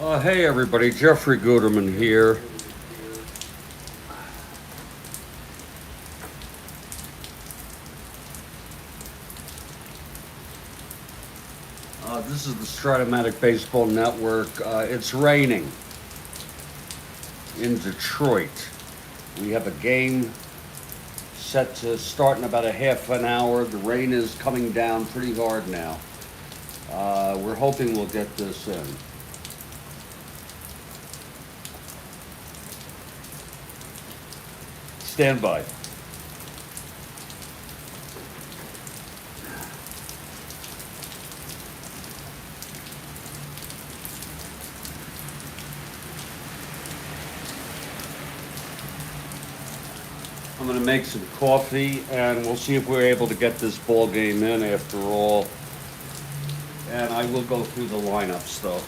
Hey everybody, Jeffrey Guterman here. This is the Strat-O-Matic Baseball Network. It's raining in Detroit. We have a game set to start in about a half an hour. The rain is coming down pretty hard now. We're hoping we'll get this in. Stand by. I'm going to make some coffee, and we'll see if we're able to get this ball game in after all. And I will go through the lineups, though.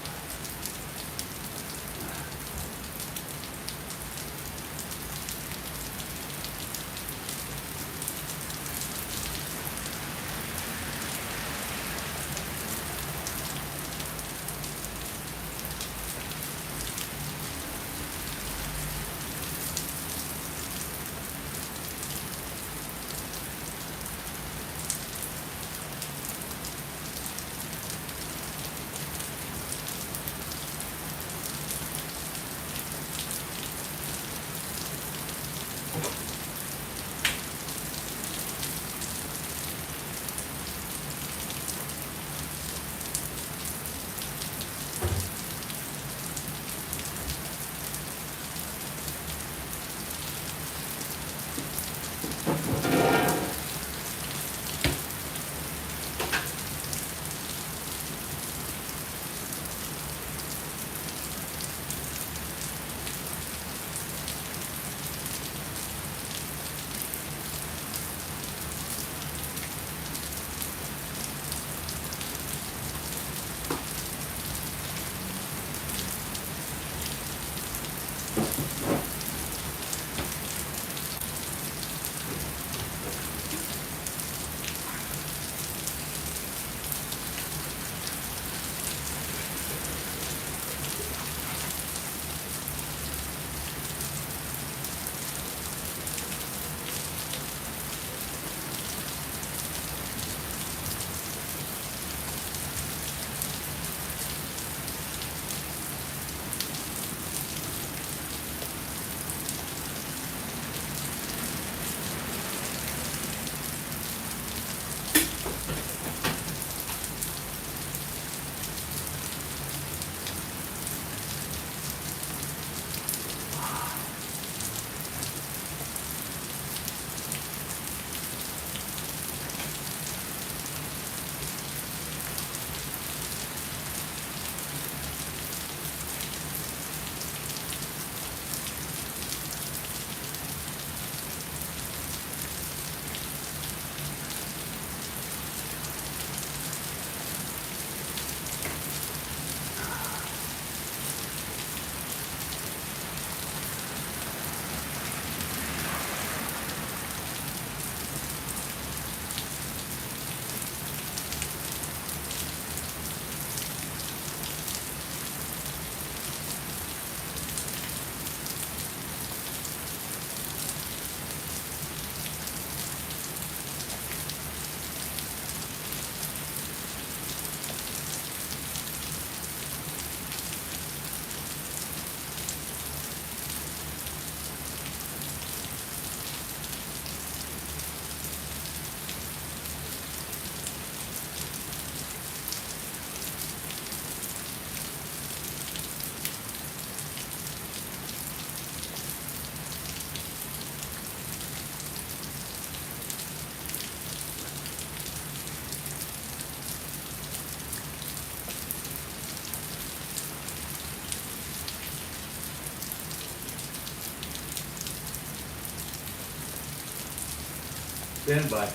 Stand by.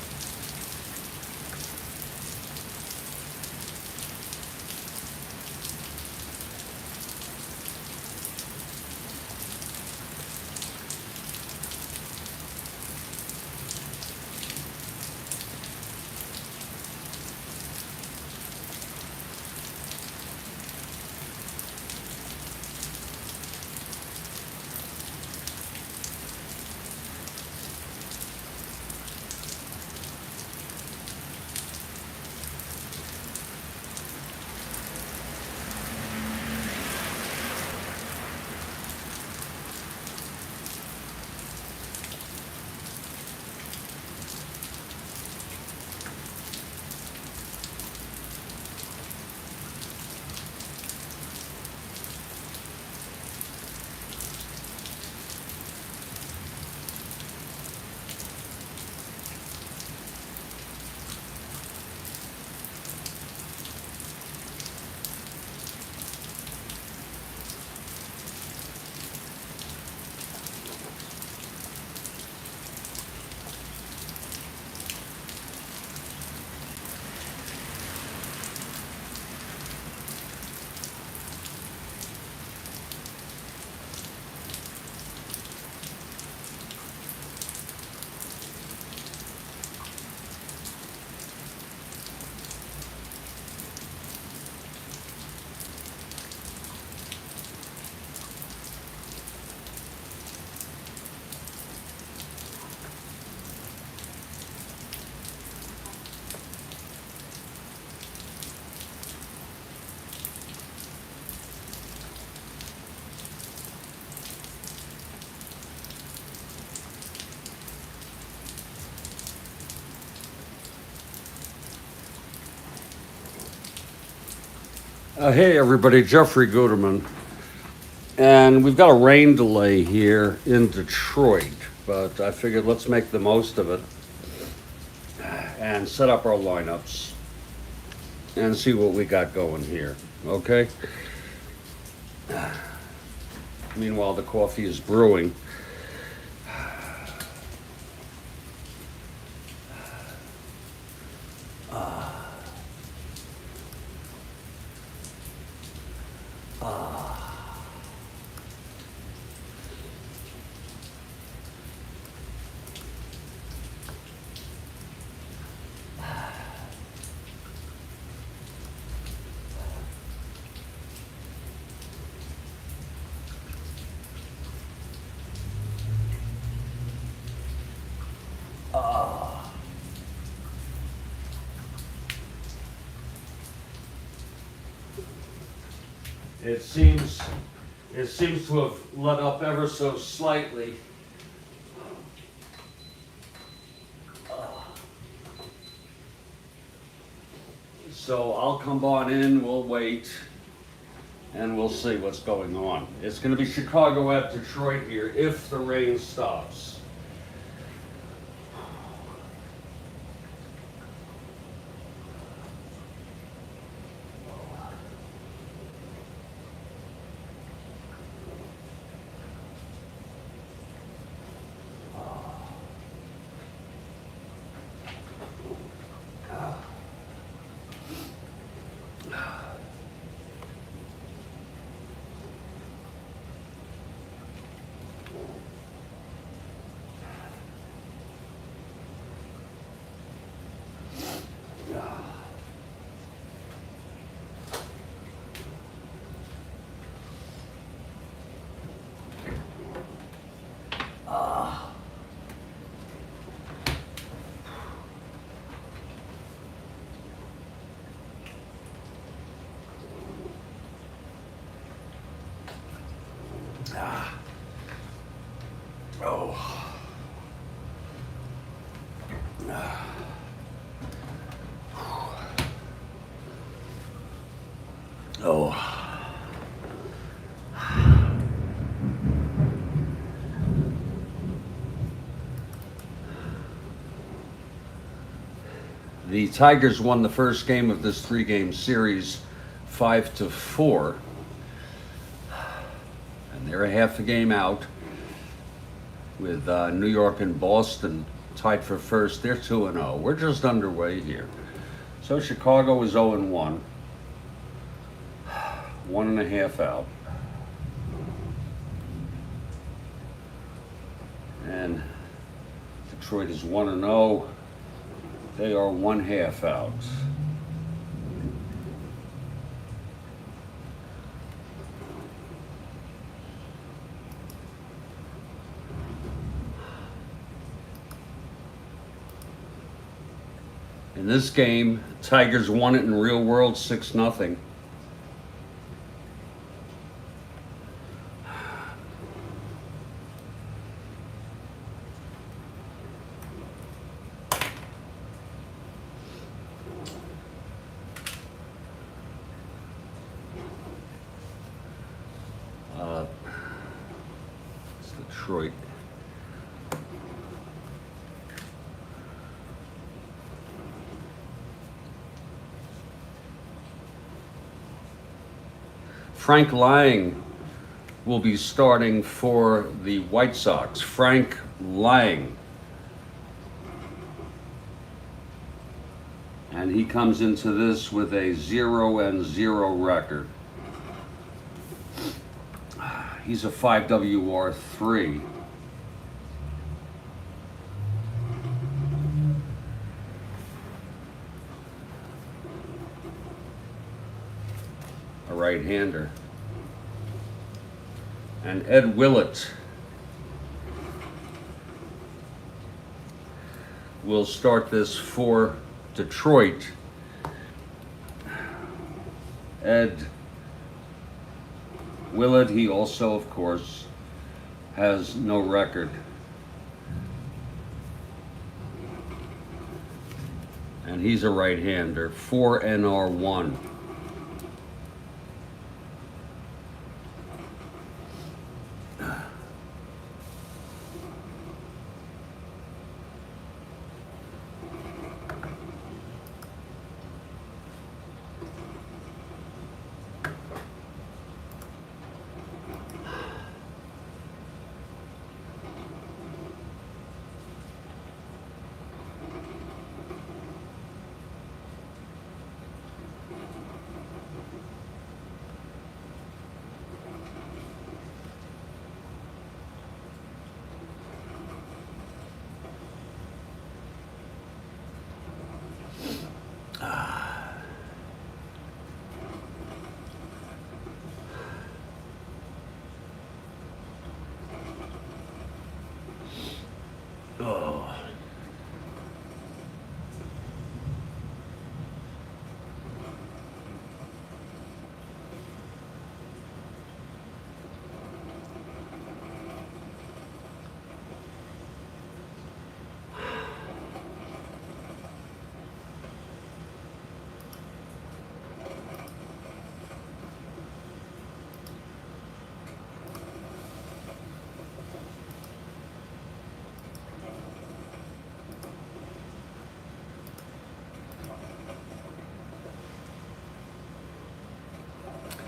Hey everybody, Jeffrey Guterman. And we've got a rain delay here in Detroit, but I figured let's make the most of it and set up our lineups and see what we got going here, okay? Meanwhile, the coffee is brewing. It seems to have let up ever so slightly. So I'll come on in, we'll wait, and we'll see what's going on. It's going to be Chicago at Detroit here if the rain stops. The Tigers won the first game of this three-game series 5-4, and they're a half a game out with New York and Boston tied for first. They're 2-0. We're just underway here. So Chicago is 0-1, 1.5 out. And Detroit is 1-0. They are 1/2 out. In this game, Tigers won it in real world 6-0. Detroit. Frank Lange will be starting for the White Sox. Frank Lange. And he comes into this with a 0-0 record. He's a 5WR3. A right-hander. And Ed Willett will start this for Detroit. Ed Willett, he also, of course, has no record. And he's a right-hander, 4NR1.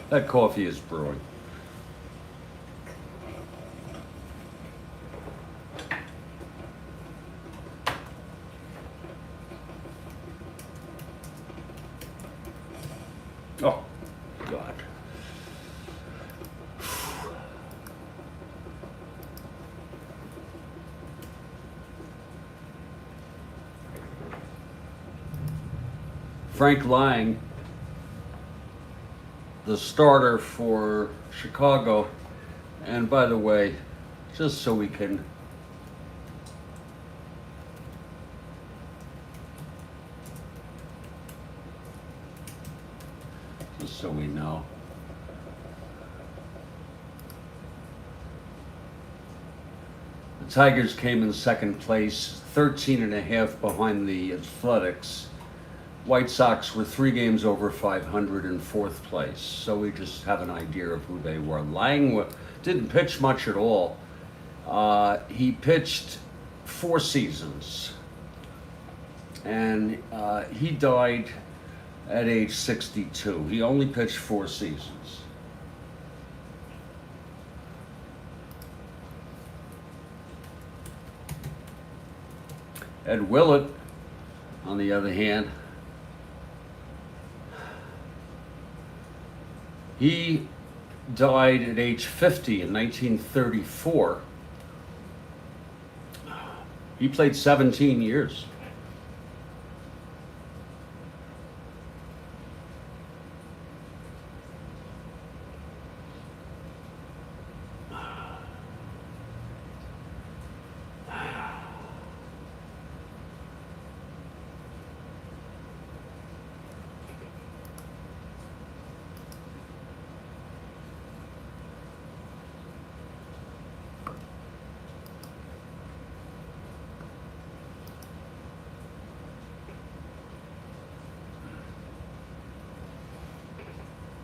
That coffee is brewing. Oh, God. Frank Lange, the starter for Chicago, and by the way, just so we can so we know. The Tigers came in second place, 13 and a half behind the Athletics. White Sox were 3 games over 500 in fourth place, so we just have an idea of who they were. Lange didn't pitch much at all. He pitched 4 seasons, and he died at age 62. He only pitched 4 seasons. Ed Willett, on the other hand, he died at age 50 in 1934. He played 17 years.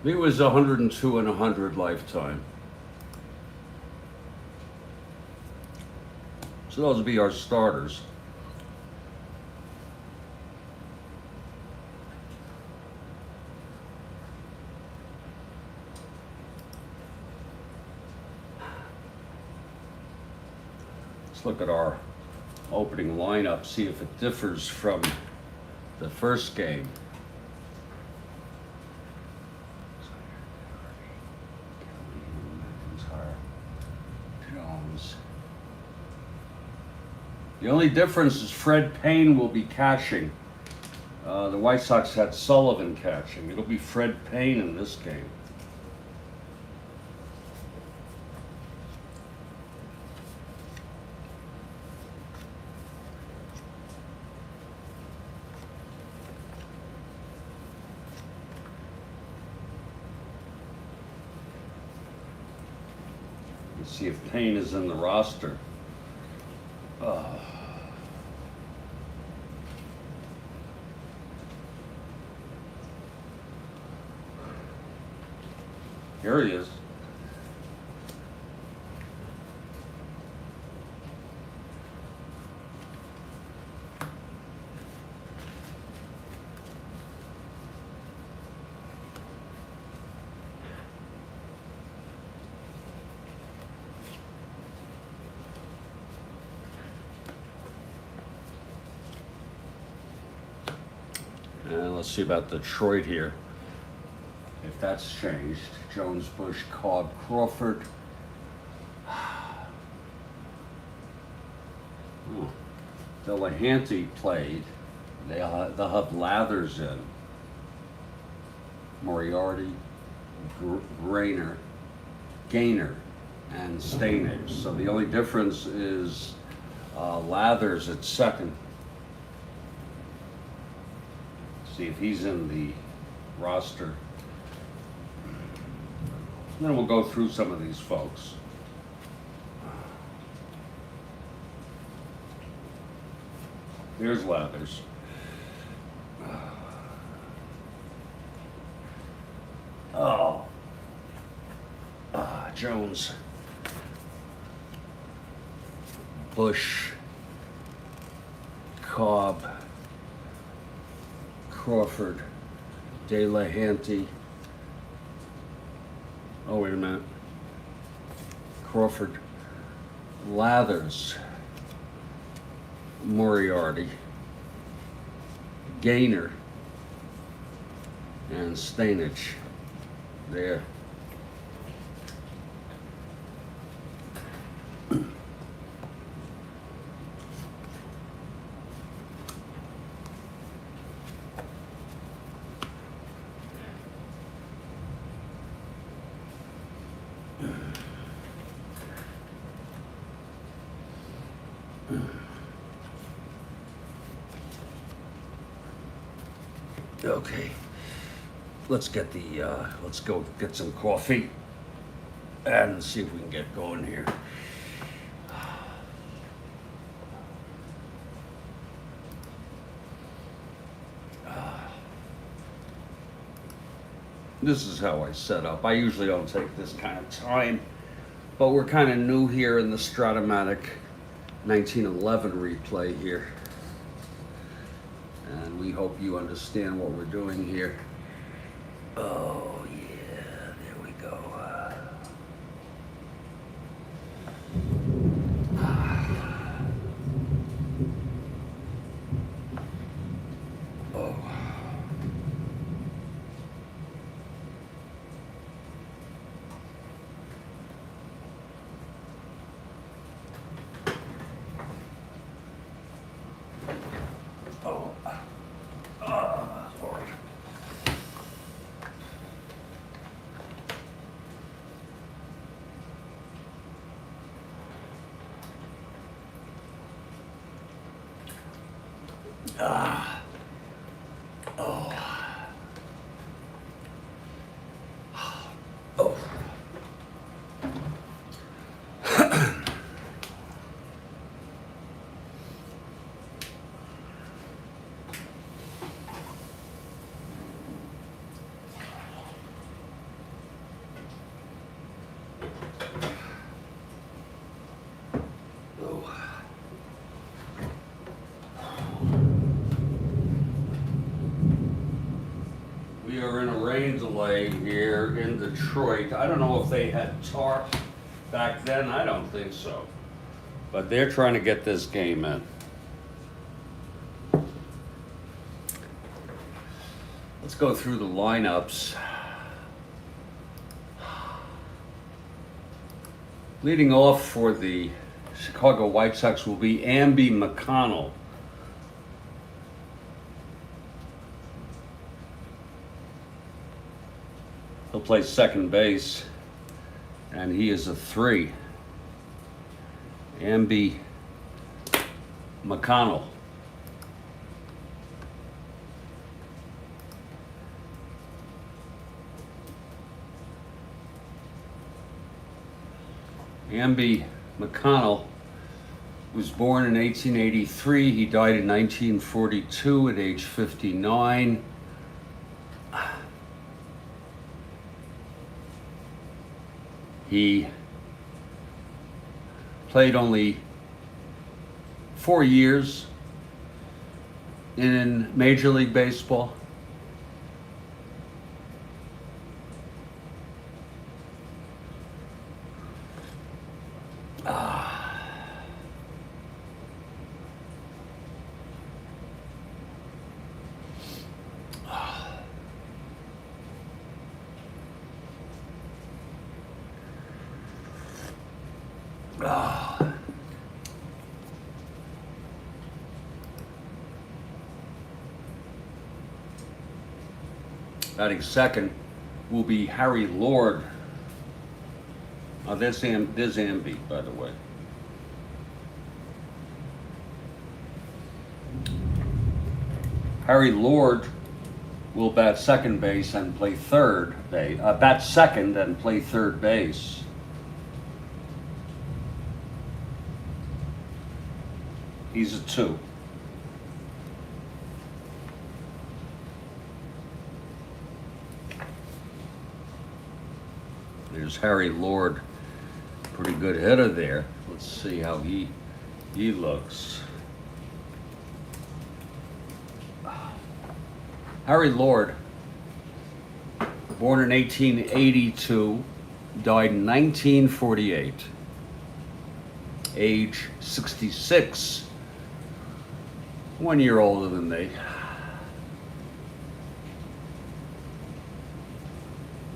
He was 102 and 100 lifetime. So those would be our starters. Let's look at our opening lineup, see if it differs from the first game. The only difference is Fred Payne will be catching. The White Sox had Sullivan catching. It'll be Fred Payne in this game. Let's see if Payne is in the roster. Here he is. And let's see about Detroit here. If that's changed. Jones, Bush, Cobb, Crawford. Delahanty played. They'll have Lathers in. Moriarty, Gaynor, and Stainage. So the only difference is Lathers at second. See if he's in the roster. Then we'll go through some of these folks. Here's Lathers. Jones. Bush. Cobb. Crawford. Delahanty. Oh, wait a minute. Crawford, Lathers, Moriarty, Gaynor, and Stanich. There. Okay, let's get the, let's go get some coffee and see if we can get going here. This is how I set up. I usually don't take this kind of time, but we're kind of new here in the Strat-O-Matic 1911 replay here. And we hope you understand what we're doing here. Oh, yeah, there we go. Oh. Lord. Oh. Oh. We are in a rain delay here in Detroit. I don't know if they had tarp back then. I don't think so. But they're trying to get this game in. Let's go through the lineups. Leading off for the Chicago White Sox will be Amby McConnell. He'll play second base, and he is a 3. Amby McConnell. Amby McConnell was born in 1883. He died in 1942 at age 59. He played only 4 years in Major League Baseball. Batting second will be Harry Lord. There's Amby, by the way. Harry Lord will bat second base and play third base. Bat second and play third base. He's a 2. There's Harry Lord, pretty good hitter there. Let's see how he looks. Harry Lord, born in 1882, died in 1948, age 66, 1 year older than me.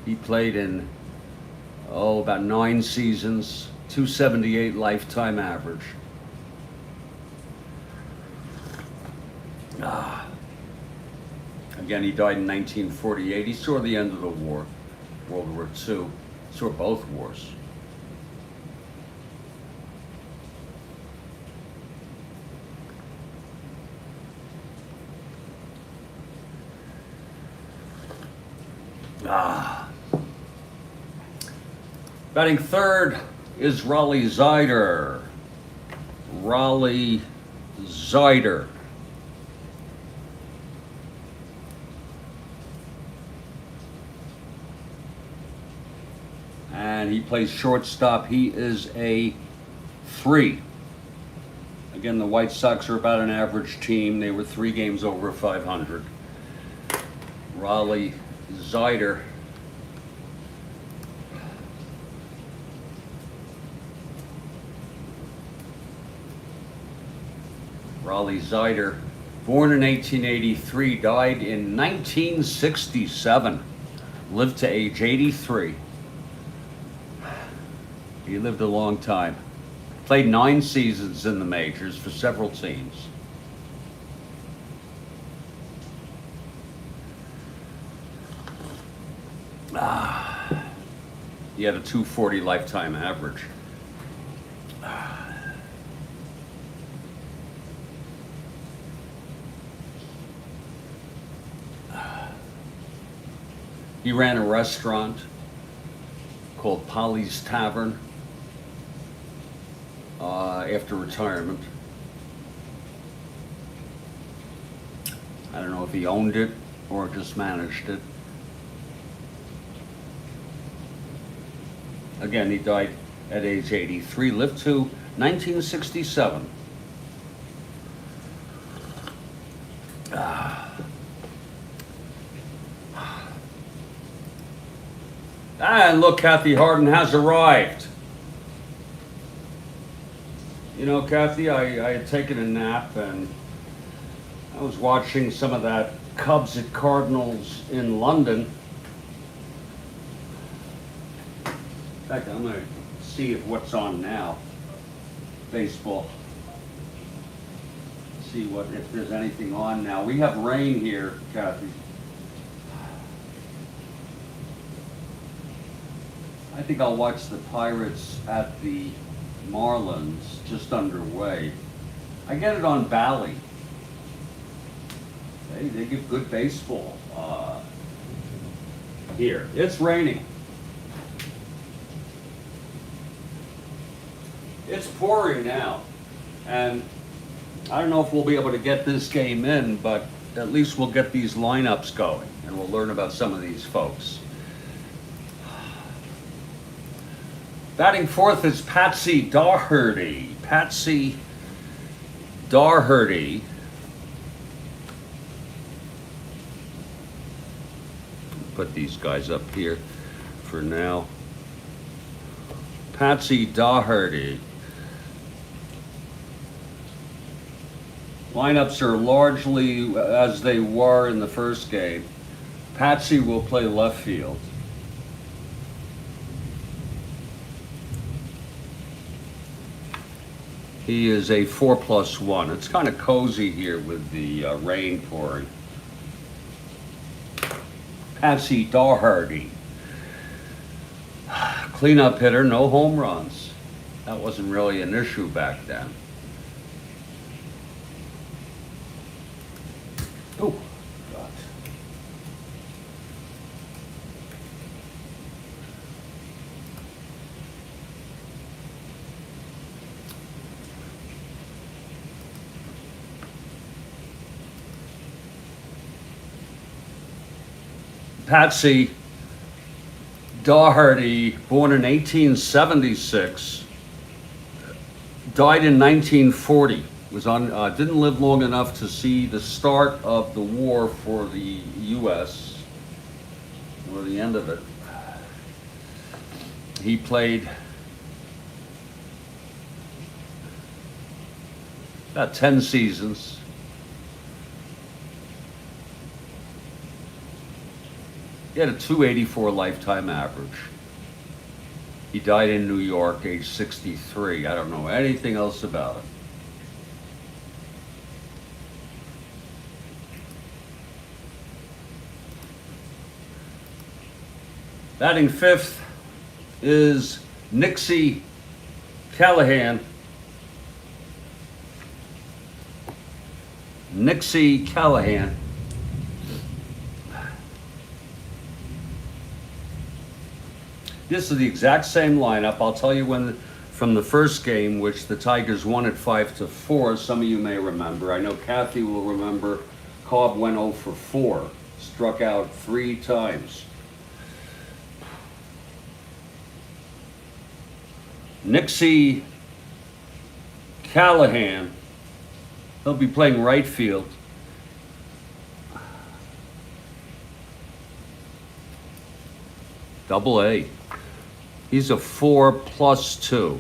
He played in, about 9 seasons, 278 lifetime average. Again, he died in 1948. He saw the end of the war, World War II. Saw both wars. Batting third is Raleigh Zeider. Raleigh Zeider. And he plays shortstop. He is a 3. Again, the White Sox are about an average team. They were 3 games over 500. Raleigh Zeider. Raleigh Zeider, born in 1883, died in 1967, lived to age 83. He lived a long time. Played 9 seasons in the majors for several teams. He had a 240 lifetime average. He ran a restaurant called Polly's Tavern after retirement. I don't know if he owned it or just managed it. Again, he died at age 83, lived to 1967. And look, Kathy Harden has arrived. You know, Kathy, I had taken a nap and I was watching some of that Cubs at Cardinals in London. In fact, I'm going to see what's on now. Baseball. See if there's anything on now. We have rain here, Kathy. I think I'll watch the Pirates at the Marlins, just underway. I get it on Bally. They give good baseball here. It's raining. It's pouring now. And I don't know if we'll be able to get this game in, but at least we'll get these lineups going and we'll learn about some of these folks. Batting fourth is Patsy Daugherty. Patsy Daugherty. Put these guys up here for now. Patsy Daugherty. Lineups are largely as they were in the first game. Patsy will play left field. He is a 4+1. It's kind of cozy here with the rain pouring. Patsy Daugherty. Cleanup hitter, no home runs. That wasn't really an issue back then. Oh, God. Patsy Daugherty, born in 1876, died in 1940. Was on, didn't live long enough to see the start of the war for the U.S. or the end of it. He played about 10 seasons. He had a 284 lifetime average. He died in New York, age 63. I don't know anything else about it. Batting fifth is Nixie Callahan. Nixie Callahan. This is the exact same lineup. I'll tell you when from the first game, which the Tigers won at 5-4. Some of you may remember. I know Kathy will remember. Cobb went 0 for 4, struck out 3 times. Nixie Callahan, he'll be playing right field. Double A. He's a 4+2.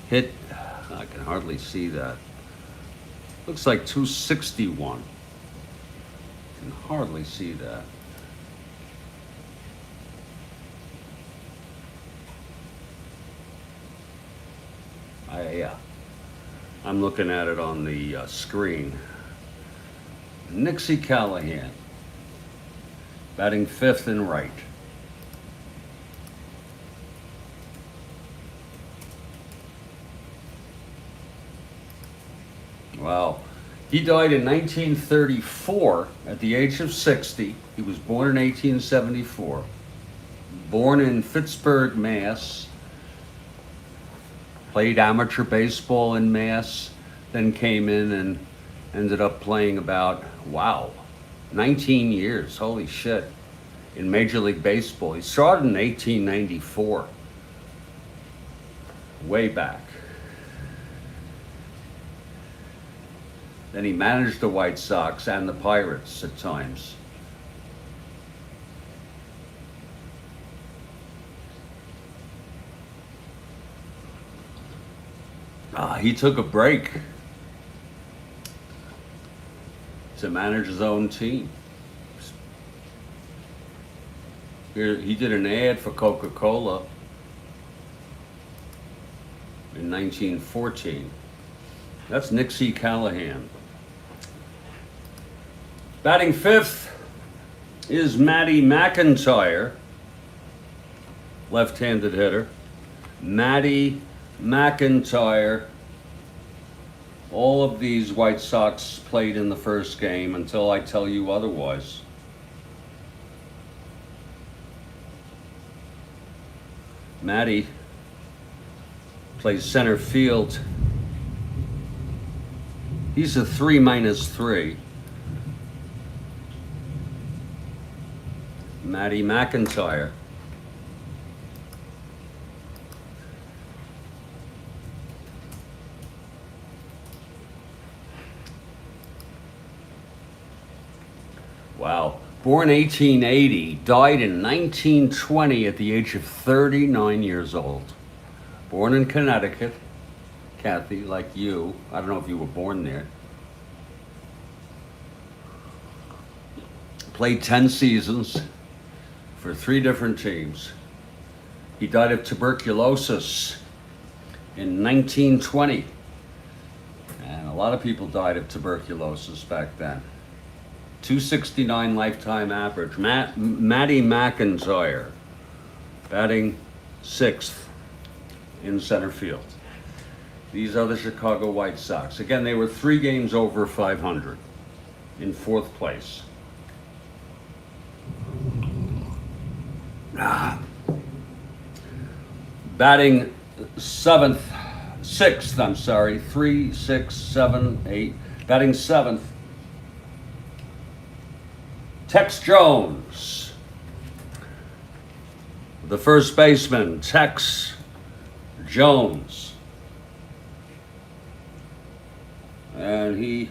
Hit, I can hardly see that. Looks like 261. Can hardly see that. Yeah, I'm looking at it on the screen. Nixie Callahan, batting fifth and right. Wow. He died in 1934 at the age of 60. He was born in 1874. Born in Pittsburgh, Mass. Played amateur baseball in Mass, then came in and ended up playing about, 19 years, holy shit, in Major League Baseball. He started in 1894, way back. Then he managed the White Sox and the Pirates at times. He took a break to manage his own team. He did an ad for Coca-Cola in 1914. That's Nixie Callahan. Batting fifth is Matty McIntyre, left-handed hitter. Matty McIntyre. All of these White Sox played in the first game until I tell you otherwise. Matty plays center field. He's a 3-3. Matty McIntyre. Wow. Born 1880, died in 1920 at the age of 39 years old. Born in Connecticut. Kathy, like you. I don't know if you were born there. Played 10 seasons for 3 different teams. He died of tuberculosis in 1920. And a lot of people died of tuberculosis back then. 269 lifetime average. Matty McIntyre, batting sixth in center field. These are the Chicago White Sox. Again, they were 3 games over 500 in 4th place. Batting sixth, 3, 6, 7, 8. Batting 7th, Tex Jones. The first baseman, Tex Jones. And he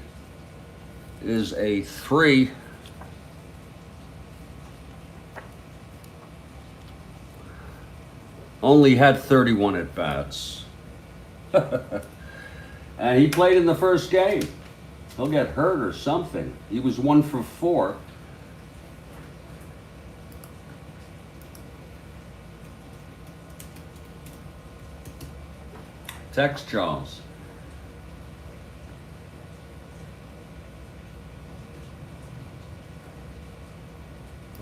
is a 3. Only had 31 at bats. And he played in the first game. He'll get hurt or something. He was 1 for 4. Tex Jones.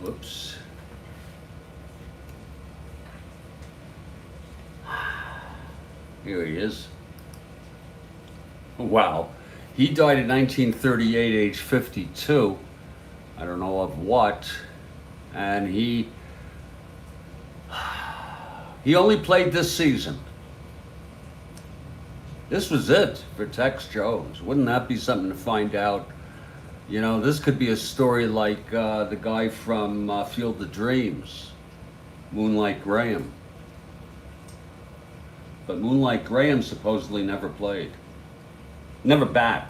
Whoops. Here he is. Wow. He died in 1938, age 52. I don't know of what. And he only played this season. This was it for Tex Jones. Wouldn't that be something to find out? You know, this could be a story like the guy from Field of Dreams, Moonlight Graham. But Moonlight Graham supposedly never played. Never bat.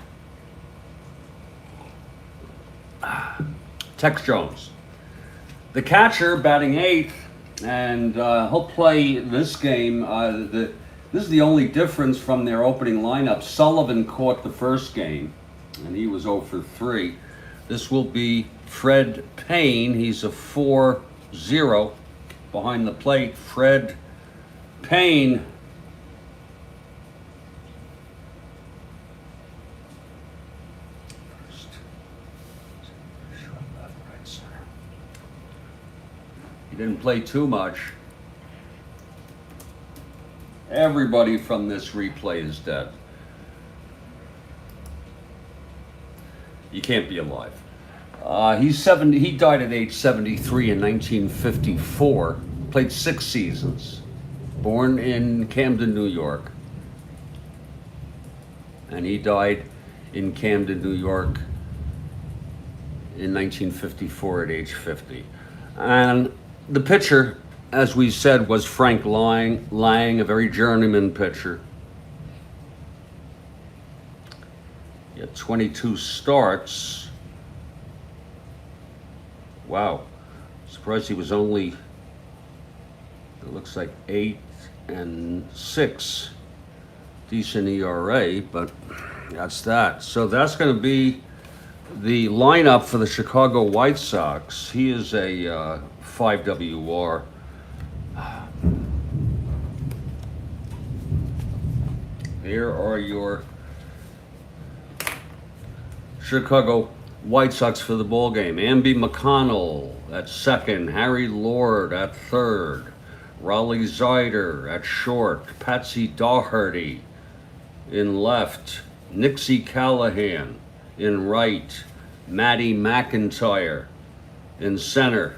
Tex Jones. The catcher batting 8th, and he'll play this game. This is the only difference from their opening lineup. Sullivan caught the first game, and he was 0 for 3. This will be Fred Payne. He's a 4-0 behind the plate. Fred Payne. He didn't play too much. Everybody from this replay is dead. You can't be alive. He's 70. He died at age 73 in 1954. Played 6 seasons. Born in Camden, New York. And he died in Camden, New York in 1954 at age 50. And the pitcher, as we said, was Frank Lange, a very journeyman pitcher. He had 22 starts. Wow. Surprised he was only, it looks like 8 and 6. Decent ERA, but that's that. So that's going to be the lineup for the Chicago White Sox. He is a 5 WR. Here are your Chicago White Sox for the ball game. Amby McConnell at second, Harry Lord at third, Raleigh Zeider at short, Patsy Daugherty in left, Nixie Callahan in right, Matty McIntyre in center,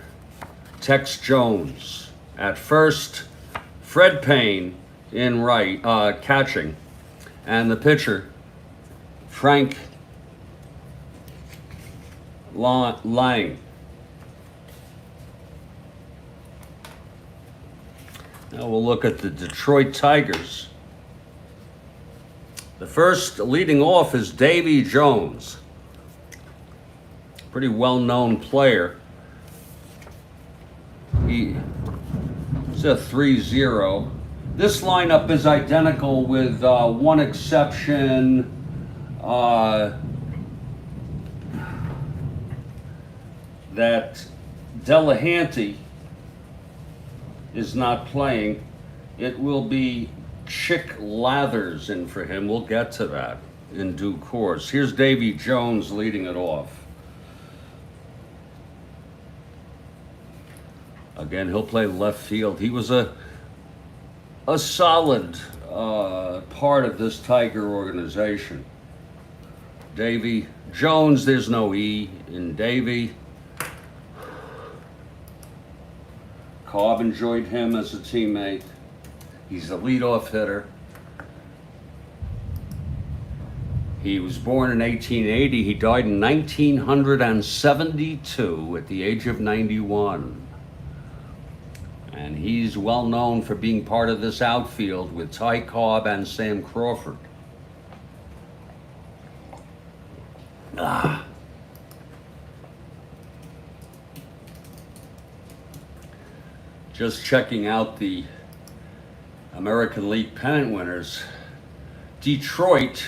Tex Jones at first, Fred Payne in right, catching, and the pitcher, Frank Lange. Now we'll look at the Detroit Tigers. The first leading off is Davy Jones. Pretty well-known player. He's a 3-0. This lineup is identical with one exception. That Delahanty is not playing. It will be Chick Lathers in for him. We'll get to that in due course. Here's Davy Jones leading it off. Again, he'll play left field. He was a solid part of this Tiger organization. Davy Jones, there's no E in Davy. Cobb enjoyed him as a teammate. He's the leadoff hitter. He was born in 1880. He died in 1972 at the age of 91. And he's well known for being part of this outfield with Ty Cobb and Sam Crawford. Just checking out the American League pennant winners. Detroit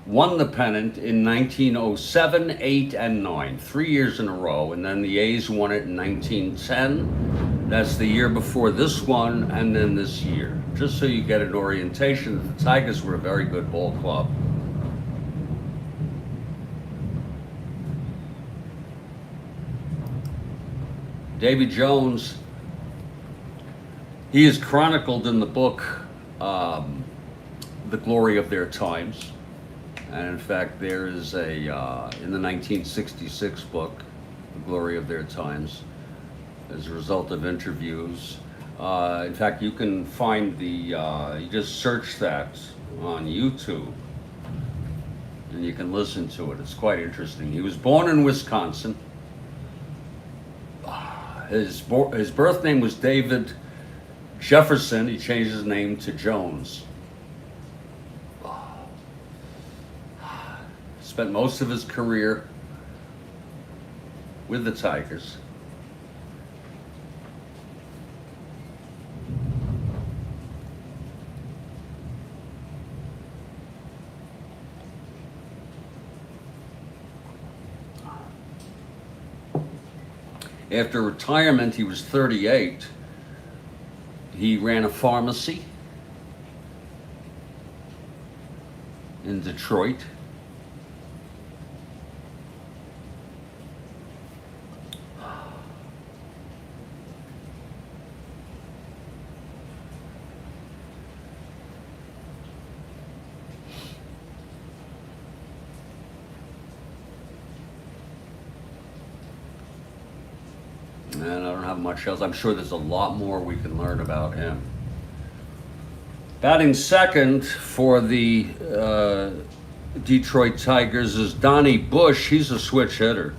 won the pennant in 1907, 8, and 9, 3 years in a row, and then the A's won it in 1910. That's the year before this one, and then this year. Just so you get an orientation, the Tigers were a very good ball club. Davy Jones, he is chronicled in the book, The Glory of Their Times. And in fact, there is a, in the 1966 book, The Glory of Their Times, as a result of interviews. In fact, you can find the, you just search that on YouTube, and you can listen to it. It's quite interesting. He was born in Wisconsin. His birth name was David Jefferson. He changed his name to Jones. Spent most of his career with the Tigers. After retirement, he was 38. He ran a pharmacy in Detroit. And I don't have much else. I'm sure there's a lot more we can learn about him. Batting second for the Detroit Tigers is Donnie Bush. He's a switch hitter.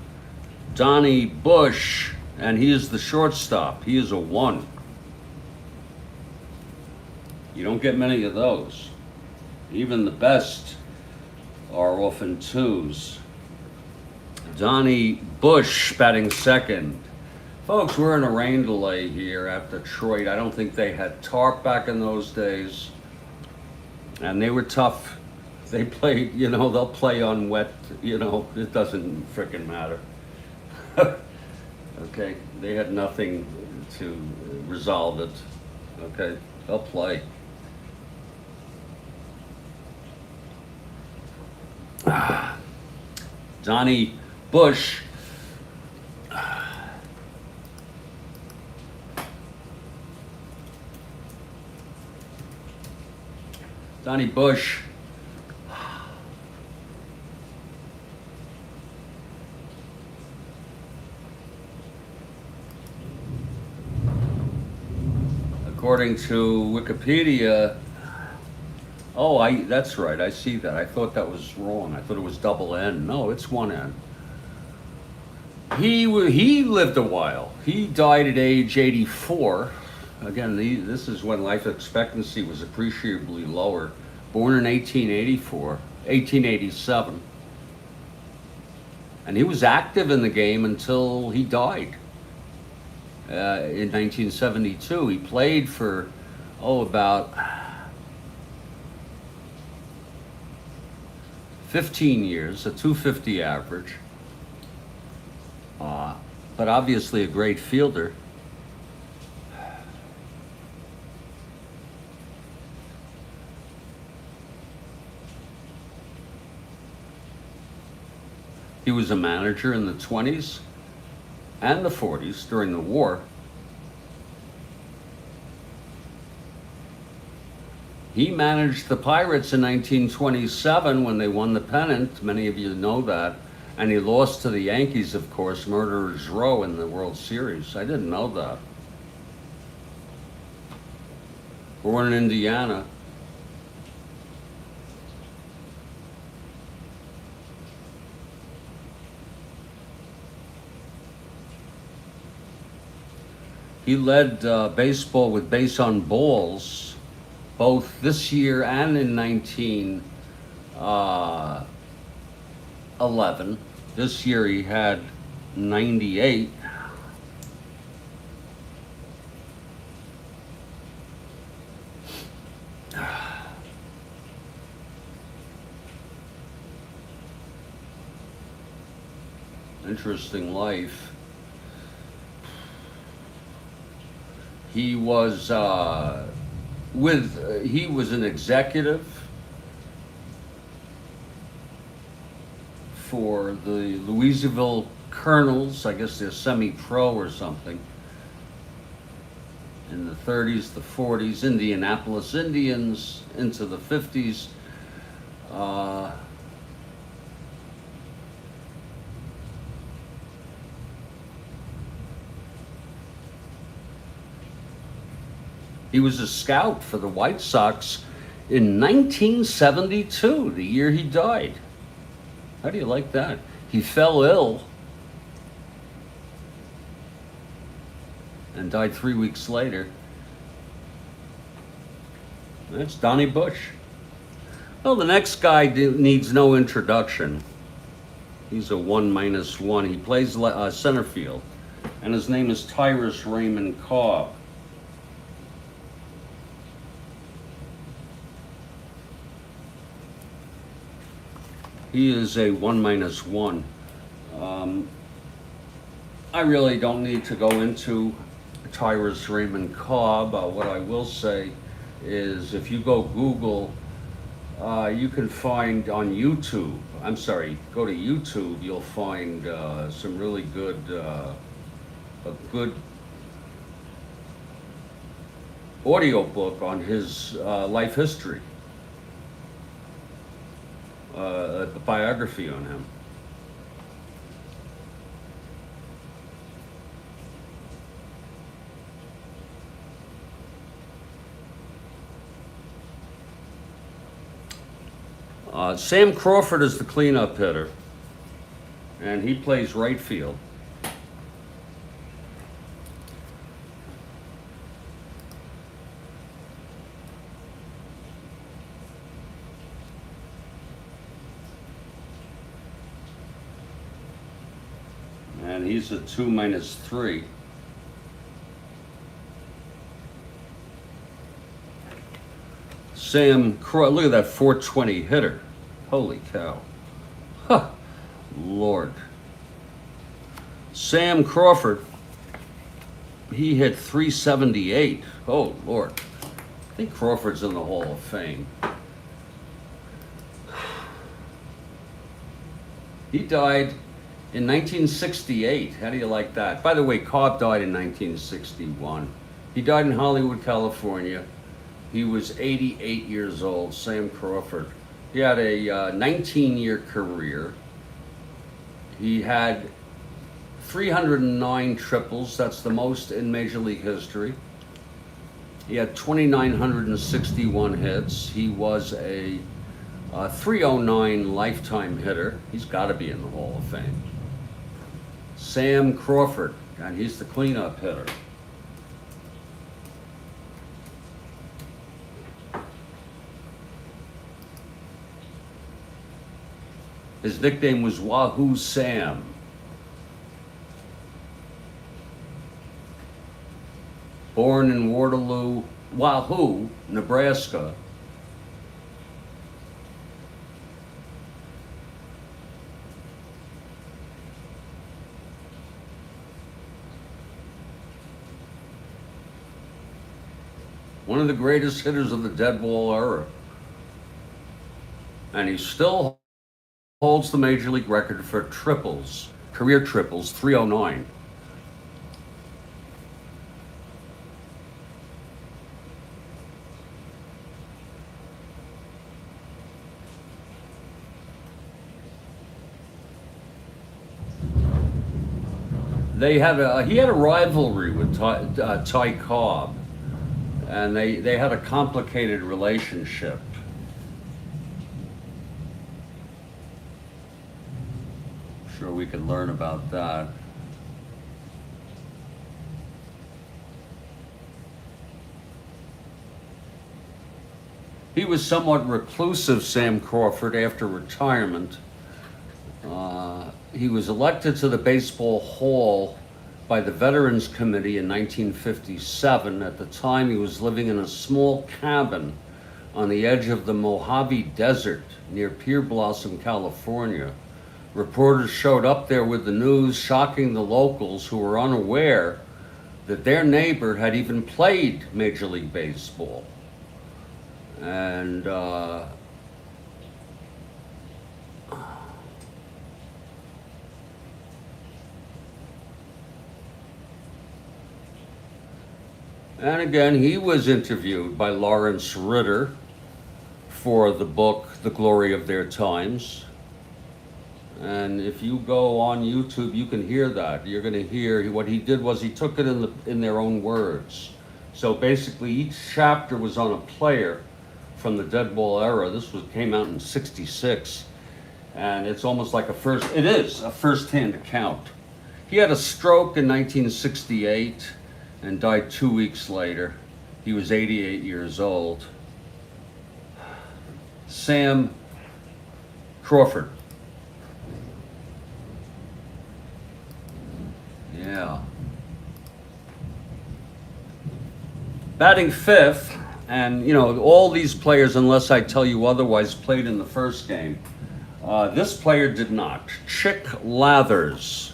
Donnie Bush, and he is the shortstop. He is a 1. You don't get many of those. Even the best are often 2s. Donnie Bush batting second. Folks, we're in a rain delay here at Detroit. I don't think they had tarp back in those days. And they were tough. They played, you know, they'll play on wet, you know, it doesn't frickin' matter. Okay, they had nothing to resolve it. Okay, they'll play. Donnie Bush. Donnie Bush. According to Wikipedia, that's right, I see that. I thought that was wrong. I thought it was double N. No, it's one N. He lived a while. He died at age 84. Again, this is when life expectancy was appreciably lower. Born in 1887. And he was active in the game until he died. In 1972. He played for, about 15 years, a .250 average. But obviously a great fielder. He was a manager in the 20s and the 40s during the war. He managed the Pirates in 1927 when they won the pennant. Many of you know that. And he lost to the Yankees, of course, Murderers Row in the World Series. I didn't know that. Born in Indiana. He led baseball with base on balls both this year and in 1911. This year he had 98. interesting life. He was he was an executive for the Louisville Colonels. I guess they're semi-pro or something. In the 30s, the 40s, Indianapolis Indians into the 50s. He was a scout for the White Sox in 1972, the year he died. How do you like that? He fell ill and died 3 weeks later. That's Donnie Bush. Well, the next guy needs no introduction. He's a 1-1. He plays center field, and his name is Tyrus Raymond Cobb. He is a 1-1. I really don't need to go into Tyrus Raymond Cobb. What I will say is if you go Google, you can find on YouTube, go to YouTube, you'll find some really good, a good audio book on his life history. A biography on him. Sam Crawford is the cleanup hitter, and he plays right field. And he's a 2-3. Sam Crawford, look at that 420 hitter. Holy cow. Huh. Lord. Sam Crawford, he hit 378. Oh, Lord. I think Crawford's in the Hall of Fame. He died in 1968. How do you like that? By the way, Cobb died in 1961. He died in Hollywood, California. He was 88 years old, Sam Crawford. He had a 19-year career. He had 309 triples. That's the most in Major League history. He had 2,961 hits. He was a 309 lifetime hitter. He's got to be in the Hall of Fame. Sam Crawford, and he's the cleanup hitter. His nickname was Wahoo Sam. Born in Waterloo, Wahoo, Nebraska. One of the greatest hitters of the dead ball era. And he still holds the Major League record for triples, career triples, 309. He had a rivalry with Ty Cobb, and they had a complicated relationship. Sure, we could learn about that. He was somewhat reclusive, Sam Crawford, after retirement. He was elected to the Baseball Hall by the Veterans Committee in 1957. At the time, he was living in a small cabin on the edge of the Mojave Desert near Pier Blossom, California. Reporters showed up there with the news, shocking the locals who were unaware that their neighbor had even played Major League Baseball. And again, he was interviewed by Lawrence Ritter for the book, The Glory of Their Times. And if you go on YouTube, you can hear that. You're going to hear what he did was he took it in their own words. So basically, each chapter was on a player from the dead ball era. This came out in '66, and it's almost like it is a first-hand account. He had a stroke in 1968 and died 2 weeks later. He was 88 years old. Sam Crawford. Yeah. Batting fifth, and you know, all these players, unless I tell you otherwise, played in the first game. This player did not. Chick Lathers.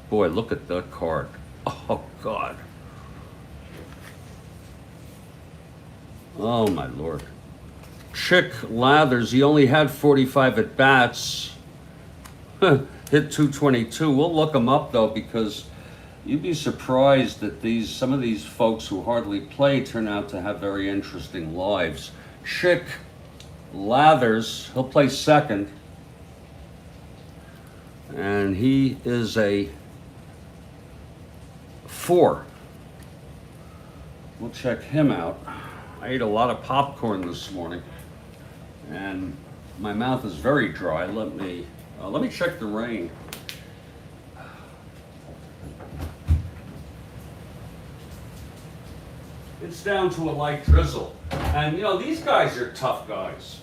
Boy, look at that card. Oh, God. Oh, my Lord. Chick Lathers, he only had 45 at-bats. Hit 222. We'll look him up, though, because you'd be surprised that some of these folks who hardly play turn out to have very interesting lives. Chick Lathers, he'll play second. And he is a 4. We'll check him out. I ate a lot of popcorn this morning, and my mouth is very dry. Let me check the rain. It's down to a light drizzle. And you know, these guys are tough guys.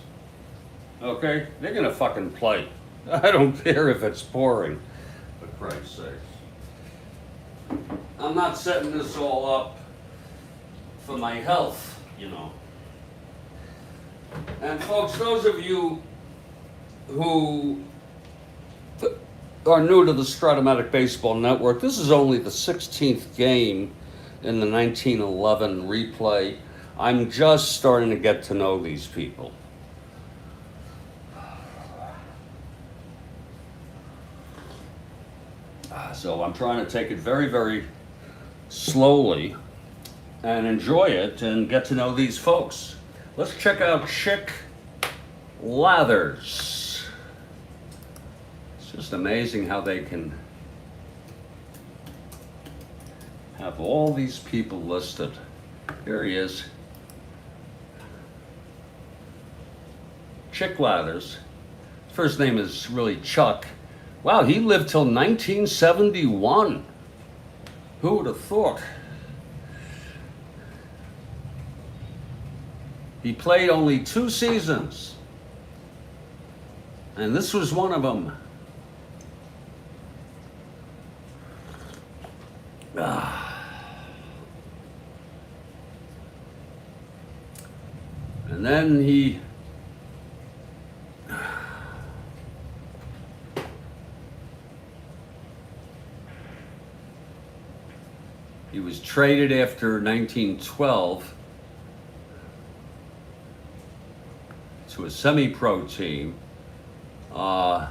Okay? They're gonna fucking play. I don't care if it's pouring, for Christ's sake. I'm not setting this all up for my health, you know. And folks, those of you who are new to the Strat-O-Matic Baseball Network, this is only the 16th game in the 1911 replay. I'm just starting to get to know these people. So I'm trying to take it very, very slowly and enjoy it and get to know these folks. Let's check out Chick Lathers. It's just amazing how they can have all these people listed. Here he is. Chick Lathers. First name is really Chuck. Wow, he lived till 1971. Who would have thought? He played only 2 seasons, and this was one of them. And then he was traded after 1912 to a semi-pro team, and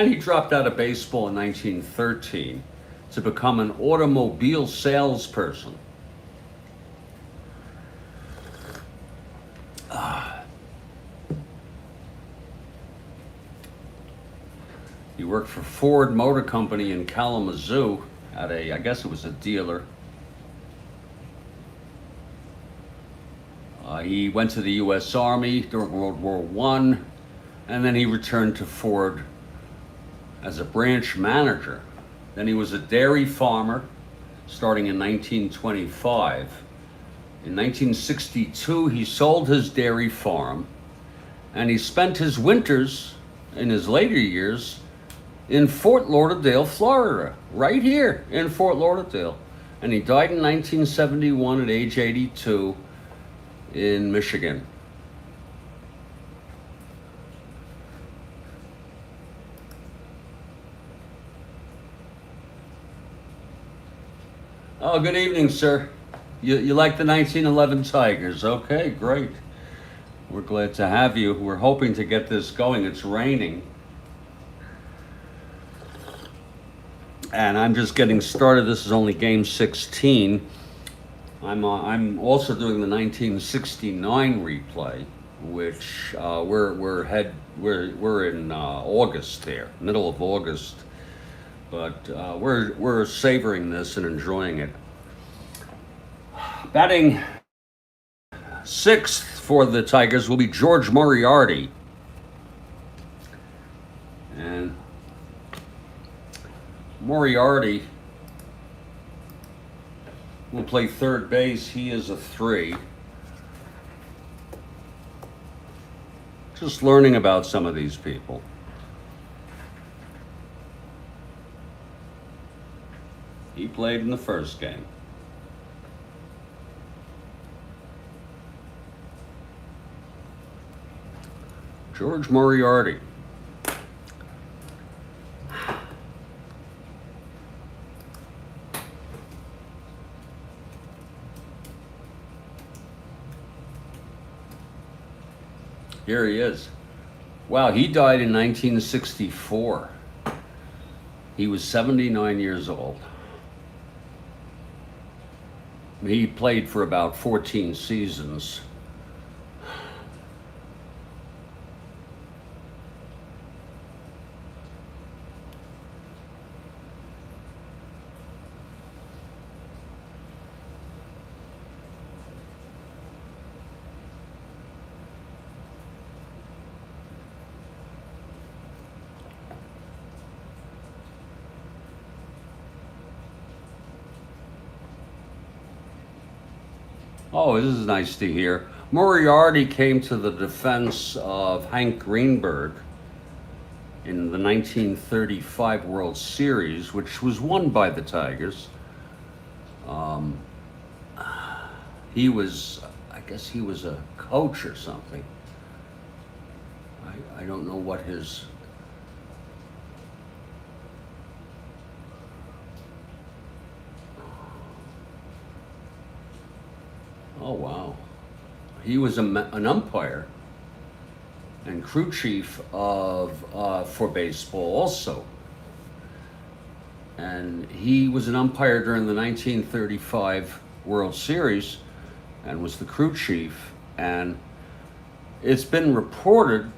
he dropped out of baseball in 1913 to become an automobile salesperson. He worked for Ford Motor Company in Kalamazoo at I guess it was a dealer. He went to the U.S. Army during World War I, and then he returned to Ford as a branch manager. Then he was a dairy farmer starting in 1925. In 1962, he sold his dairy farm, and he spent his winters in his later years in Fort Lauderdale, Florida, right here in Fort Lauderdale. And he died in 1971 at age 82 in Michigan. Oh, good evening, sir. You like the 1911 Tigers? Okay, great. We're glad to have you. We're hoping to get this going. It's raining. And I'm just getting started. This is only game 16. I'm also doing the 1969 replay, which we're in August there, middle of August. But we're savoring this and enjoying it. Batting sixth for the Tigers will be George Moriarty. And Moriarty will play third base. He is a 3. Just learning about some of these people. He played in the first game. George Moriarty. Here he is. Wow, he died in 1964. He was 79 years old. He played for about 14 seasons. Oh, this is nice to hear. Moriarty came to the defense of Hank Greenberg in the 1935 World Series, which was won by the Tigers. He was, I guess he was a coach or something. I don't know what his... Oh, wow. He was an umpire and crew chief for baseball also. And he was an umpire during the 1935 World Series and was the crew chief. And it's been reported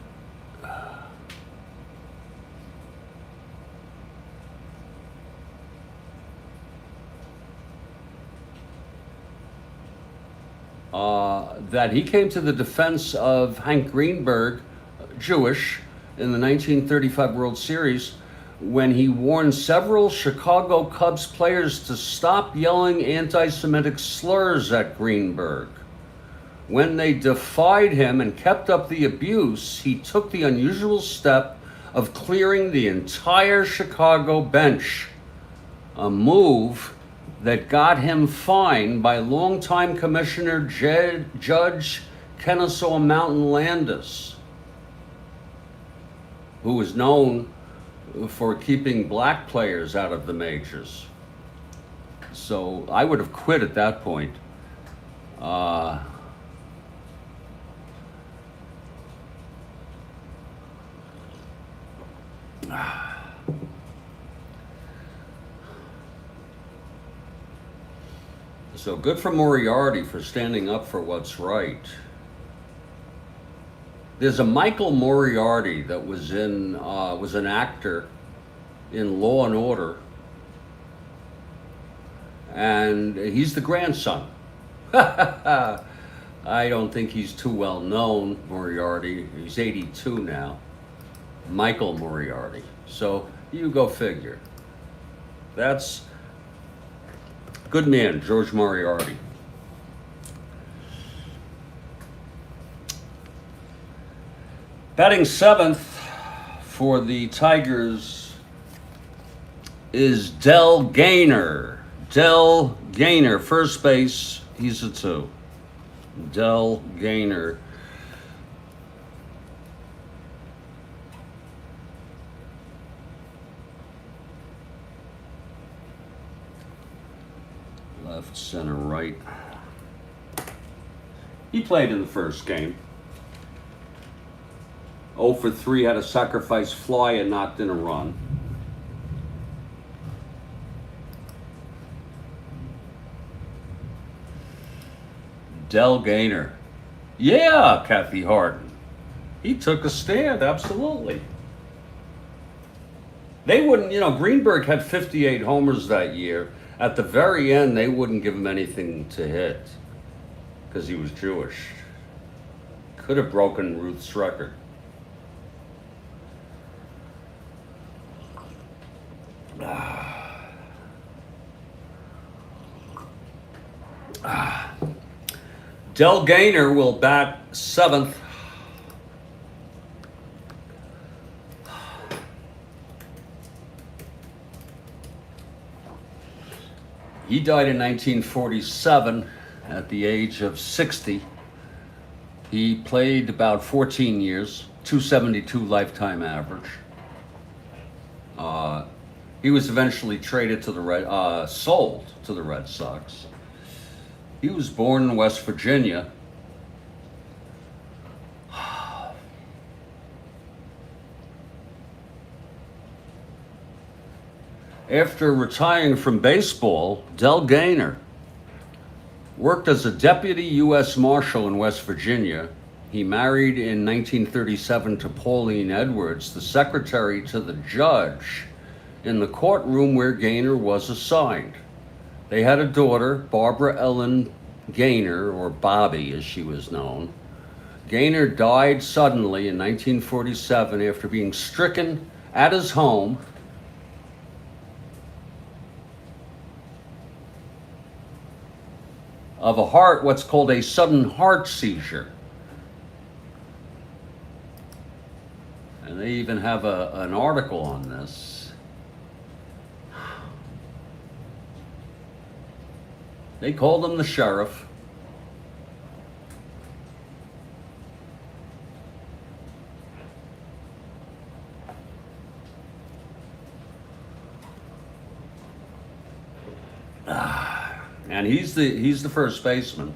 that he came to the defense of Hank Greenberg, Jewish, in the 1935 World Series when he warned several Chicago Cubs players to stop yelling anti-Semitic slurs at Greenberg. When they defied him and kept up the abuse, he took the unusual step of clearing the entire Chicago bench, a move that got him fined by longtime Commissioner Judge Kennesaw Mountain Landis, who was known for keeping black players out of the majors. So I would have quit at that point. So good for Moriarty for standing up for what's right. There's a Michael Moriarty that was an actor in Law and Order, and he's the grandson. I don't think he's too well known, Moriarty. He's 82 now. Michael Moriarty. So you go figure. That's good man, George Moriarty. Batting seventh for the Tigers is Del Gaynor. Del Gaynor, first base, he's a 2. Del Gaynor. left, center, right. He played in the first game. 0 for 3, had a sacrifice fly and knocked in a run. Del Gaynor. Yeah, Kathy Harden. He took a stand, absolutely. They wouldn't, Greenberg had 58 homers that year. At the very end, they wouldn't give him anything to hit because he was Jewish. Could have broken Ruth's record. Del Gaynor will bat 7th. He died in 1947 at the age of 60. He played about 14 years, 272 lifetime average. He was eventually traded to the sold to the Red Sox. He was born in West Virginia. After retiring from baseball, Del Gaynor worked as a deputy U.S. Marshal in West Virginia. He married in 1937 to Pauline Edwards, the secretary to the judge in the courtroom where Gaynor was assigned. They had a daughter, Barbara Ellen Gaynor, or Bobby as she was known. Gaynor died suddenly in 1947 after being stricken at his home of what's called a sudden heart seizure. And they even have an article on this. They called him the sheriff. And he's the first baseman.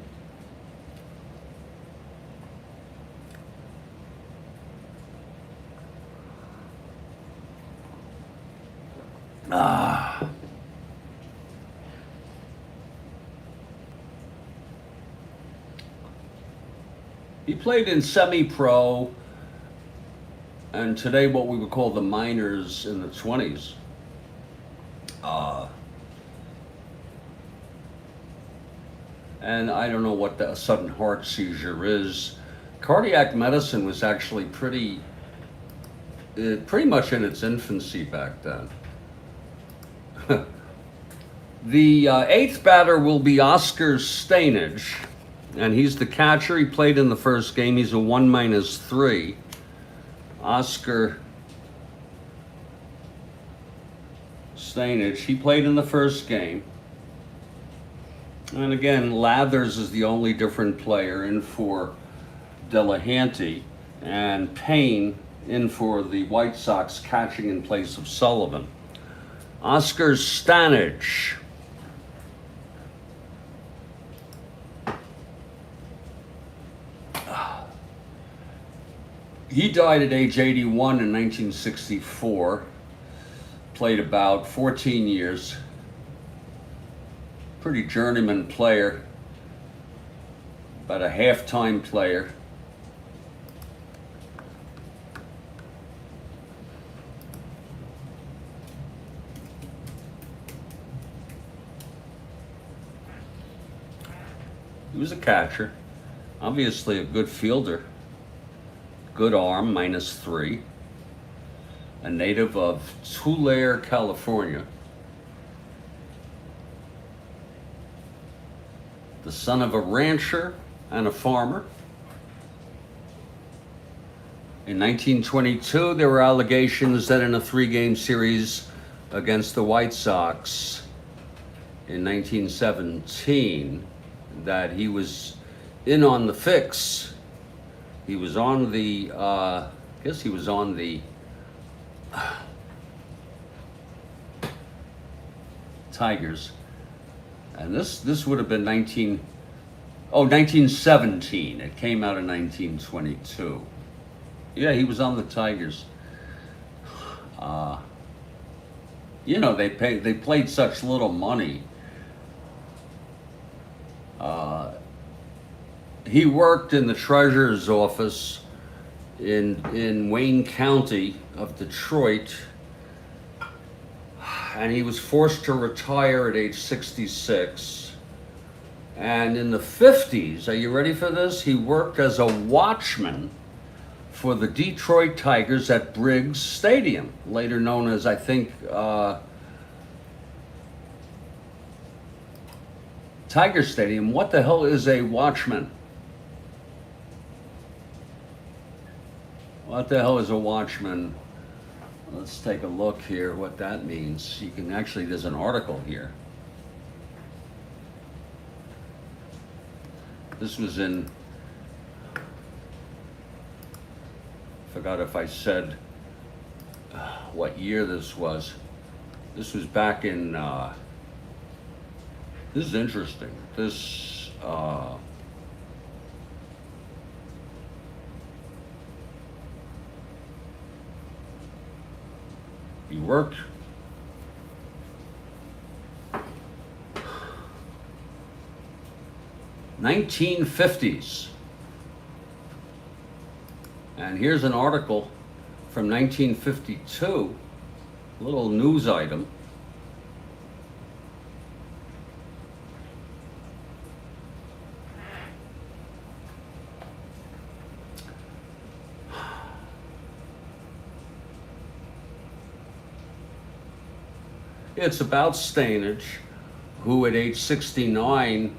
He played in semi-pro and today what we would call the minors in the 20s. And I don't know what the sudden heart seizure is. Cardiac medicine was actually pretty much in its infancy back then. The eighth batter will be Oscar Stainage, and he's the catcher. He played in the first game. He's a 1-3. Oscar Stainage, he played in the first game. And again, Lathers is the only different player in for Delahanty, and Payne in for the White Sox, catching in place of Sullivan. Oscar Stainage. He died at age 81 in 1964. Played about 14 years. Pretty journeyman player. About a half-time player. He was a catcher. Obviously a good fielder. Good arm, -3. A native of Tulare, California. The son of a rancher and a farmer. In 1922, there were allegations that in a 3-game series against the White Sox in 1917, that he was in on the fix. He was on the, Tigers. And this would have been 1917. It came out in 1922. Yeah, he was on the Tigers. You know, they played such little money. He worked in the treasurer's office in Wayne County of Detroit, and he was forced to retire at age 66. And in the 50s, are you ready for this? He worked as a watchman for the Detroit Tigers at Briggs Stadium, later known as, I think, Tiger Stadium. What the hell is a watchman? What the hell is a watchman? Let's take a look here what that means. You can actually, there's an article here. This was in, forgot if I said what year this was. This was back in, this is interesting. This, he worked 1950s. And here's an article from 1952, a little news item. It's about Stanage, who at age 69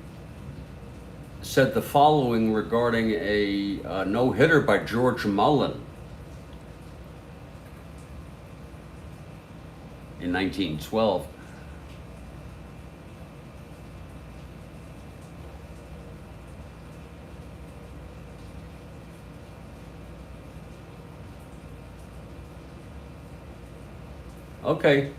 said the following regarding a no-hitter by George Mullin in 1912. Okay,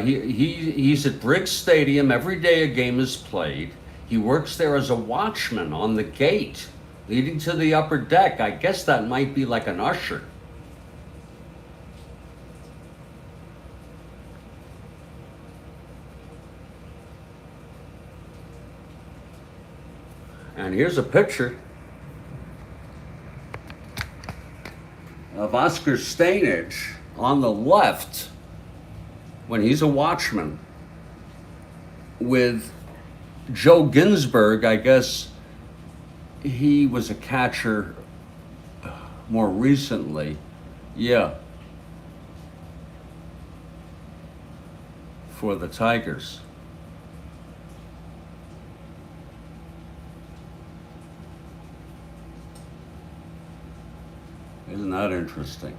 he's at Briggs Stadium every day a game is played. He works there as a watchman on the gate leading to the upper deck. I guess that might be like an usher. And here's a picture of Oscar Stanage on the left when he's a watchman with Joe Ginsberg. I guess he was a catcher more recently. Yeah. For the Tigers. Isn't that interesting?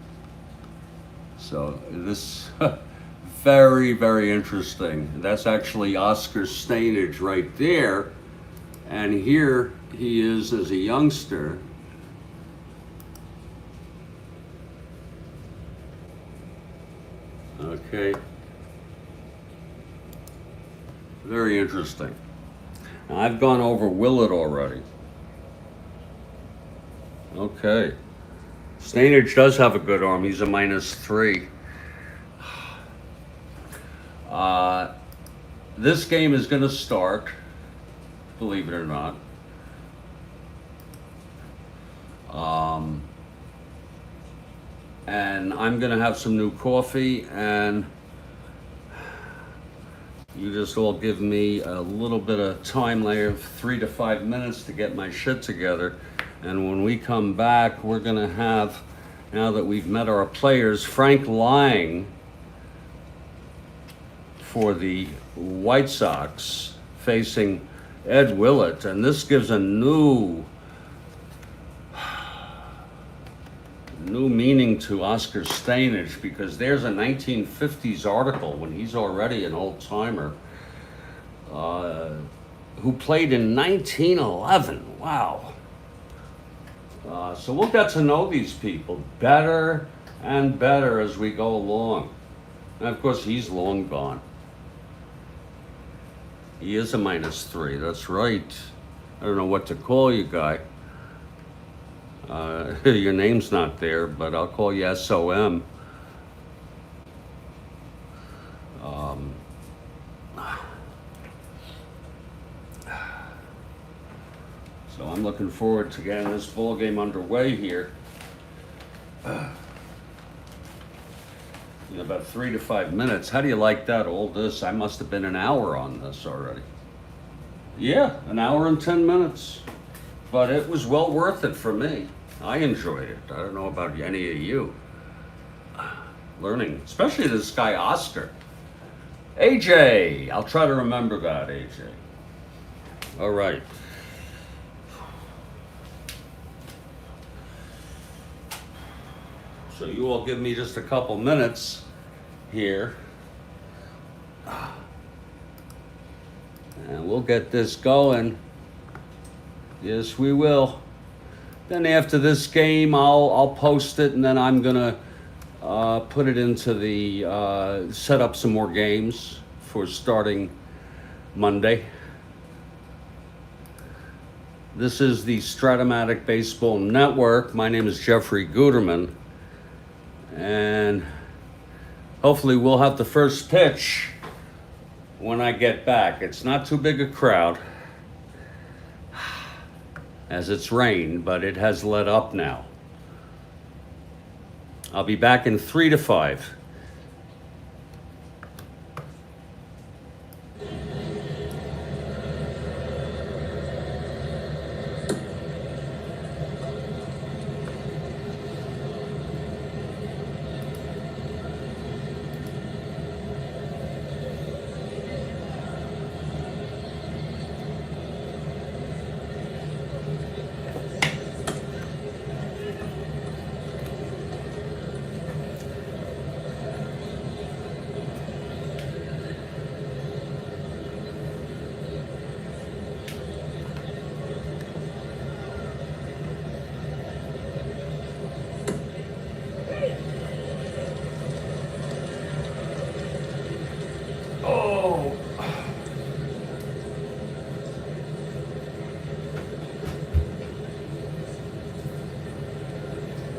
So this very, very interesting. That's actually Oscar Stanage right there. And here he is as a youngster. Okay. Very interesting. Now, I've gone over Willett already. Okay. Stanage does have a good arm. He's a -3. This game is going to start, believe it or not. And I'm going to have some new coffee, and you just all give me a little bit of time later, 3 to 5 minutes to get my shit together. And when we come back, we're going to have, now that we've met our players, Frank Lange for the White Sox facing Ed Willett. And this gives a new meaning to Oscar Stanage, because there's a 1950s article when he's already an old-timer who played in 1911. Wow. So we'll get to know these people better and better as we go along. And of course, he's long gone. He is a -3. That's right. I don't know what to call you, guy. Your name's not there, but I'll call you SOM. So I'm looking forward to getting this ball game underway here. In about 3 to 5 minutes. How do you like that? All this, I must have been an hour on this already. Yeah, an hour and 10 minutes. But it was well worth it for me. I enjoyed it. I don't know about any of you. Learning, especially this guy Oscar. AJ, I'll try to remember that, AJ. All right. So you all give me just a couple minutes here. And we'll get this going. Yes, we will. Then after this game, I'll post it, and then I'm gonna put it into the set up some more games for starting Monday. This is the Strat-O-Matic Baseball Network. My name is Jeffrey Guterman, and hopefully we'll have the first pitch when I get back. It's not too big a crowd, as it's rained, but it has let up now. I'll be back in 3 to 5.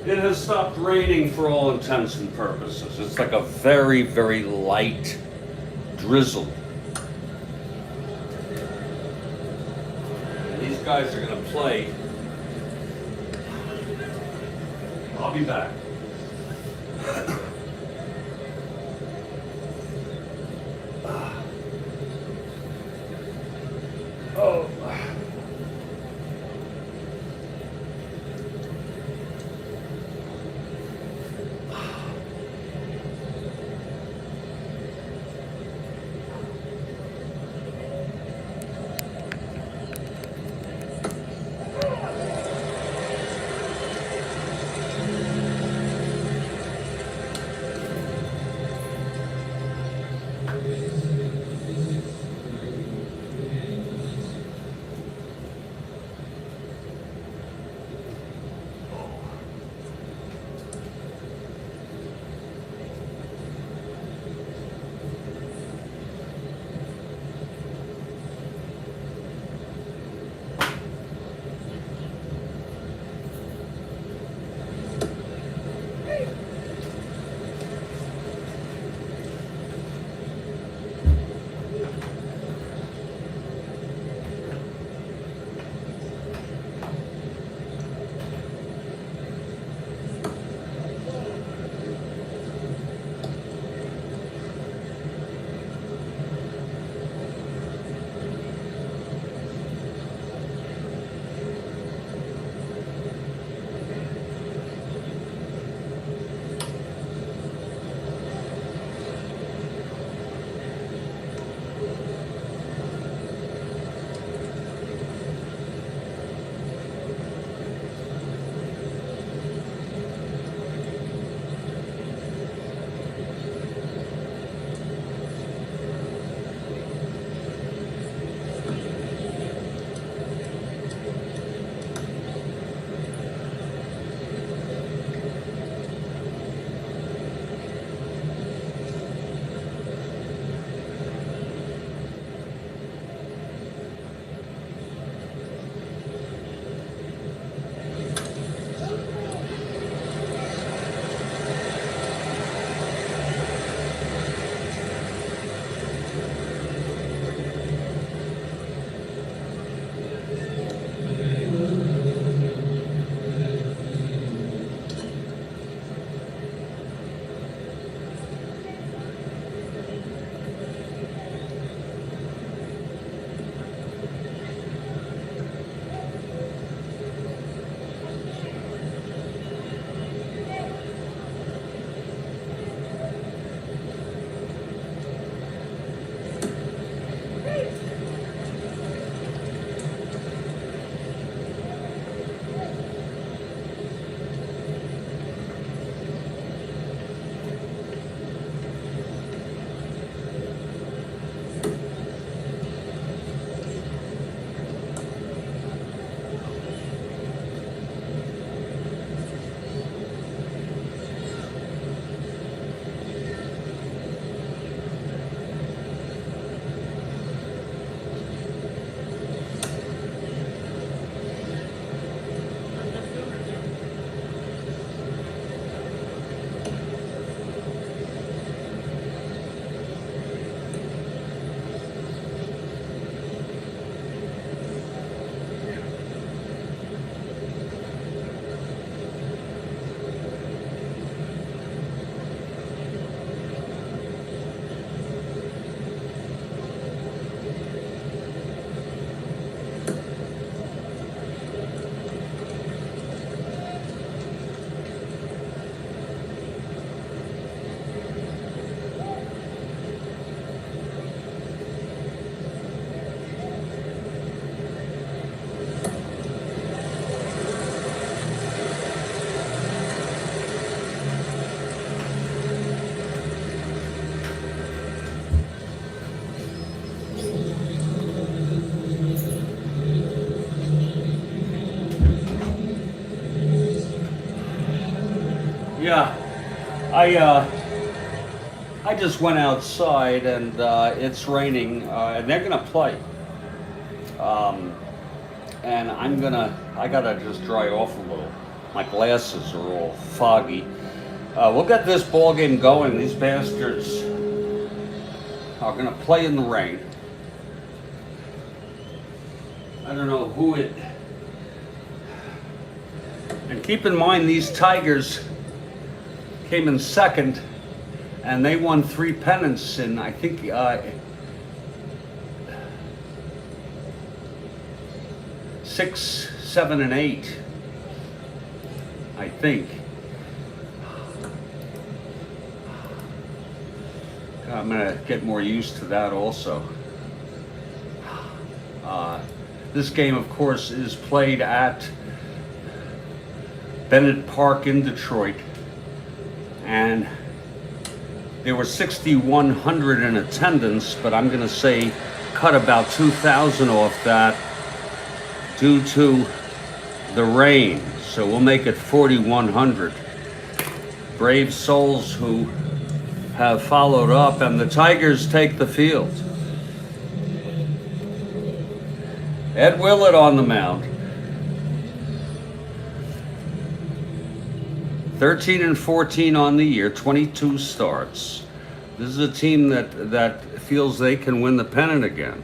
It has stopped raining for all intents and purposes. It's like a very, very light drizzle. And these guys are going to play. I'll be back. Oh. Yeah, I just went outside and it's raining and they're gonna play. And I gotta just dry off a little. My glasses are all foggy. We'll get this ball game going. These bastards are gonna play in the rain. I don't know who it. And keep in mind, these Tigers came in second, and they won 3 pennants in, I think, 6, 7, and 8. I think. I'm gonna get more used to that also. This game, of course, is played at Bennett Park in Detroit, and there were 6,100 in attendance, but I'm gonna say cut about 2,000 off that due to the rain. So we'll make it 4,100. Brave souls who have followed up, and the Tigers take the field. Ed Willett on the mound. 13 and 14 on the year, 22 starts. This is a team that feels they can win the pennant again.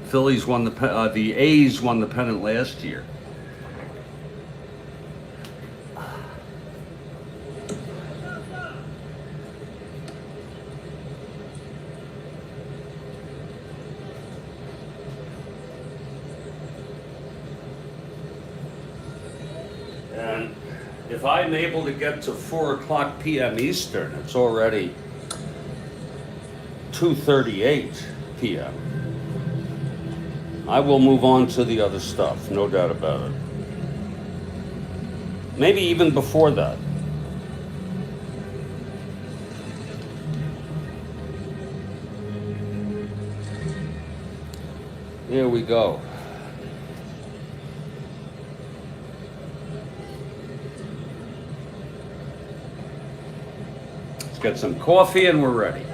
Phillies won the A's won the pennant last year. And if I'm able to get to 4 o'clock p.m. Eastern, it's already 2:38 p.m. I will move on to the other stuff, no doubt about it. Maybe even before that. Here we go. Let's get some coffee and we're ready.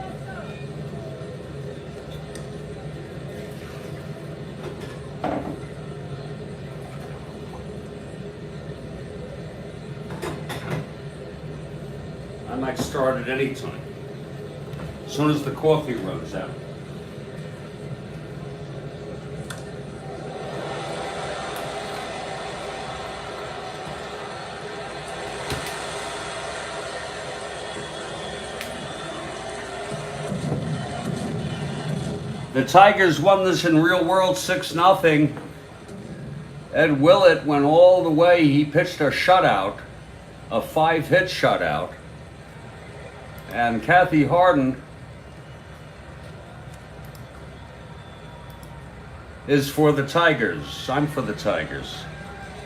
I might start at any time, as soon as the coffee runs out. The Tigers won this in real world 6-0. Ed Willett went all the way. He pitched a shutout, a 5-hit shutout. And Kathy Harden is for the Tigers. I'm for the Tigers.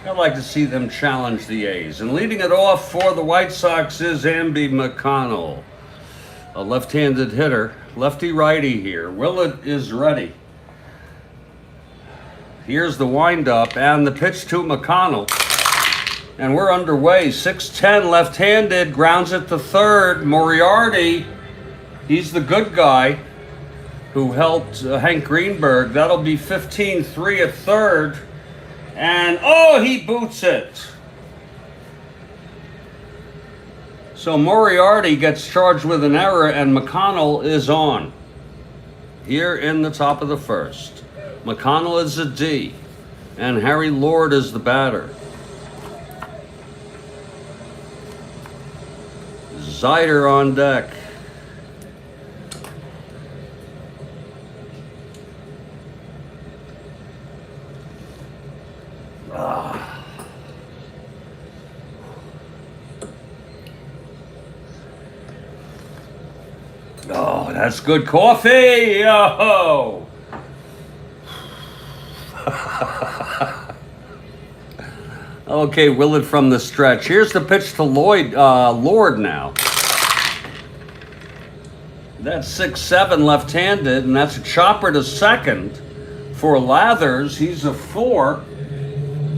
I'd like to see them challenge the A's. And leading it off for the White Sox is Amby McConnell, a left-handed hitter. Lefty-righty here. Willett is ready. Here's the windup and the pitch to McConnell. And we're underway. 6-10 left-handed, grounds it to third. Moriarty, he's the good guy who helped Hank Greenberg. That'll be 15-3 at third. And, oh, he boots it. So Moriarty gets charged with an error, and McConnell is on. Here in the top of the first. McConnell is a D, and Harry Lord is the batter. Zider on deck. Oh, that's good coffee. Oh. Okay, Willett from the stretch. Here's the pitch to Lord now. That's 6-7 left-handed, and that's a chopper to second for Lathers. He's a 4.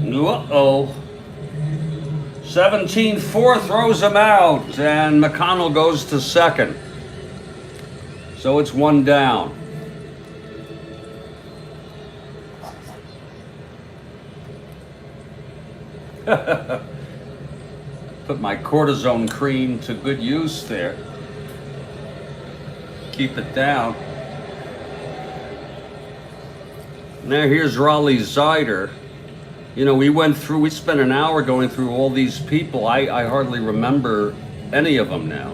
Uh-oh. 17-4 throws him out, and McConnell goes to second. So it's one down. Put my cortisone cream to good use there. Keep it down. Now here's Raleigh Zider. You know, we spent an hour going through all these people. I hardly remember any of them now.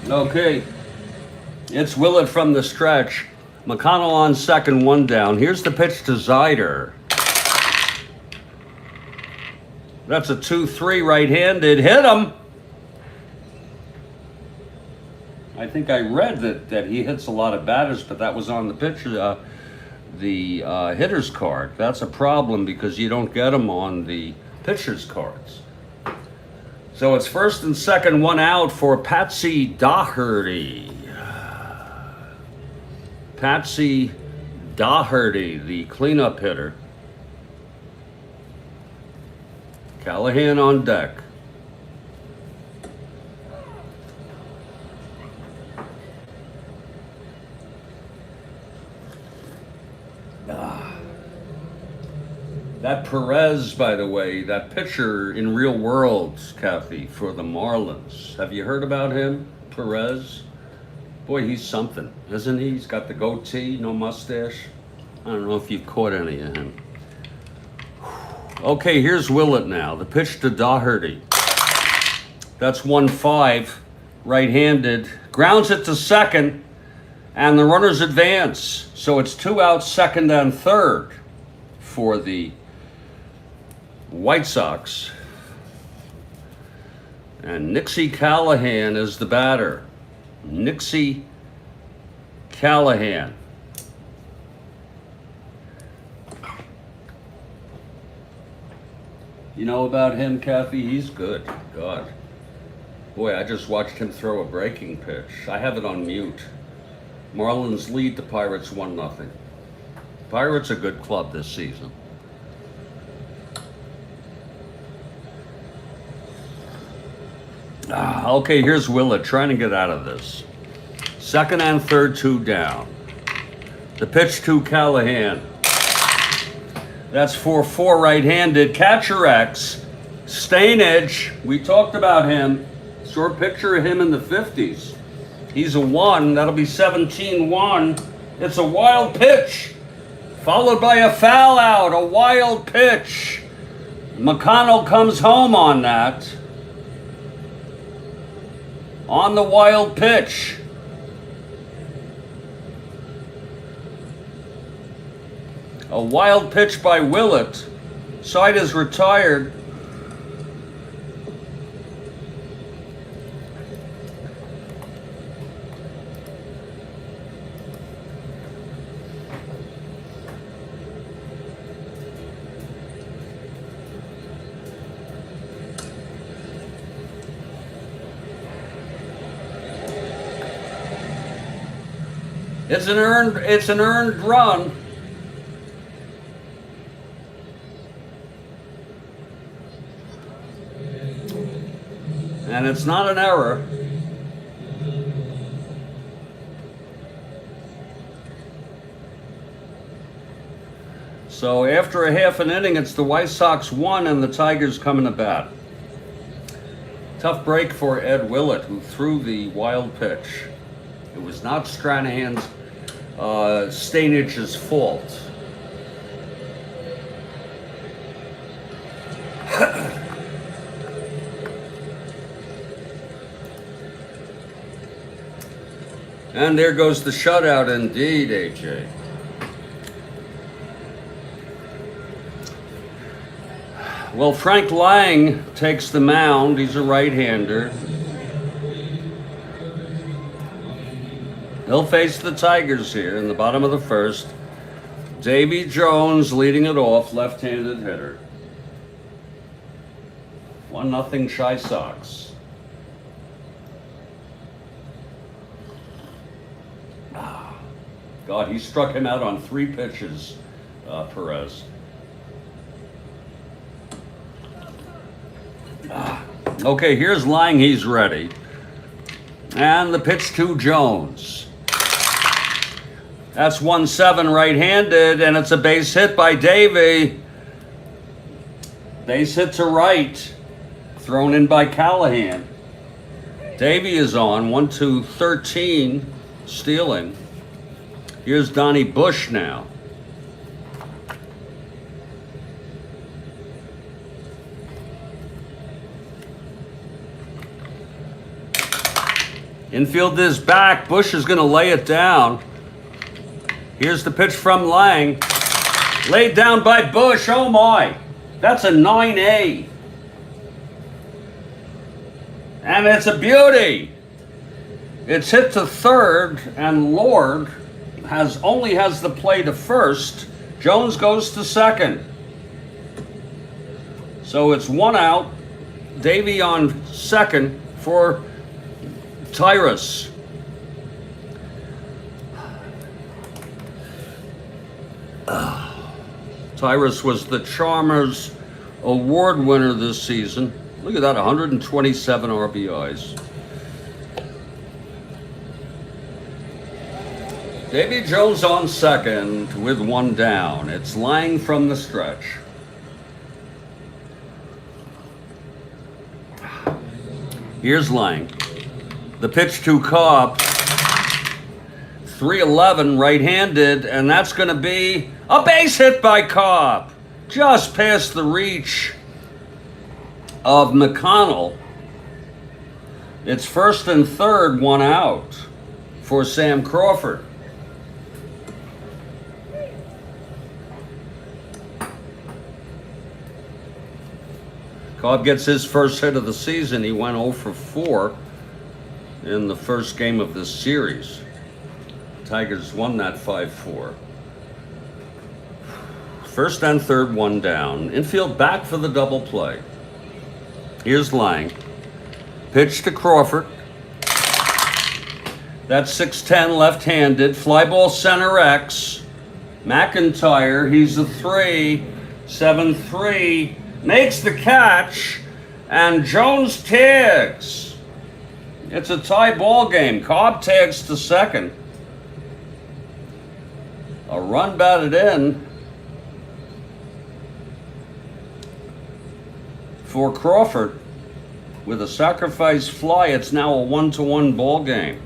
Okay, it's Willett from the stretch. McConnell on second, one down. Here's the pitch to Zider. That's a 2-3 right-handed. Hit him. I think I read that he hits a lot of batters, but that was on the pitcher, the hitter's card. That's a problem because you don't get them on the pitcher's cards. So it's first and second, one out for Patsy Daugherty. Patsy Daugherty, the cleanup hitter. Callahan on deck. That Perez, by the way, that pitcher in Real Worlds, Kathy, for the Marlins. Have you heard about him, Perez? Boy, he's something, isn't he? He's got the goatee, no mustache. I don't know if you've caught any of him. Okay, here's Willett now. The pitch to Daugherty. That's 1-5, right-handed. Grounds it to second, and the runners advance. So it's 2 out, second and third for the White Sox. And Nixie Callahan is the batter. Nixie Callahan. You know about him, Kathy? He's good. God. Boy, I just watched him throw a breaking pitch. I have it on mute. Marlins lead the Pirates 1-0. Pirates a good club this season. Okay, here's Willett trying to get out of this. Second and third, 2 down. The pitch to Callahan. That's 4-4 right-handed. Catcher X. Stainage. We talked about him. Short picture of him in the 50s. He's a 1. That'll be 17-1. It's a wild pitch. Followed by a foul out. A wild pitch. McConnell comes home on that. On the wild pitch. A wild pitch by Willett. Side is retired. It's an earned run. And it's not an error. So after a half an inning, it's the White Sox 1 and the Tigers coming to bat. Tough break for Ed Willett, who threw the wild pitch. It was not Stranahan's Stainage's fault. And there goes the shutout indeed, AJ. Well, Frank Lange takes the mound. He's a right-hander. He'll face the Tigers here in the bottom of the first. Davy Jones leading it off, left-handed hitter. 1-0 Chi Sox. God, he struck him out on 3 pitches, Perez. Okay, here's Lange, he's ready. And the pitch to Jones. That's 1-7 right-handed, and it's a base hit by Davey. Base hit to right, thrown in by Callahan. Davey is on, 1-2-13, stealing. Here's Donnie Bush now. Infield is back. Bush is going to lay it down. Here's the pitch from Lange. Laid down by Bush. Oh my. That's a 9A. And it's a beauty. It's hit to third, and Lord only has the play to first. Jones goes to second. So it's 1 out. Davey on second for Tyrus. Tyrus was the Charmers Award winner this season. Look at that, 127 RBIs. Davy Jones on second with 1 down. It's Lange from the stretch. Here's Lange. The pitch to Cobb. 3-11 right-handed, and that's going to be a base hit by Cobb. Just past the reach of McConnell. It's first and third, 1 out for Sam Crawford. Cobb gets his first hit of the season. He went 0 for 4 in the first game of this series. Tigers won that 5-4. First and third, 1 down. Infield back for the double play. Here's Lange. Pitch to Crawford. That's 6'10", left-handed. Fly ball center X. McIntyre, he's a 3. 7-3. Makes the catch. And Jones tags. It's a tie ball game. Cobb tags to second. A run batted in for Crawford with a sacrifice fly. It's now a 1-1 ball game.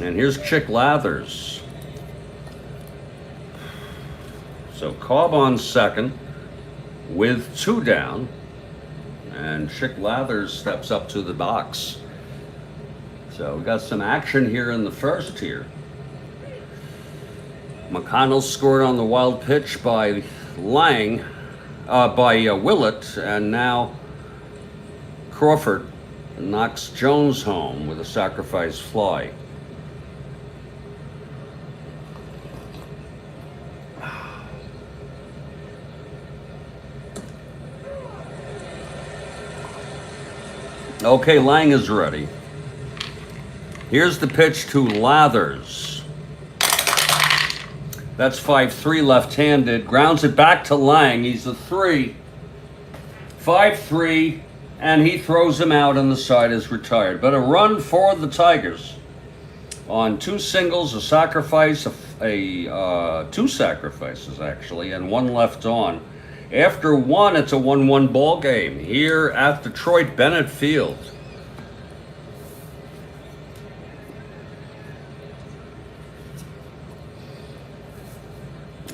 And here's Chick Lathers. So Cobb on second with 2 down. And Chick Lathers steps up to the box. So we got some action here in the first here. McConnell scored on the wild pitch by Lange, by Willett, and now Crawford knocks Jones home with a sacrifice fly. Okay, Lange is ready. Here's the pitch to Lathers. That's 5-3 left-handed. Grounds it back to Lange. He's a 3. 5-3, and he throws him out on the side is retired. But a run for the Tigers on 2 singles, a sacrifice, 2 sacrifices actually, and 1 left on. After 1, it's a 1-1 ball game here at Detroit Bennett Field.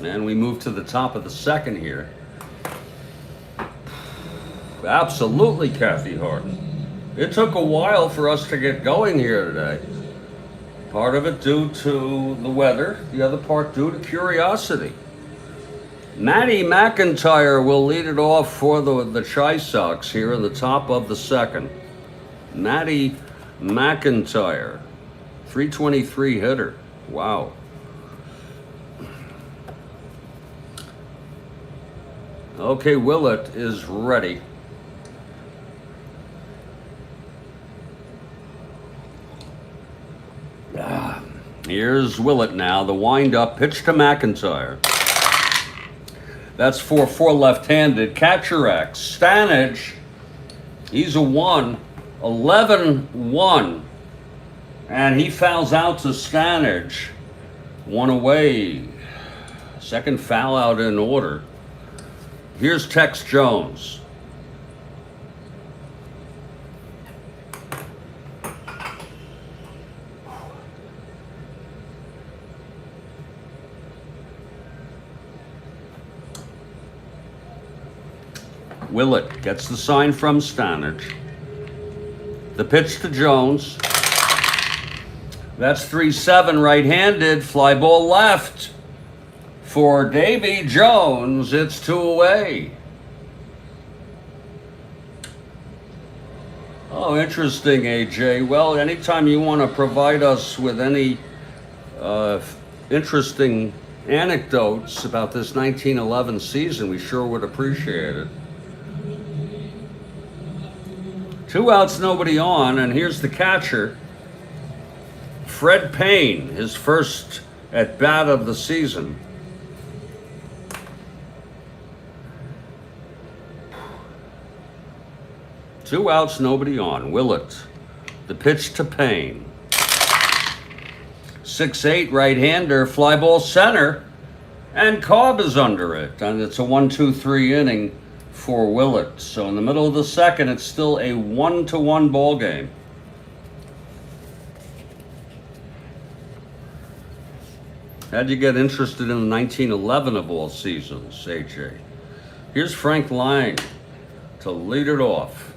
And we move to the top of the second here. Absolutely, Kathy Harden. It took a while for us to get going here today. Part of it due to the weather, the other part due to curiosity. Matty McIntyre will lead it off for the Chi Sox here in the top of the second. Matty McIntyre, 323 hitter. Wow. Okay, Willett is ready. Here's Willett now, the wind-up pitch to McIntyre. That's 4-4 left-handed. Catcher X. Stanage, he's a 1. 11-1. And he fouls out to Stanage. 1 away. Second foul out in order. Here's Tex Jones. Willett gets the sign from Stanage. The pitch to Jones. That's 3-7 right-handed. Fly ball left for Davy Jones. It's 2 away. Oh, interesting, AJ. Well, anytime you want to provide us with any interesting anecdotes about this 1911 season, we sure would appreciate it. 2 outs, nobody on, and here's the catcher, Fred Payne, his first at bat of the season. Two outs, nobody on. Willett, the pitch to Payne. 6-8 right-hander, fly ball center, and Cobb is under it, and it's a 1-2-3 inning for Willett. So in the middle of the second, it's still a 1-1 ball game. How'd you get interested in the 1911 of all seasons, AJ? Here's Frank Lange to lead it off.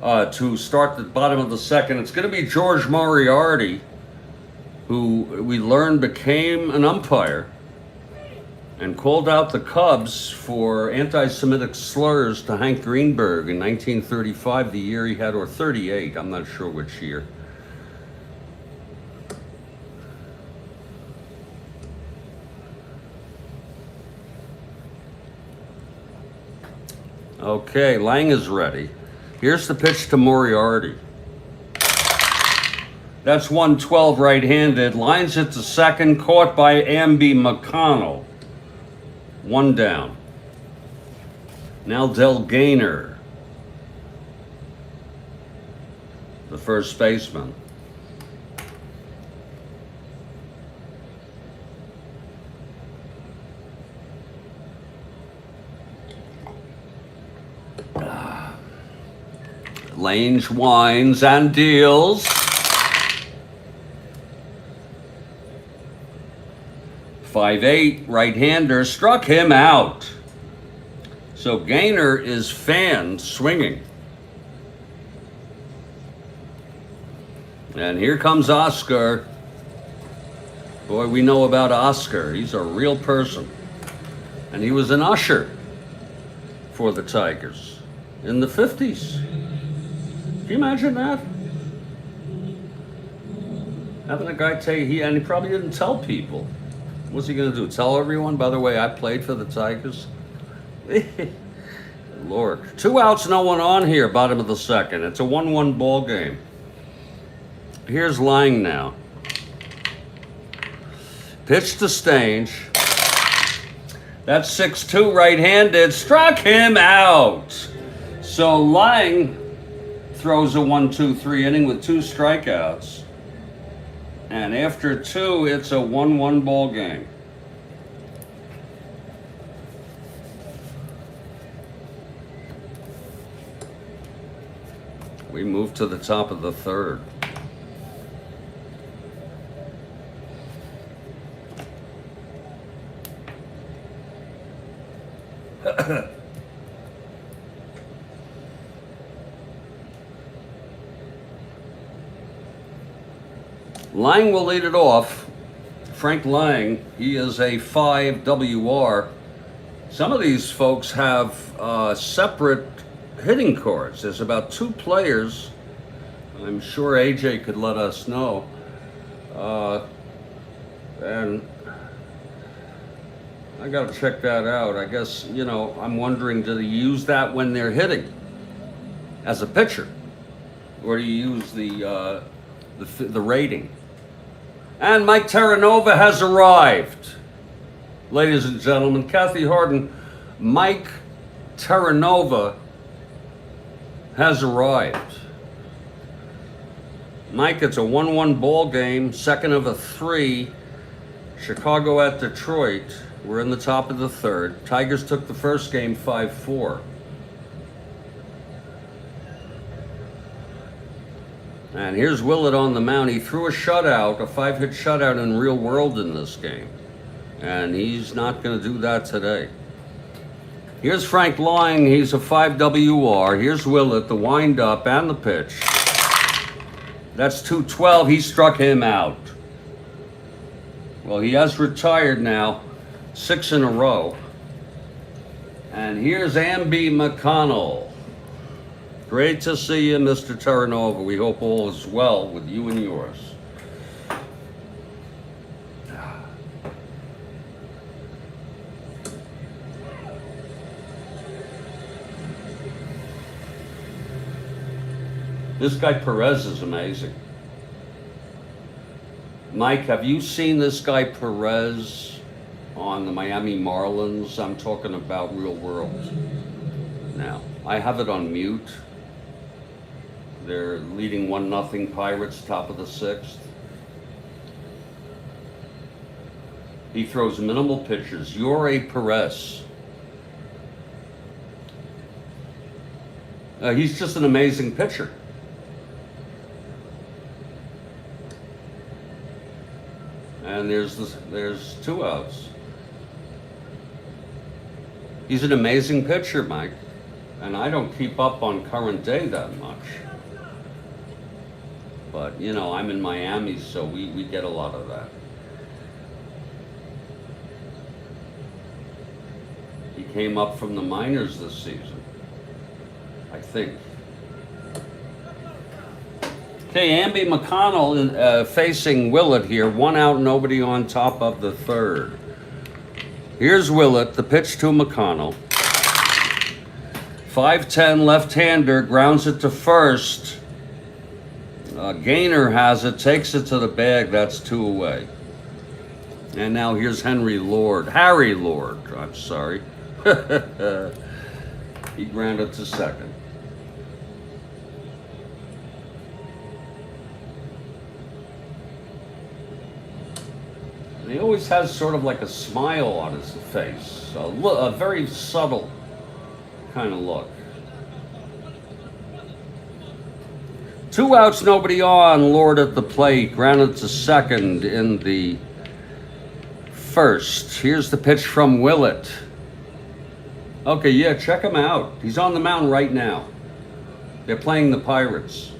To start the bottom of the second, it's going to be George Moriarty, who we learned became an umpire and called out the Cubs for anti-Semitic slurs to Hank Greenberg in 1935, the year he had, or 38, I'm not sure which year. Okay, Lange is ready. Here's the pitch to Moriarty. That's 112 right-handed. Lines it to second, caught by Amby McConnell. 1 down. Now Del Gaynor, the first baseman. Lange winds and deals. 5-8 right-hander struck him out. So Gaynor is fanned swinging. And here comes Oscar. Boy, we know about Oscar. He's a real person. And he was an usher for the Tigers in the 50s. Can you imagine that? Having a guy tell you, and he probably didn't tell people. What's he going to do? Tell everyone, by the way, I played for the Tigers? Lord. 2 outs, no one on here, bottom of the second. It's a 1-1 ball game. Here's Lange now. Pitch to Stange. That's 6-2 right-handed. Struck him out. So Lange throws a 1-2-3 inning with 2 strikeouts. And after 2, it's a 1-1 ball game. We move to the top of the third. Lange will lead it off. Frank Lange, he is a 5 WR. Some of these folks have separate hitting cards. There's about 2 players. I'm sure AJ could let us know. And I got to check that out. I guess, you know, I'm wondering, do they use that when they're hitting as a pitcher? Or do you use the rating? And Mike Terranova has arrived. Ladies and gentlemen, Kathy Harden, Mike Terranova has arrived. Mike, it's a 1-1 ball game, second of a 3. Chicago at Detroit. We're in the top of the third. Tigers took the first game 5-4. And here's Willett on the mound. He threw a shutout, a 5-hit shutout in real world in this game. And he's not going to do that today. Here's Frank Lange. He's a 5 WR. Here's Willett, the windup and the pitch. That's 212. He struck him out. Well, he has retired now, 6 in a row. And here's Amby McConnell. Great to see you, Mr. Terranova. We hope all is well with you and yours. This guy Perez is amazing. Mike, have you seen this guy Perez on the Miami Marlins? I'm talking about real world now. I have it on mute. They're leading 1-0 Pirates, top of the 6th. He throws minimal pitches. Yuri Perez. He's just an amazing pitcher. And there's 2 outs. He's an amazing pitcher, Mike. And I don't keep up on current day that much. But, you know, I'm in Miami, so we get a lot of that. He came up from the minors this season, I think. Okay, Amby McConnell facing Willett here. 1 out, nobody on, top of the 3rd. Here's Willett, the pitch to McConnell. 5'10", left-hander, grounds it to first. Gainer has it, takes it to the bag. That's 2 away. And now here's Harry Lord, I'm sorry. He grounded to second. And he always has sort of like a smile on his face, a very subtle kind of look. 2 outs, nobody on. Lord at the plate, grounded to second in the 1st. Here's the pitch from Willett. Okay, yeah, check him out. He's on the mound right now. They're playing the Pirates.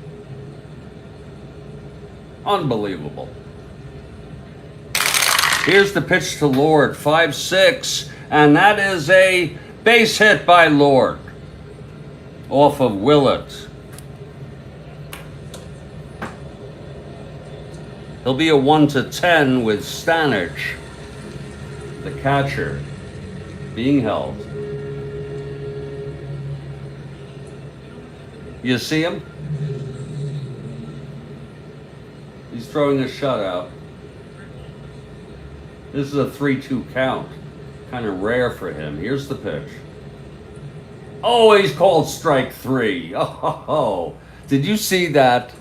Unbelievable. Here's the pitch to Lord, 5-6, and that is a base hit by Lord off of Willett. He'll be a 1-10 with Stanich, the catcher, being held. You see him? He's throwing a shutout. This is a 3-2 count. Kind of rare for him. Here's the pitch. Oh, he's called strike 3. Oh, did you see that?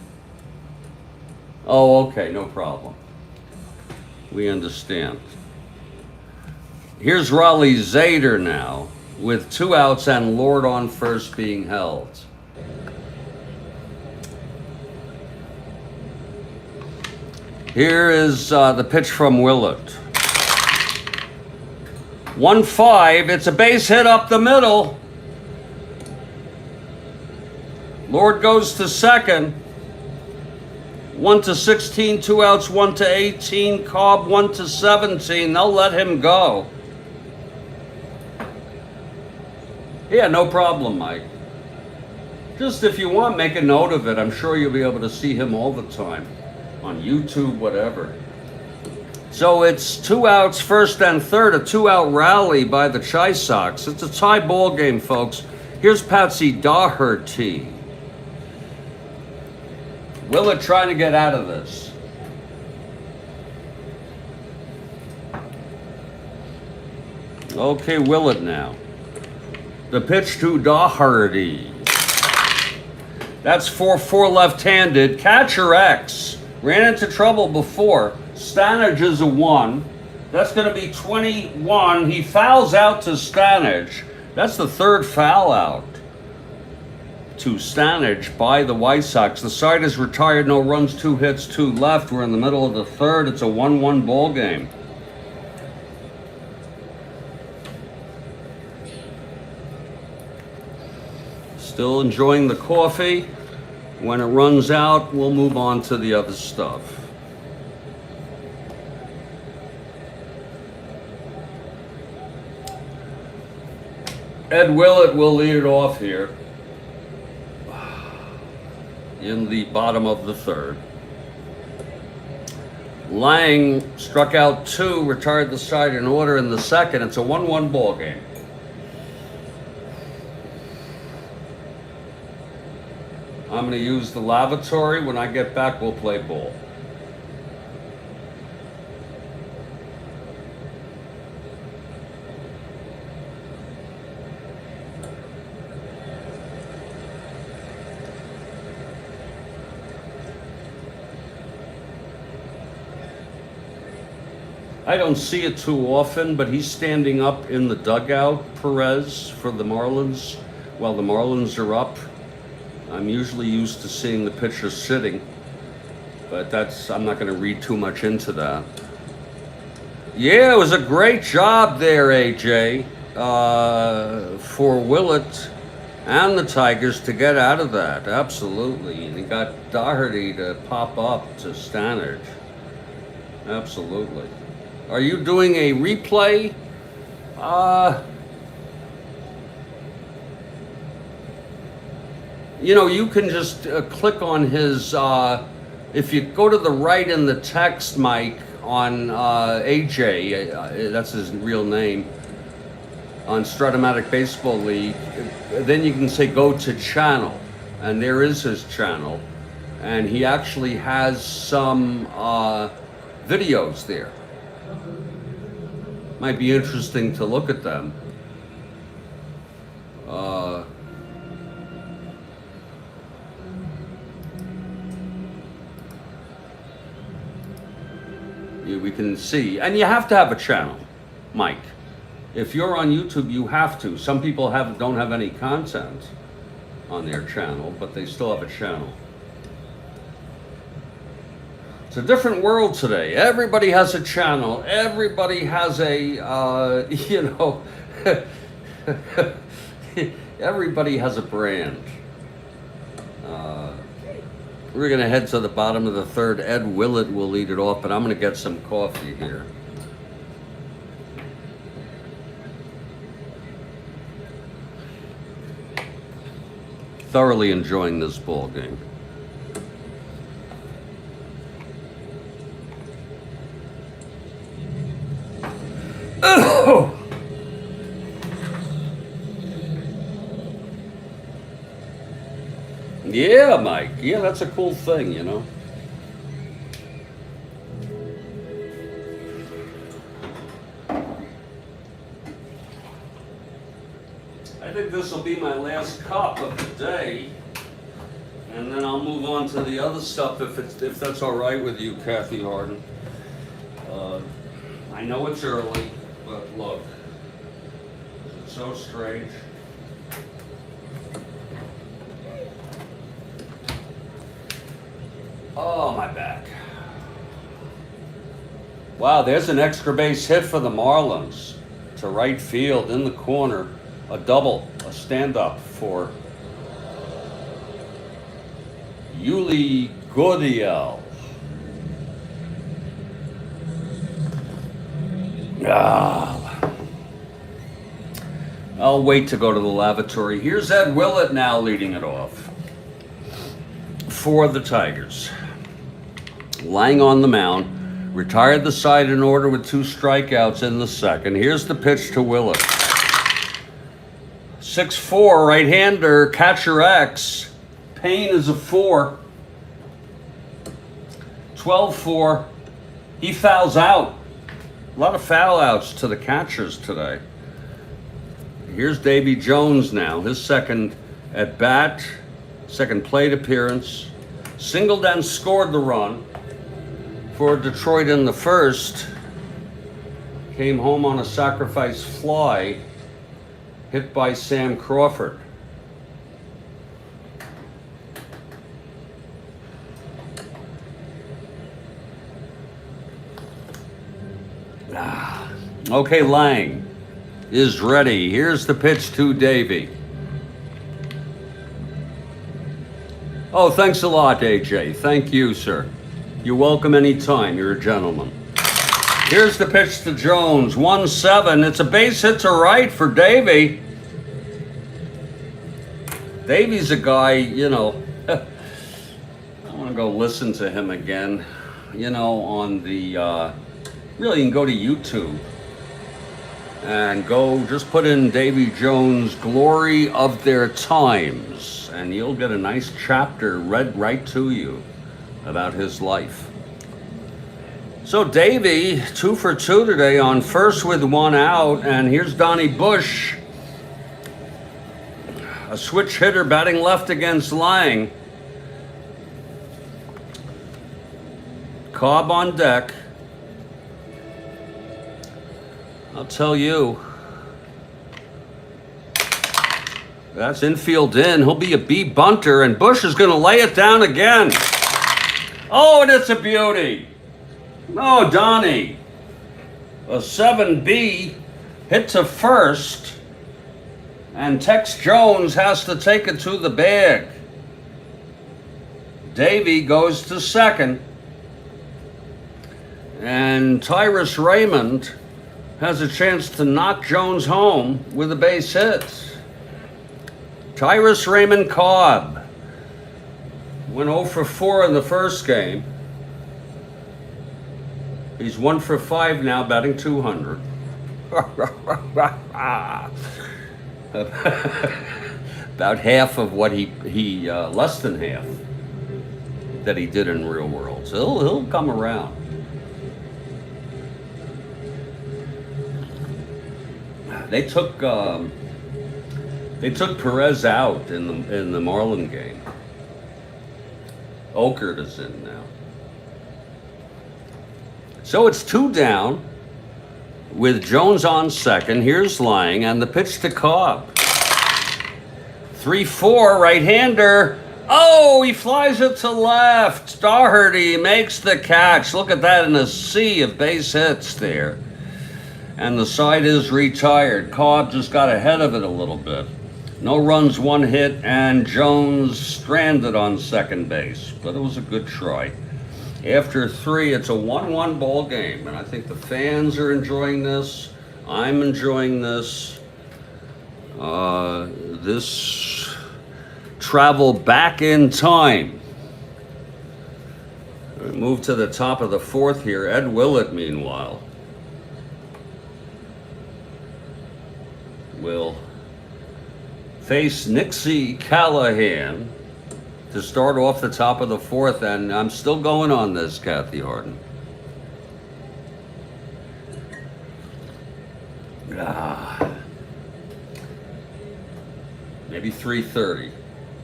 Oh, okay, no problem. We understand. Here's Raleigh Zader now, with 2 outs and Lord on first being held. Here is the pitch from Willett. 1-5, it's a base hit up the middle. Lord goes to second. 1-16, 2 outs, 1-18. Cobb 1-17. They'll let him go. Yeah, no problem, Mike. Just if you want, make a note of it. I'm sure you'll be able to see him all the time on YouTube, whatever. So it's 2 outs, 1st and 3rd, a 2-out rally by the Chi Sox. It's a tie ball game, folks. Here's Patsy Daugherty. Willett trying to get out of this. Okay, Willett now. The pitch to Doherty. That's 4-4 left-handed. Catcher X. Ran into trouble before. Stanage is a 1. That's going to be 21. He fouls out to Stanage. That's the third foul out to Stanage by the White Sox. The side is retired. No runs, 2 hits, 2 left. We're in the middle of the third. It's a 1-1 ball game. Still enjoying the coffee. When it runs out, we'll move on to the other stuff. Ed Willett will lead it off here in the bottom of the third. Lange struck out 2, retired the side in order in the second. It's a 1-1 ball game. I'm going to use the lavatory. When I get back, we'll play ball. I don't see it too often, but he's standing up in the dugout, Perez, for the Marlins, while the Marlins are up. I'm usually used to seeing the pitcher sitting, but I'm not going to read too much into that. Yeah, it was a great job there, AJ, for Willett and the Tigers to get out of that. Absolutely. And he got Doherty to pop up to Stanage. Absolutely. Are you doing a replay? You know, you can just click on his, if you go to the right in the text, Mike, on AJ, that's his real name, on Strat-O-Matic Baseball League, then you can say go to channel, and there is his channel, and he actually has some videos there. Might be interesting to look at them. We can see, and you have to have a channel, Mike. If you're on YouTube, you have to. Some people don't have any content on their channel, but they still have a channel. It's a different world today. Everybody has a channel. Everybody has a, everybody has a brand. We're going to head to the bottom of the third. Ed Willett will lead it off, but I'm going to get some coffee here. Thoroughly enjoying this ball game. Oh! Yeah, Mike. Yeah, that's a cool thing, you know. I think this will be my last cup of the day, and then I'll move on to the other stuff if that's all right with you, Kathy Harden. I know it's early, but look, it's so strange. Oh, my back. Wow, there's an extra base hit for the Marlins to right field in the corner. A double, a stand-up for Yuli Gurriel. I'll wait to go to the lavatory. Here's Ed Willett now leading it off for the Tigers. Lange on the mound, retired the side in order with 2 strikeouts in the second. Here's the pitch to Willett. 6'4", right-hander, catcher X. Payne is a 4. 12-4. He fouls out. A lot of foul outs to the catchers today. Here's Davy Jones now, his second at bat, second plate appearance. Singled and scored the run for Detroit in the first. Came home on a sacrifice fly hit by Sam Crawford. Okay, Lange is ready. Here's the pitch to Davy. Oh, thanks a lot, AJ. Thank you, sir. You're welcome anytime. You're a gentleman. Here's the pitch to Jones. 1-7. It's a base hit to right for Davy. Davy's a guy, you know, I want to go listen to him again, you know, on the, really, you can go to YouTube and go just put in Davy Jones' Glory of Their Times, and you'll get a nice chapter read right to you about his life. So Davy, 2 for 2 today on first with 1 out, and here's Donnie Bush, a switch hitter batting left against Lange. Cobb on deck. I'll tell you, that's infield in. He'll be a B bunter, and Bush is going to lay it down again. Oh, and it's a beauty. No, Donnie. A 7B hit to first, and Tex Jones has to take it to the bag. Davy goes to second, and Tyrus Raymond has a chance to knock Jones home with a base hit. Tyrus Raymond Cobb went 0 for 4 in the first game. He's 1 for 5 now, batting 200. About half of what he less than half that he did in real world. So he'll come around. They took Perez out in the Marlin game. Okert is in now. So it's 2 down with Jones on second. Here's Lange and the pitch to Cobb. 3-4 right-hander. Oh, he flies it to left. Doherty makes the catch. Look at that in a sea of base hits there. And the side is retired. Cobb just got ahead of it a little bit. No runs, 1 hit, and Jones stranded on second base. But it was a good try. After 3, it's a 1-1 ball game, and I think the fans are enjoying this. I'm enjoying this. This travel back in time. Move to the top of the 4th here. Ed Willett, meanwhile, will face Nixie Callahan to start off the top of the 4th, and I'm still going on this, Kathy Harden. Maybe 3:30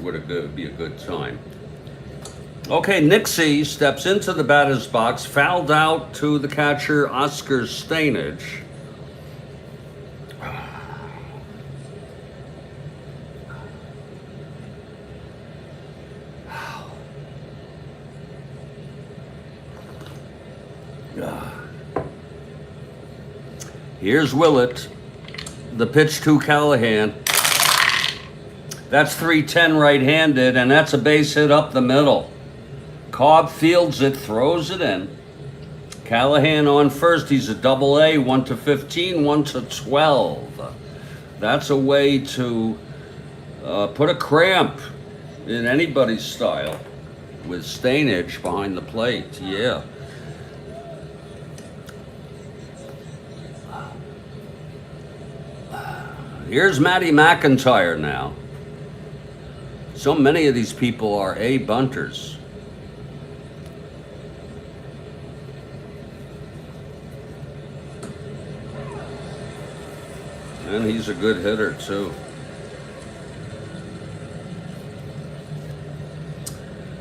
would be a good time. Okay, Nixie steps into the batter's box, fouled out to the catcher, Oscar Stainage. Here's Willett, the pitch to Callahan. That's 3-10 right-handed, and that's a base hit up the middle. Cobb fields it, throws it in. Callahan on first. He's a double-A, 1 to 15, 1 to 12. That's a way to put a cramp in anybody's style with Stainage behind the plate. Yeah. Here's Matty McIntyre now. So many of these people are A bunters. And he's a good hitter, too.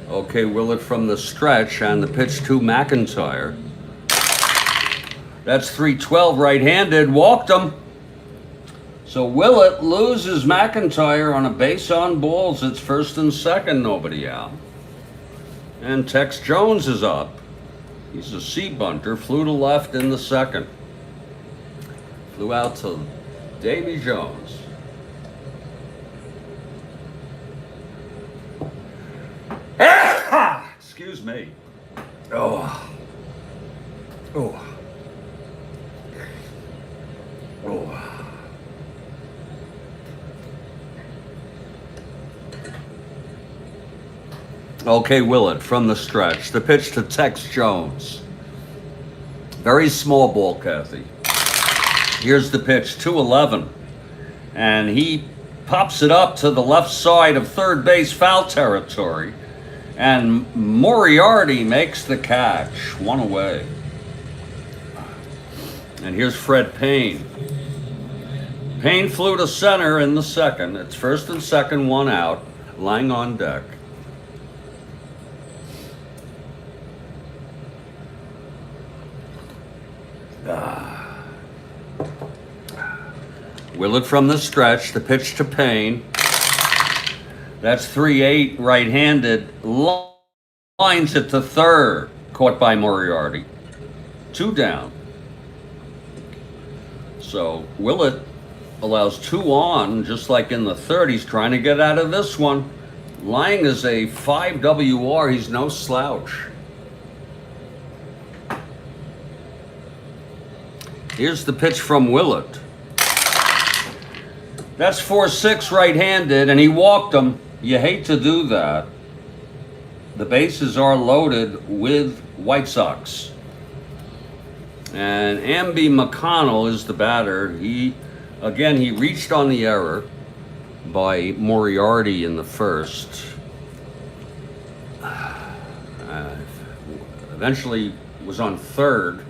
Okay, Willett from the stretch, and the pitch to McIntyre. That's 3-12 right-handed, walked him. So Willett loses McIntyre on a base on balls. It's first and second, nobody out. And Tex Jones is up. He's a C-bunter, flew to left in the second. Flew out to Davy Jones. Excuse me. Oh. Oh. Oh. Okay, Willett from the stretch. The pitch to Tex Jones. Very small ball, Kathy. Here's the pitch, 2-11. And he pops it up to the left side of third base foul territory. And Moriarty makes the catch. One away. And here's Fred Payne. Payne flew to center in the second. It's first and second, one out. Lange on deck. Willett from the stretch, the pitch to Payne. That's 3-8 right-handed. Lines it to third. Caught by Moriarty. 2 down. So Willett allows 2 on, just like in the third. He's trying to get out of this one. Lange is a 5 WR. He's no slouch. Here's the pitch from Willett. That's 4-6 right-handed, and he walked him. You hate to do that. The bases are loaded with White Sox. And Amby McConnell is the batter. He reached on the error by Moriarty in the first. Eventually was on third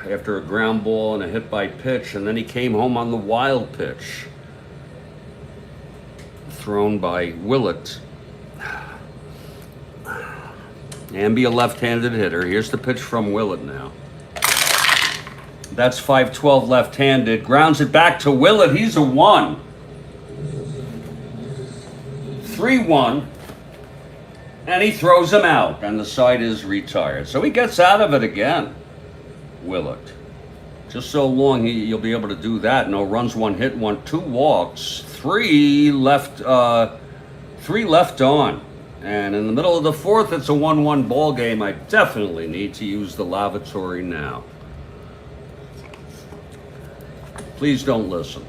after a ground ball and a hit by pitch, and then he came home on the wild pitch thrown by Willett. Amby, a left-handed hitter. Here's the pitch from Willett now. That's 5-12 left-handed. Grounds it back to Willett. He's a 1. 3-1. And he throws him out, and the side is retired. So he gets out of it again. Willett. Just so long you'll be able to do that. No runs, 1 hit, 2 walks, 3 left on. And in the middle of the fourth, it's a 1-1 ball game. I definitely need to use the lavatory now. Please don't listen.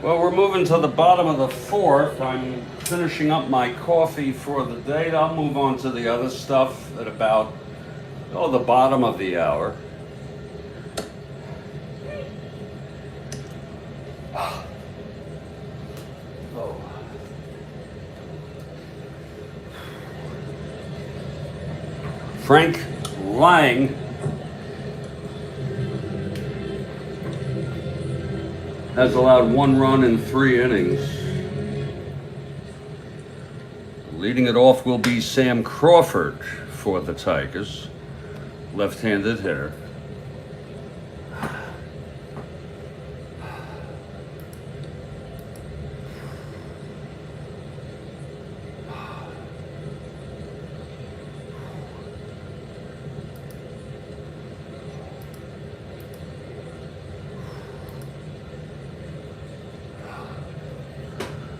Well, we're moving to the bottom of the fourth. I'm finishing up my coffee for the day. I'll move on to the other stuff at about, the bottom of the hour. Frank Lange has allowed 1 run in 3 innings. Leading it off will be Sam Crawford for the Tigers, left-handed hitter.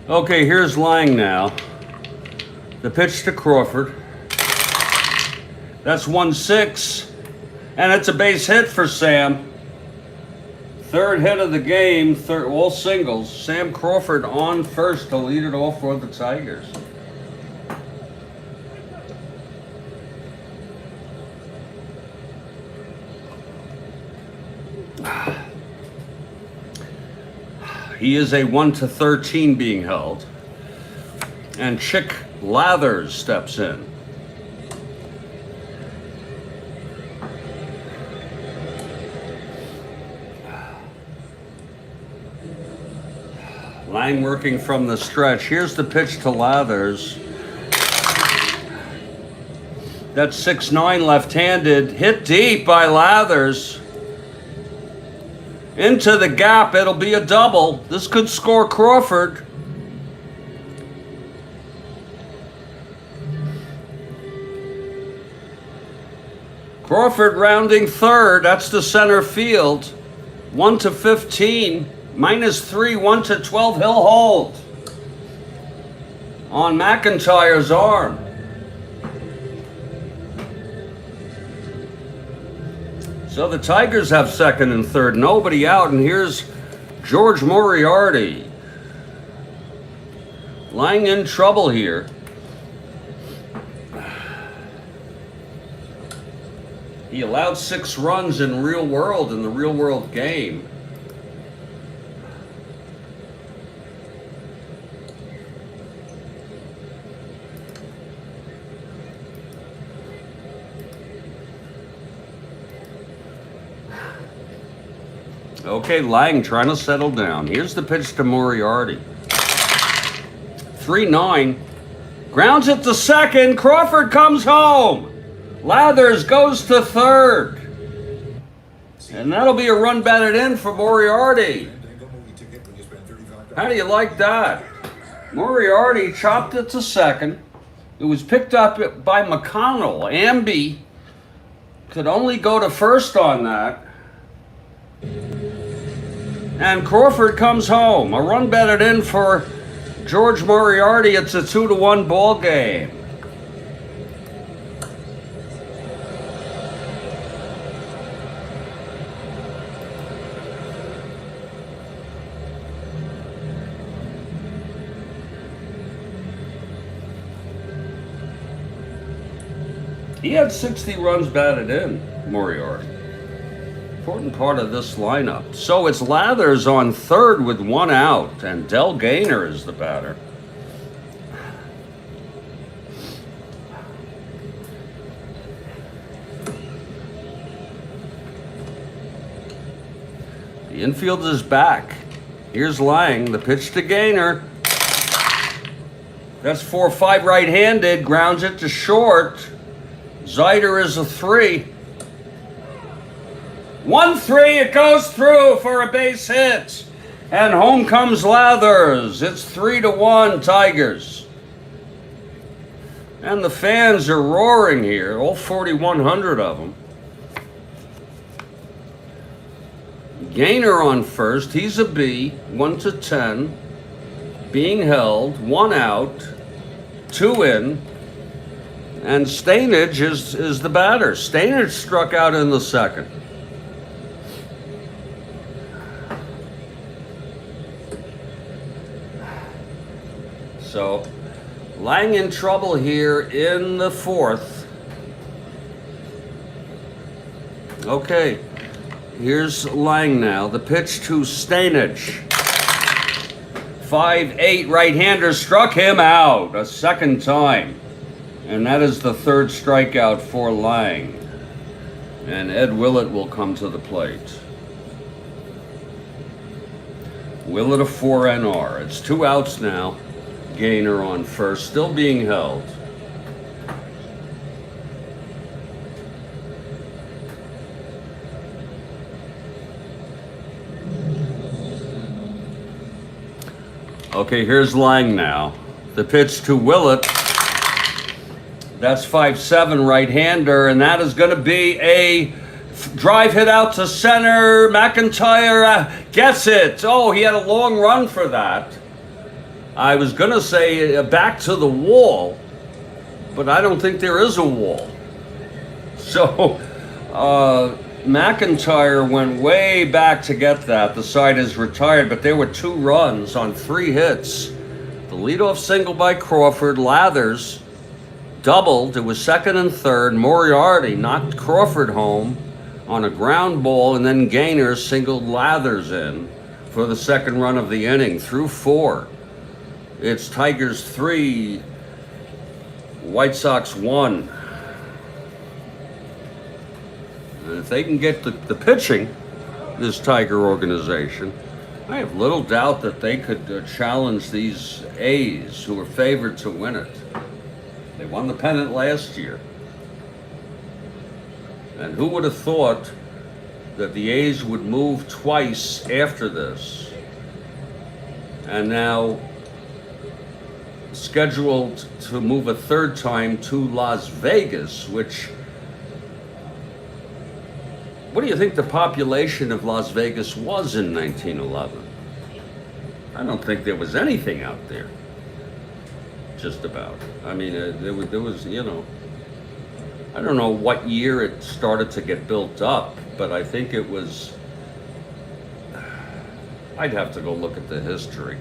Okay, here's Lange now. The pitch to Crawford. That's 1-6, and it's a base hit for Sam. 3rd hit of the game, all singles. Sam Crawford on first to lead it off for the Tigers. He is a 1-13 being held. And Chick Lathers steps in. Lange working from the stretch. Here's the pitch to Lathers. That's 6-9 left-handed. Hit deep by Lathers. Into the gap, it'll be a double. This could score Crawford. Crawford rounding third, that's the center field. 1-15, -3, 1-12, he'll hold. On McIntyre's arm. So the Tigers have second and third, nobody out, and here's George Moriarty. Lange in trouble here. He allowed 6 runs in the real world game. Okay, Lange trying to settle down. Here's the pitch to Moriarty. 3-9. Grounds it to second. Crawford comes home. Lathers goes to third. And that'll be a run batted in for Moriarty. How do you like that? Moriarty chopped it to second. It was picked up by McConnell. Amby could only go to first on that. And Crawford comes home. A run batted in for George Moriarty. It's a 2-1 ball game. He had 60 runs batted in, Moriarty. Important part of this lineup. So it's Lathers on third with 1 out, and Del Gaynor is the batter. The infield is back. Here's Lange, the pitch to Gaynor. That's 4-5 right-handed, grounds it to short. Zider is a 3. 1-3, it goes through for a base hit. And home comes Lathers. It's 3-1 Tigers. And the fans are roaring here, all 4,100 of them. Gaynor on first, he's a B, 1-10. Being held, 1 out, 2 in. And Stainage is the batter. Stainage struck out in the second. Lange in trouble here in the fourth. Okay, here's Lange now. The pitch to Stanage. 5'8" right-hander struck him out a second time. And that is the third strikeout for Lange. And Ed Willett will come to the plate. Willett a 4 NR. It's 2 outs now. Gainer on first, still being held. Okay, here's Lange now. The pitch to Willett. That's 5'7" right-hander, and that is going to be a drive hit out to center. McIntyre gets it. Oh, he had a long run for that. I was going to say back to the wall, but I don't think there is a wall. So McIntyre went way back to get that. The side is retired, but there were 2 runs on 3 hits. The leadoff single by Crawford. Lathers doubled. It was second and third. Moriarty knocked Crawford home on a ground ball, and then Gainer singled Lathers in for the second run of the inning through 4. It's Tigers 3, White Sox 1. And if they can get the pitching, this Tiger organization, I have little doubt that they could challenge these A's, who are favored to win it. They won the pennant last year. And who would have thought that the A's would move twice after this? And now scheduled to move a third time to Las Vegas, which, what do you think the population of Las Vegas was in 1911? I don't think there was anything out there. Just about. I mean, there was, you know, I don't know what year it started to get built up, but I think it was, I'd have to go look at the history.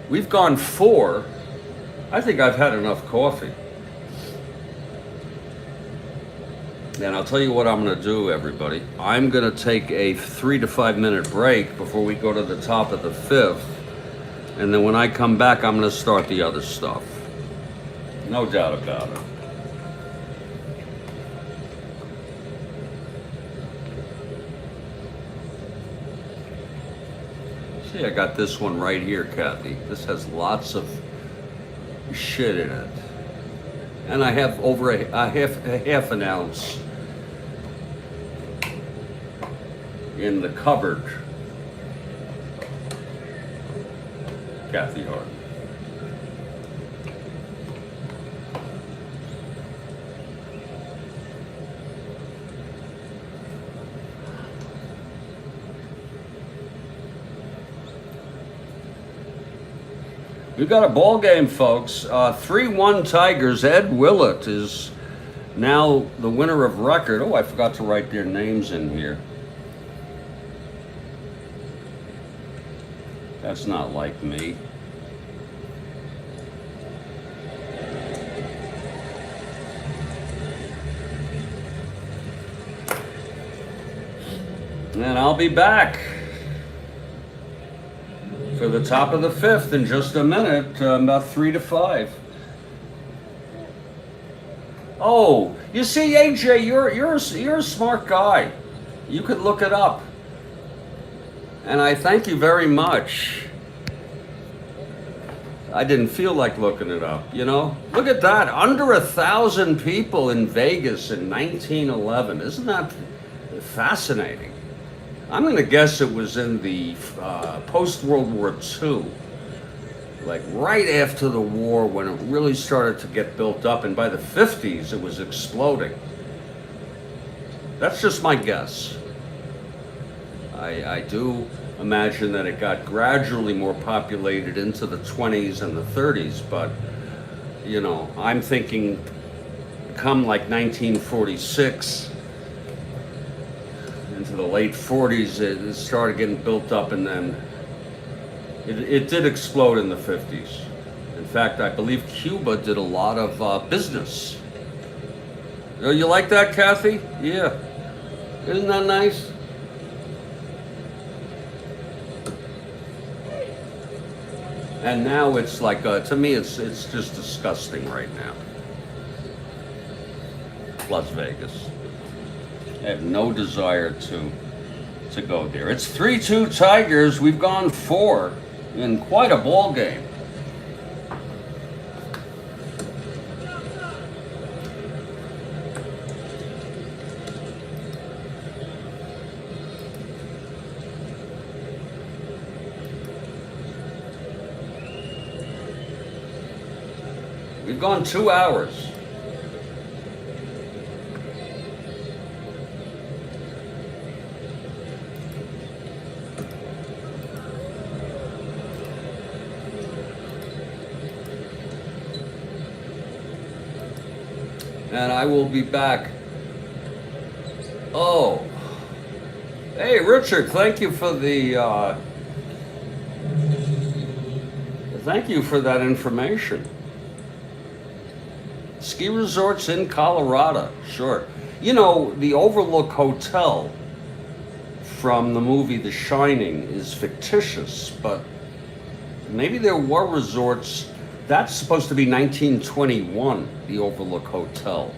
We've gone 4. I think I've had enough coffee. And I'll tell you what I'm going to do, everybody. I'm going to take a 3 to 5 minute break before we go to the top of the 5th. And then when I come back, I'm going to start the other stuff. No doubt about it. See, I got this one right here, Kathy. This has lots of shit in it. And I have over a half an ounce in the cupboard. Kathy Hart. We've got a ball game, folks. 3-1 Tigers. Ed Willett is now the winner of record. Oh, I forgot to write their names in here. That's not like me. And I'll be back for the top of the 5th in just a minute, about 3 to 5. Oh, you see, AJ, you're a smart guy. You could look it up. And I thank you very much. I didn't feel like looking it up, you know? Look at that, under 1,000 people in Vegas in 1911. Isn't that fascinating? I'm going to guess it was in the post-World War II, like right after the war when it really started to get built up, and by the 50s it was exploding. That's just my guess. I do imagine that it got gradually more populated into the 20s and the 30s, but, you know, I'm thinking come like 1946, into the late 40s, it started getting built up, and then it did explode in the 50s and fact, I believe Cuba did a lot of business. Oh, you like that, Kathy? Yeah. Isn't that nice? And now it's like, to me, it's just disgusting right now. Las Vegas. I have no desire to go there. It's 3-2 Tigers. We've gone 4 in quite a ball game. We've gone 2 hours. And I will be back. Oh. Hey, Richard, thank you for the, thank you for that information. Ski resorts in Colorado, sure. You know, the Overlook Hotel from the movie The Shining is fictitious, but maybe there were resorts. That's supposed to be 1921, the Overlook Hotel.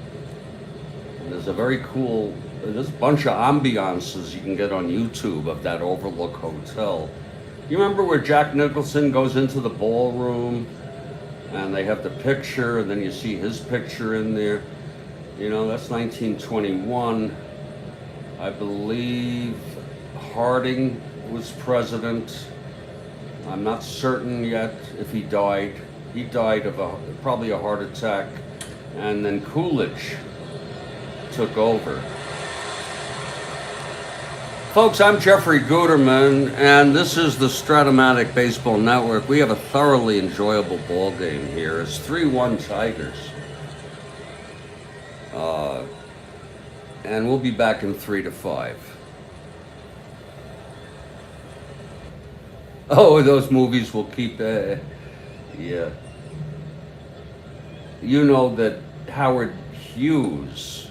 And there's a very cool, there's a bunch of ambiances you can get on YouTube of that Overlook Hotel. You remember where Jack Nicholson goes into the ballroom and they have the picture and then you see his picture in there? You know, that's 1921. I believe Harding was president. I'm not certain yet if he died. He died of probably a heart attack, and then Coolidge took over. Folks, I'm Jeffrey Guterman, and this is the Strat-O-Matic Baseball Network. We have a thoroughly enjoyable ball game here. It's 3-1 Tigers. And we'll be back in 3-5. Oh, those movies will keep... yeah. You know that Howard Hughes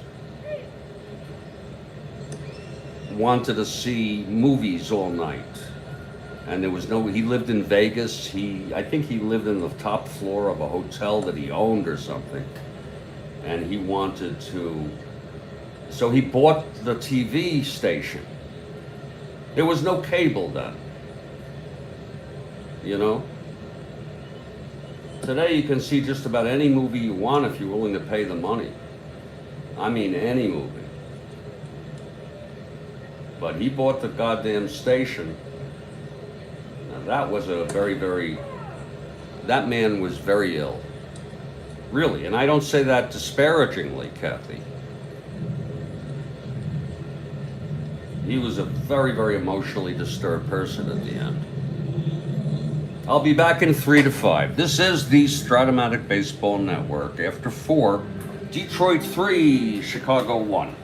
wanted to see movies all night. And there was no... He lived in Vegas. I think he lived in the top floor of a hotel that he owned or something. And he wanted to... So he bought the TV station. There was no cable then. You know? Today you can see just about any movie you want if you're willing to pay the money. I mean any movie. But he bought the goddamn station. Now that was a that man was very ill. Really, and I don't say that disparagingly, Kathy. He was a very, very emotionally disturbed person at the end. I'll be back in 3-5. This is the Strat-O-Matic Baseball Network. After 4, Detroit 3, Chicago 1.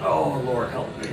Oh, Lord, help me.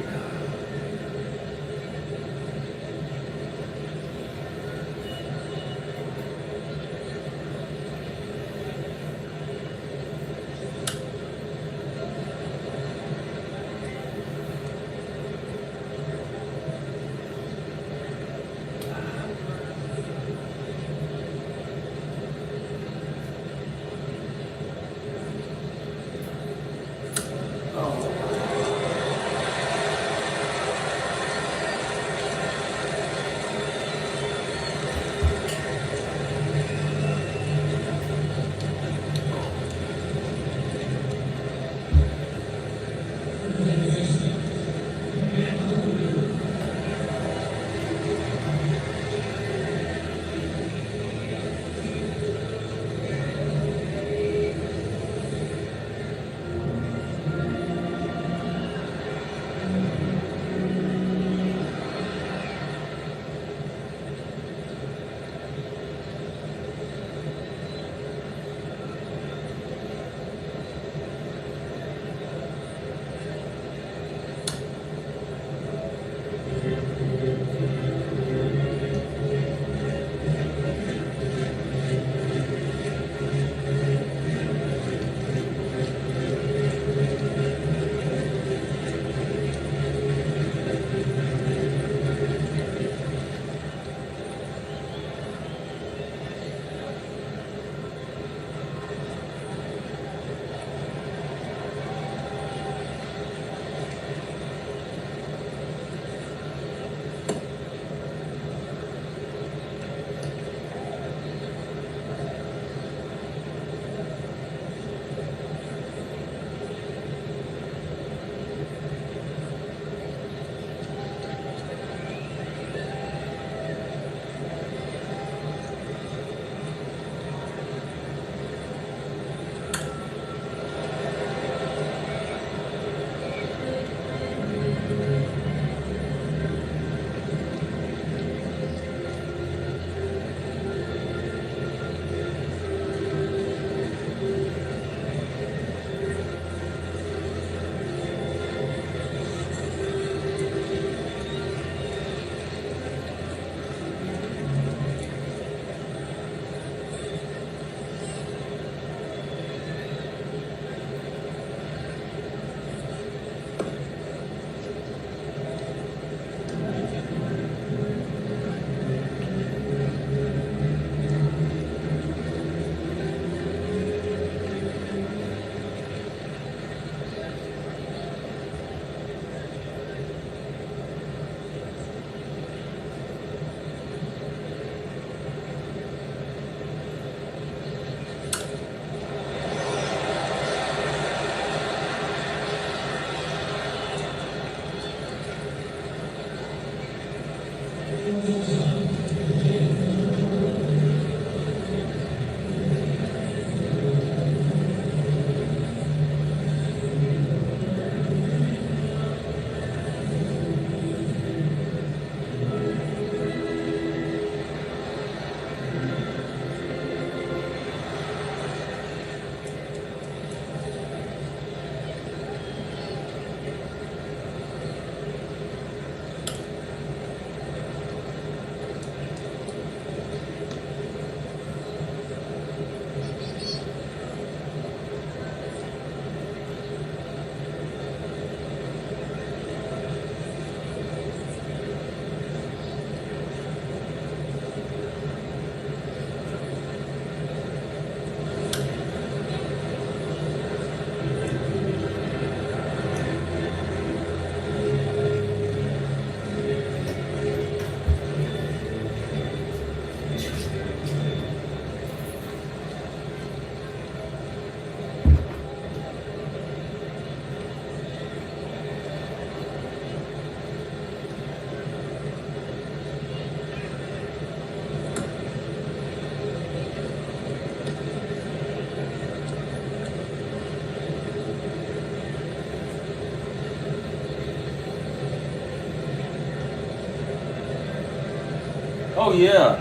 Oh yeah,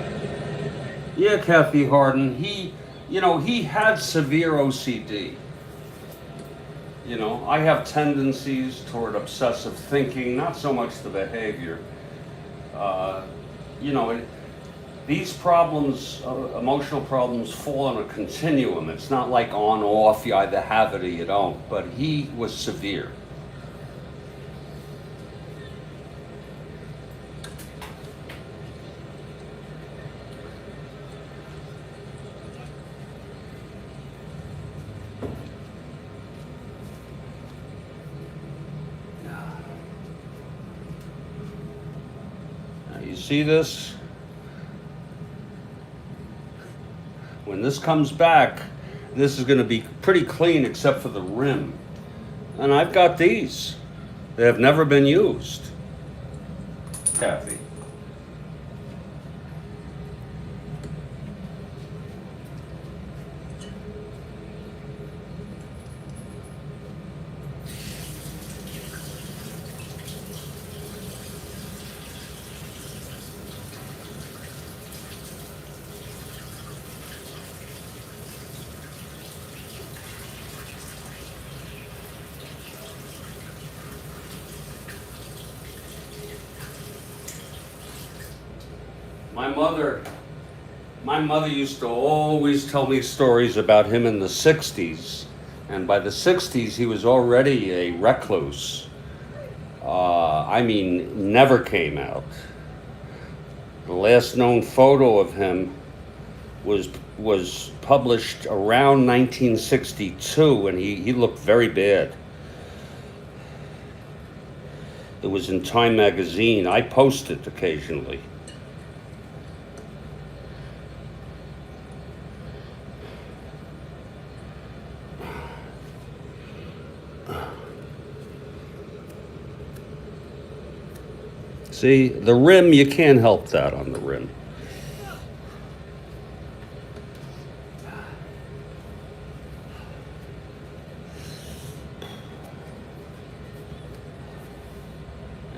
yeah, Kathy Harden. He had severe OCD. I have tendencies toward obsessive thinking, not so much the behavior. Uh, you know, it, these problems, emotional problems, fall on a continuum. It's not like on off. You either have it or you don't. But he was severe. You see this? When this comes back, this is going to be pretty clean except for the rim. And I've got these. They have never been used. Kathy. My mother used to always tell me stories about him in the 60s. And by the 60s, he was already a recluse. Never came out. The last known photo of him was published around 1962, and he looked very bad. It was in Time magazine. I post it occasionally. See, the rim, you can't help that on the rim.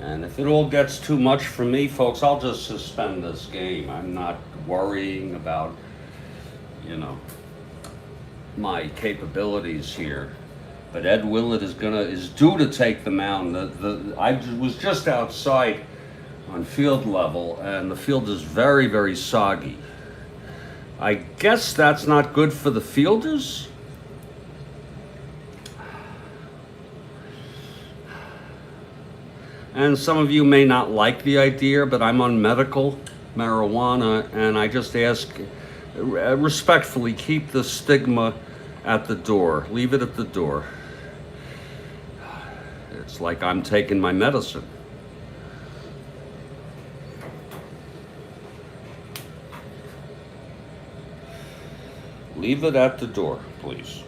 And if it all gets too much for me, folks, I'll just suspend this game. I'm not worrying about, my capabilities here. But Ed Willett is due to take the mound. I was just outside on field level, and the field is very, very soggy. I guess that's not good for the fielders. And some of you may not like the idea, but I'm on medical marijuana, and I just ask respectfully, keep the stigma at the door. Leave it at the door. It's like I'm taking my medicine. Leave it at the door, please.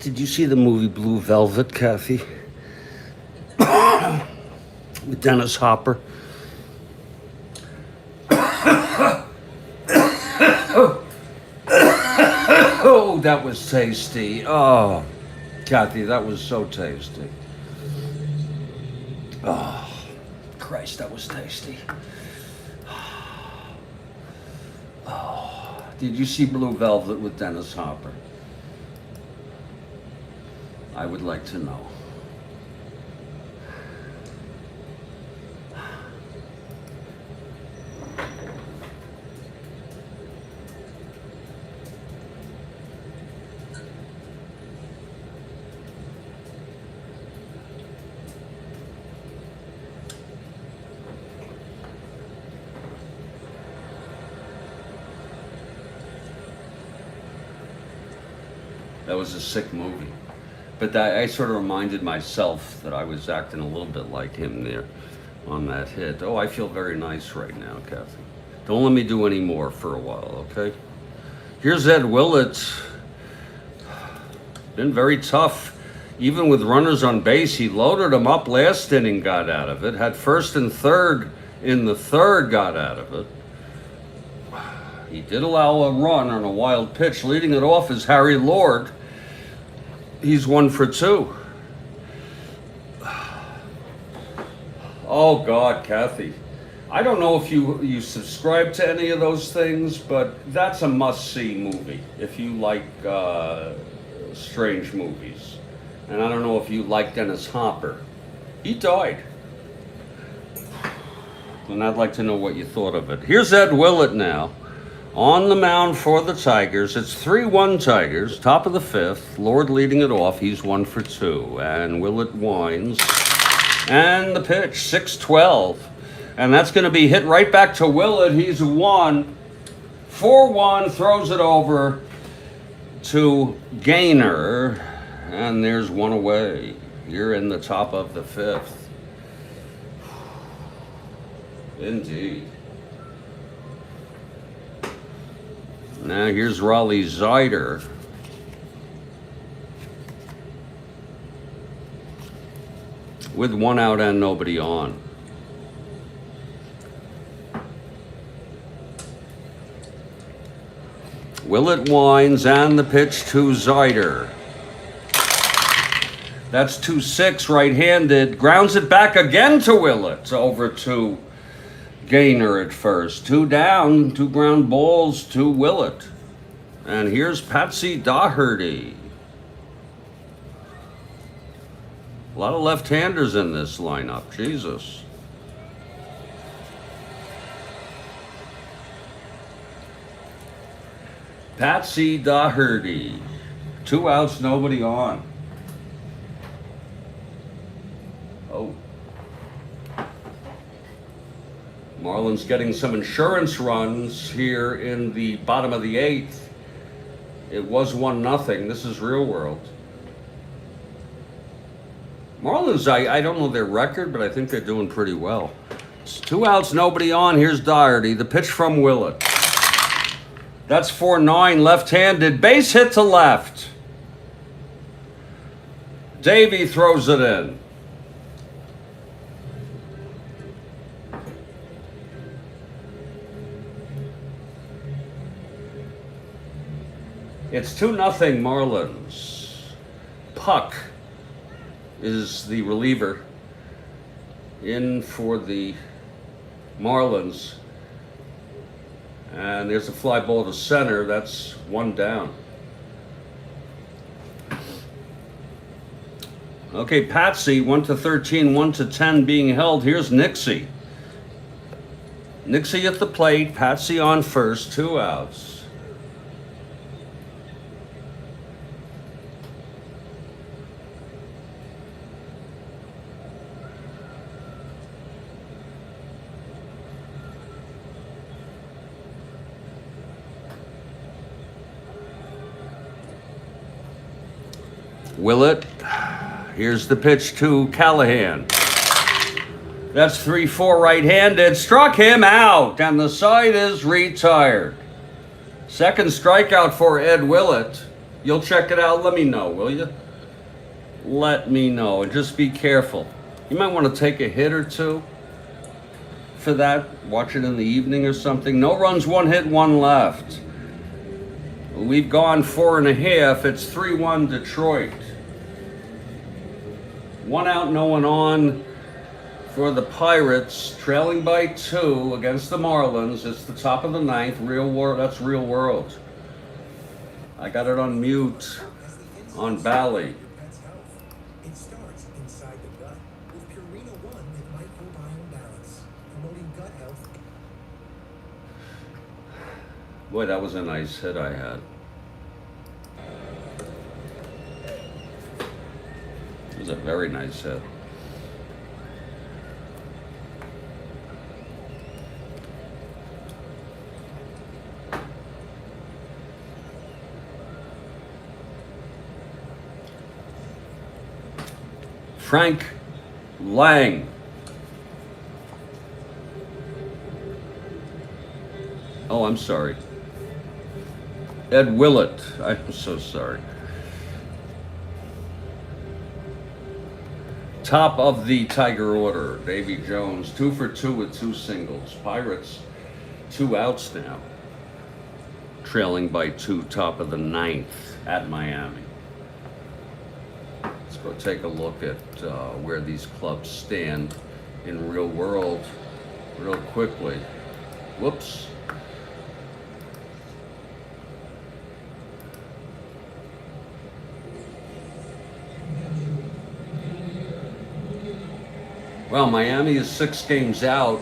Did you see the movie Blue Velvet, Kathy? With Dennis Hopper? Oh, that was tasty. Oh, Kathy, that was so tasty. Oh, Christ, that was tasty. Oh, did you see Blue Velvet with Dennis Hopper? I would like to know. That was a sick movie. But I sort of reminded myself that I was acting a little bit like him there on that hit. Oh, I feel very nice right now, Kathy. Don't let me do any more for a while, okay? Here's Ed Willett. Been very tough. Even with runners on base, he loaded them up last inning, got out of it. Had first and third in the third, got out of it. He did allow a run on a wild pitch. Leading it off is Harry Lord. He's 1 for 2. Oh, God, Kathy. I don't know if you subscribe to any of those things, but that's a must-see movie if you like strange movies. And I don't know if you like Dennis Hopper. He died. And I'd like to know what you thought of it. Here's Ed Willett now. On the mound for the Tigers. It's 3-1 Tigers, top of the 5th. Lord leading it off. He's 1 for 2. And Willett winds. And the pitch, 6-12. And that's going to be hit right back to Willett. He's 1. 4-1, throws it over to Gaynor. And there's one away. You're in the top of the 5th. Indeed. Now here's Raleigh Zeider. With 1 out and nobody on. Willett winds and the pitch to Zeider. That's 2-6 right-handed. Grounds it back again to Willett. Over to Gaynor at first. 2 down, 2 ground balls to Willett. And here's Patsy Daugherty. A lot of left-handers in this lineup. Jesus. Patsy Daugherty. 2 outs, nobody on. Oh. Marlins getting some insurance runs here in the bottom of the 8th. It was 1-0. This is real world. Marlins, I don't know their record, but I think they're doing pretty well. It's 2 outs, nobody on. Here's Daugherty. The pitch from Willett. That's 4-9, left-handed. Base hit to left. Davey throws it in. It's 2-0 Marlins. Puck is the reliever in for the Marlins. And there's a fly ball to center. That's 1 down. Okay, Patsy, 1-13, 1-10 being held. Here's Nixie. Nixie at the plate, Patsy on first, 2 outs. Willett, here's the pitch to Callahan. That's 3-4 right-handed, struck him out, and the side is retired. Second strikeout for Ed Willett. You'll check it out, let me know, will you? Let me know, and just be careful. You might want to take a hit or two for that, watch it in the evening or something. No runs, 1 hit, 1 left. We've gone 4.5, it's 3-1 Detroit. 1 out, no one on for the Pirates, trailing by 2 against the Marlins. It's the top of the 9th. Real world. That's real world. I got it on mute on Bally. It starts inside the gut with Purina One with microbiome balance, promoting gut health. Boy, that was a nice hit I had. It was a very nice hit. Frank Lange. Oh, I'm sorry. Ed Willett. I'm so sorry. Top of the Tiger order, Davy Jones, 2 for 2 with 2 singles. Pirates, 2 outs now. Trailing by 2, top of the 9th at Miami. Let's go take a look at where these clubs stand in real world real quickly. Whoops. Well, Miami is 6 games out,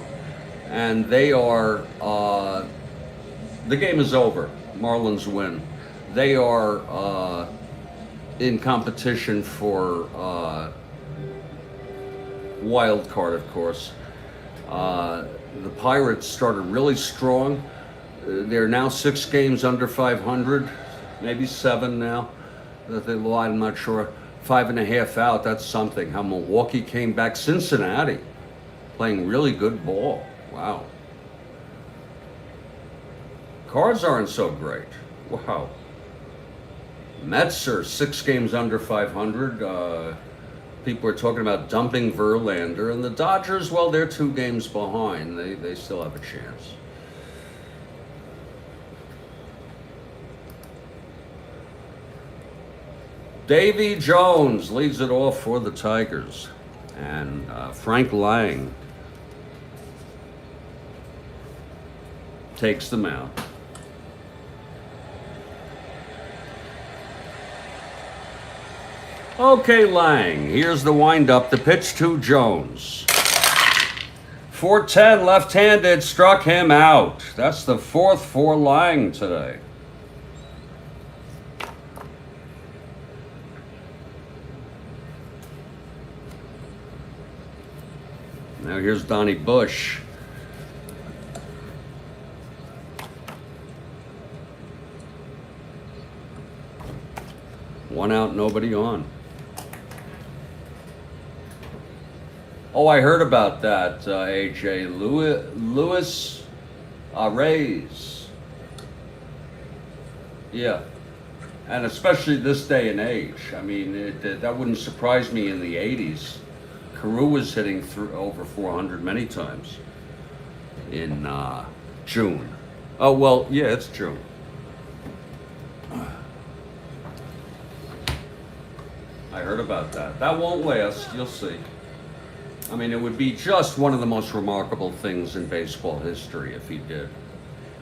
and they are, the game is over. Marlins win. They are in competition for wild card, of course. The Pirates started really strong. They're now 6 games under 500, maybe 7 now that they lied, I'm not sure. 5.5 out, that's something. How Milwaukee came back. Cincinnati playing really good ball. Wow. Cards aren't so great. Wow. Mets are 6 games under 500. People are talking about dumping Verlander. And the Dodgers, well, they're 2 games behind. They still have a chance. Davy Jones leads it off for the Tigers. And Frank Lange takes the mound. Okay, Lange, here's the windup. The pitch to Jones. 410 left-handed, struck him out. That's the 4th for Lange today. Now here's Donnie Bush. One out, nobody on. Oh, I heard about that, AJ. Luis Reyes. Yeah. And especially this day and age. I mean, that wouldn't surprise me in the 80s. Carew was hitting through over 400 many times in June. Oh, well, yeah, it's June. I heard about that. That won't last, you'll see. I mean, it would be just one of the most remarkable things in baseball history if he did.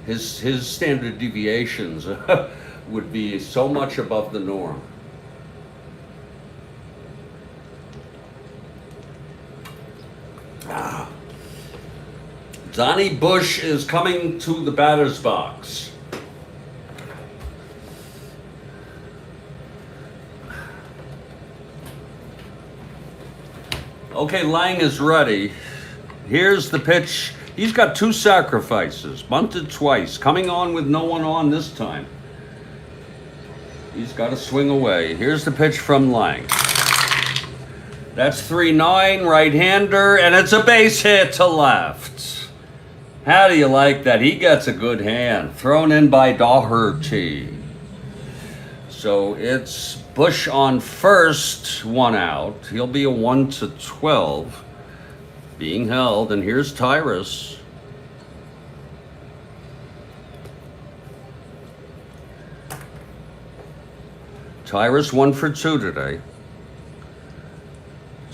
His standard deviations would be so much above the norm. Donnie Bush is coming to the batter's box. Okay, Lange is ready. Here's the pitch. He's got 2 sacrifices, bunted twice, coming on with no one on this time. He's got to swing away. Here's the pitch from Lange. That's 3-9, right-hander, and it's a base hit to left. How do you like that? He gets a good hand. Thrown in by Doherty. So it's Bush on first, 1 out. He'll be a 1-12 being held. And here's Tyrus. Tyrus 1 for 2 today.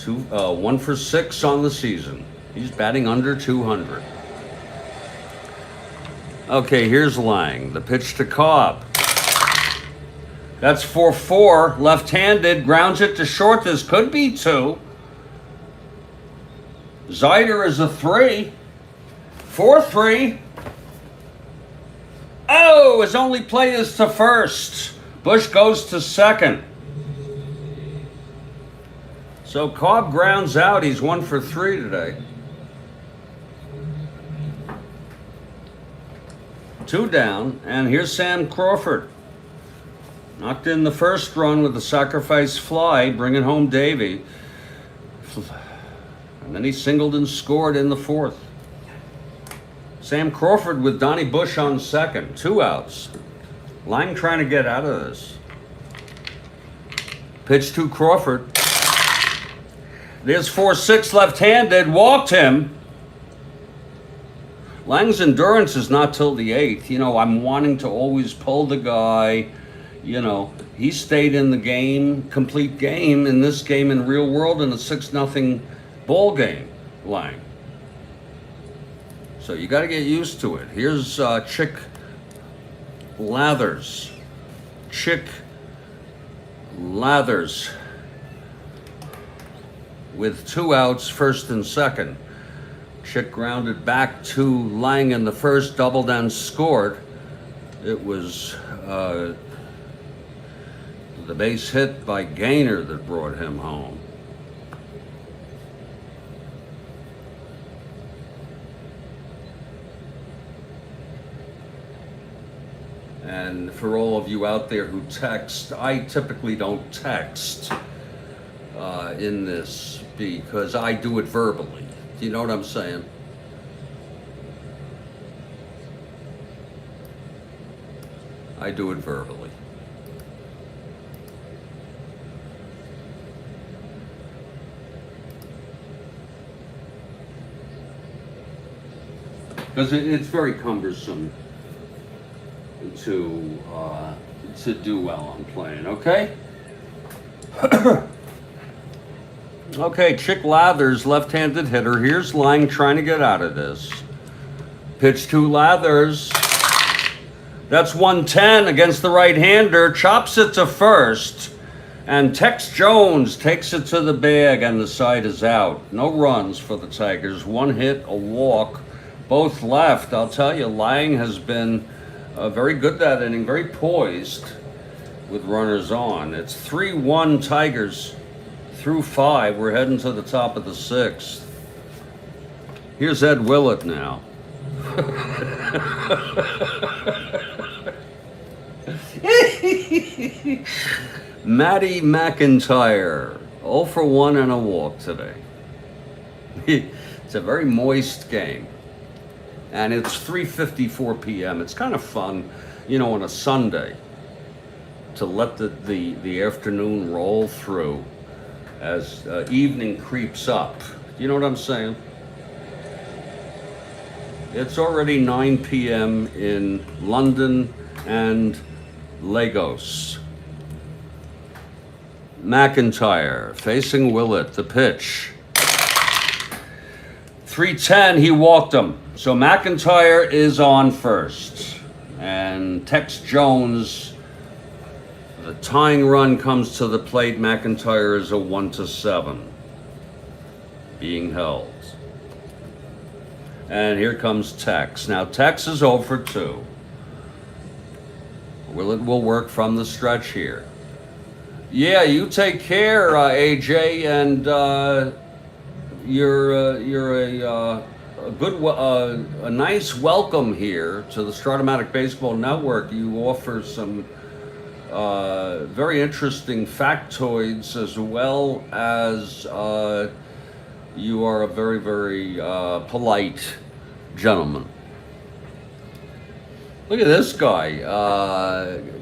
1 for 6 on the season. He's batting under 200. Okay, here's Lange. The pitch to Cobb. That's 4-4. Left-handed. Grounds it to short. This could be 2. Zyder is a 3. 4-3. Oh, his only play is to first. Bush goes to second. So Cobb grounds out. He's 1 for 3 today. 2 down, and here's Sam Crawford. Knocked in the first run with a sacrifice fly, bringing home Davy. And then he singled and scored in the fourth. Sam Crawford with Donnie Bush on second. 2 outs. Lange trying to get out of this. Pitch to Crawford. There's 4-6 left-handed. Walked him. Lange's endurance is not till the 8th. You know, I'm wanting to always pull the guy. You know, he stayed in the game, complete game, in this game in real world in a 6-0 ball game, Lange. So you got to get used to it. Here's Chick Lathers. Chick Lathers with 2 outs, first and second. Chick grounded back to Lange in the first, doubled and scored. It was the base hit by Gaynor that brought him home. And for all of you out there who text, I typically don't text in this because I do it verbally. Do you know what I'm saying? I do it verbally. Because it's very cumbersome to do well on playing, okay? Okay, Chick Lathers, left-handed hitter. Here's Lange trying to get out of this. Pitch to Lathers. That's 110 against the right-hander. Chops it to first. And Tex Jones takes it to the bag, and the side is out. No runs for the Tigers. 1 hit, a walk, both left. I'll tell you, Lange has been very good that inning, very poised with runners on. It's 3-1 Tigers through 5. We're heading to the top of the 6th. Here's Ed Willett now. Matty McIntyre, 0 for 1 and a walk today. It's a very moist game. And it's 3:54 p.m. It's kind of fun, you know, on a Sunday to let the afternoon roll through as evening creeps up. You know what I'm saying? It's already 9 p.m. in London and Lagos. McIntyre facing Willett, the pitch. 3:10, he walked him. So McIntyre is on first. And Tex Jones, the tying run comes to the plate. McIntyre is a 1-7 being held. And here comes Tex. Now Tex is 0 for 2. Willett will work from the stretch here. Yeah, you take care, AJ, and you're a nice welcome here to the Strat-O-Matic Baseball Network. You offer some very interesting factoids, as well as you are a very, very polite gentleman. Look at this guy,